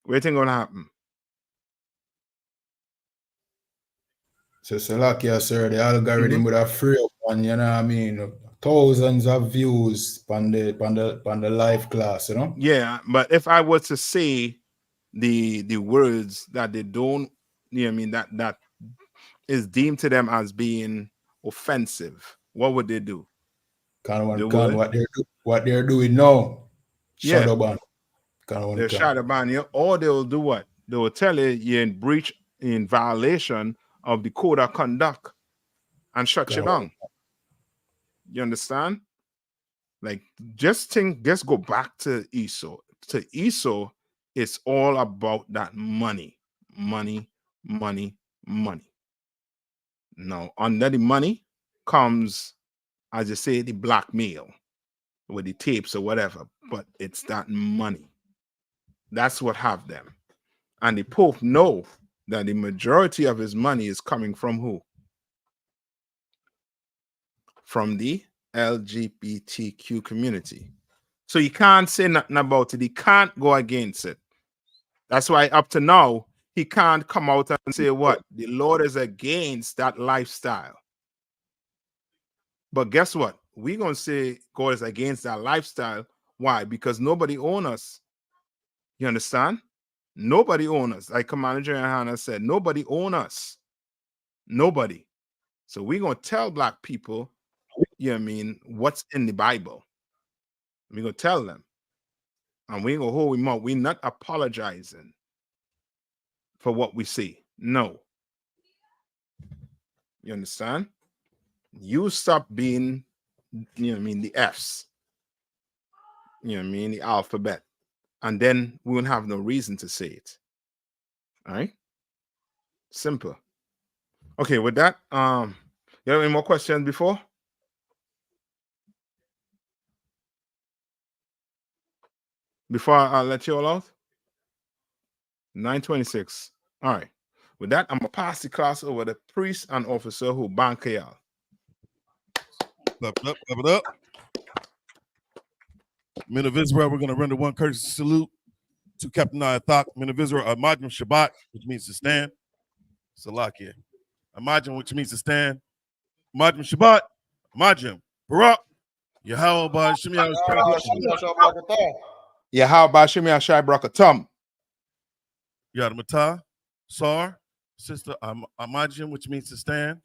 What do you think going to happen? So Salakia, sir, the algorithm would have free up on, you know what I mean, thousands of views on the live class, you know? Yeah, but if I were to say the words that they don't, you know what I mean, that is deemed to them as being offensive, what would they do? What they're doing now, shadow ban. They're shadow ban you, or they will do what? They will tell you you're in breach, in violation of the code of conduct, and shut you down. You understand? Like, just go back to Esau. To Esau, it's all about that money. Now, under the money comes, as you say, the blackmail with the tapes or whatever, but it's that money. That's what have them. And the Pope know that the majority of his money is coming from who? From the LGBTQ community. So he can't say nothing about it. He can't go against it. That's why up to now, he can't come out and say what? The Lord is against that lifestyle. But guess what? We're going to say God is against that lifestyle. Why? Because nobody owns us. You understand? Nobody owns us. Like Commander General Hannah said, nobody owns us. Nobody. So we're going to tell black people, you know what I mean, what's in the Bible. We're going to tell them. And we ain't going to hold him up. We're not apologizing for what we see. No. You understand? You stop being, you know what I mean, the F's. You know what I mean? The alphabet. And then we won't have no reason to say it. All right? Simple. Okay, with that, you have any more questions before? Before I let you all out? 9:26. All right. With that, I'm going to pass the class over to priest and officer who bank y'all. Clap it up. Men of Israel, we're going to render one courtesy salute to Captain Ayathak, men of Israel, Amajim Shabbat, which means to stand. Salakia. Amajim, which means to stand. Amajim Shabbat. Amajim. Barak. Yahweh Ba'Shem Yahweh Ba'Shem Yashai Brakatum. Yadamata. Sar. Sister Amajim, which means to stand.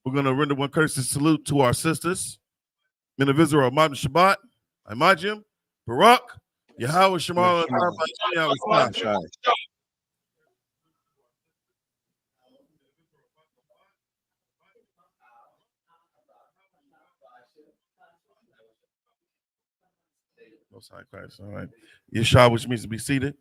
We're going to render one courtesy salute to our sisters. In the visitor of Modern Shabbat, Imajim, Barak, Yahweh Shemal, and Most High Christ. All right. Yeshua, which means to be seated.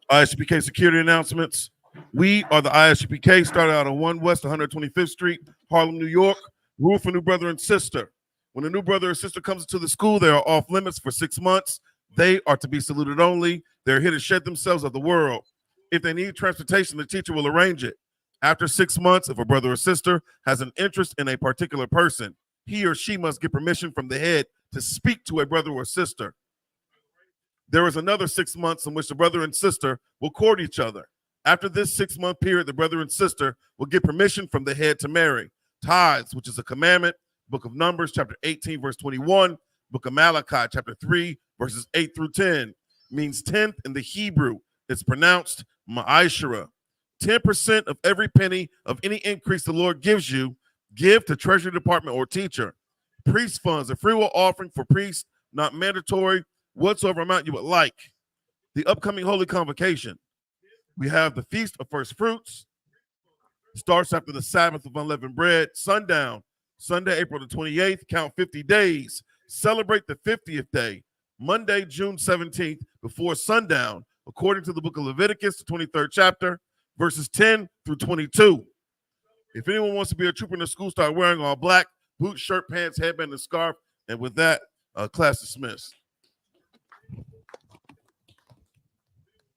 ISUPK security announcements. We are the ISUPK, started out on 1 West 125th Street, Harlem, New York. Rule for new brother and sister. When a new brother or sister comes into the school, they are off limits for 6 months. They are to be saluted only. They're here to shed themselves of the world. If they need transportation, the teacher will arrange it. After 6 months, if a brother or sister has an interest in a particular person, he or she must get permission from the head to speak to a brother or sister. There is another 6 months in which the brother and sister will court each other. After this 6-month period, the brother and sister will get permission from the head to marry. Tithes, which is a commandment, Book of Numbers, chapter 18, verse 21, Book of Malachi, chapter 3, verses 8 through 10, means 10th in the Hebrew. It's pronounced ma'ashara. 10% of every penny of any increase the Lord gives you, give to Treasury Department or teacher. Priest funds, a free will offering for priests, not mandatory, whatsoever amount you would like. The upcoming Holy Convocation. We have the Feast of First Fruits. Starts after the Sabbath of Unleavened Bread, sundown, Sunday, April the 28th, count 50 days. Celebrate the 50th day, Monday, June 17th, before sundown, according to the book of Leviticus, the 23rd chapter, verses 10 through 22. If anyone wants to be a trooper in the school, start wearing all black, boots, shirt, pants, headband, and scarf. And with that, class dismissed.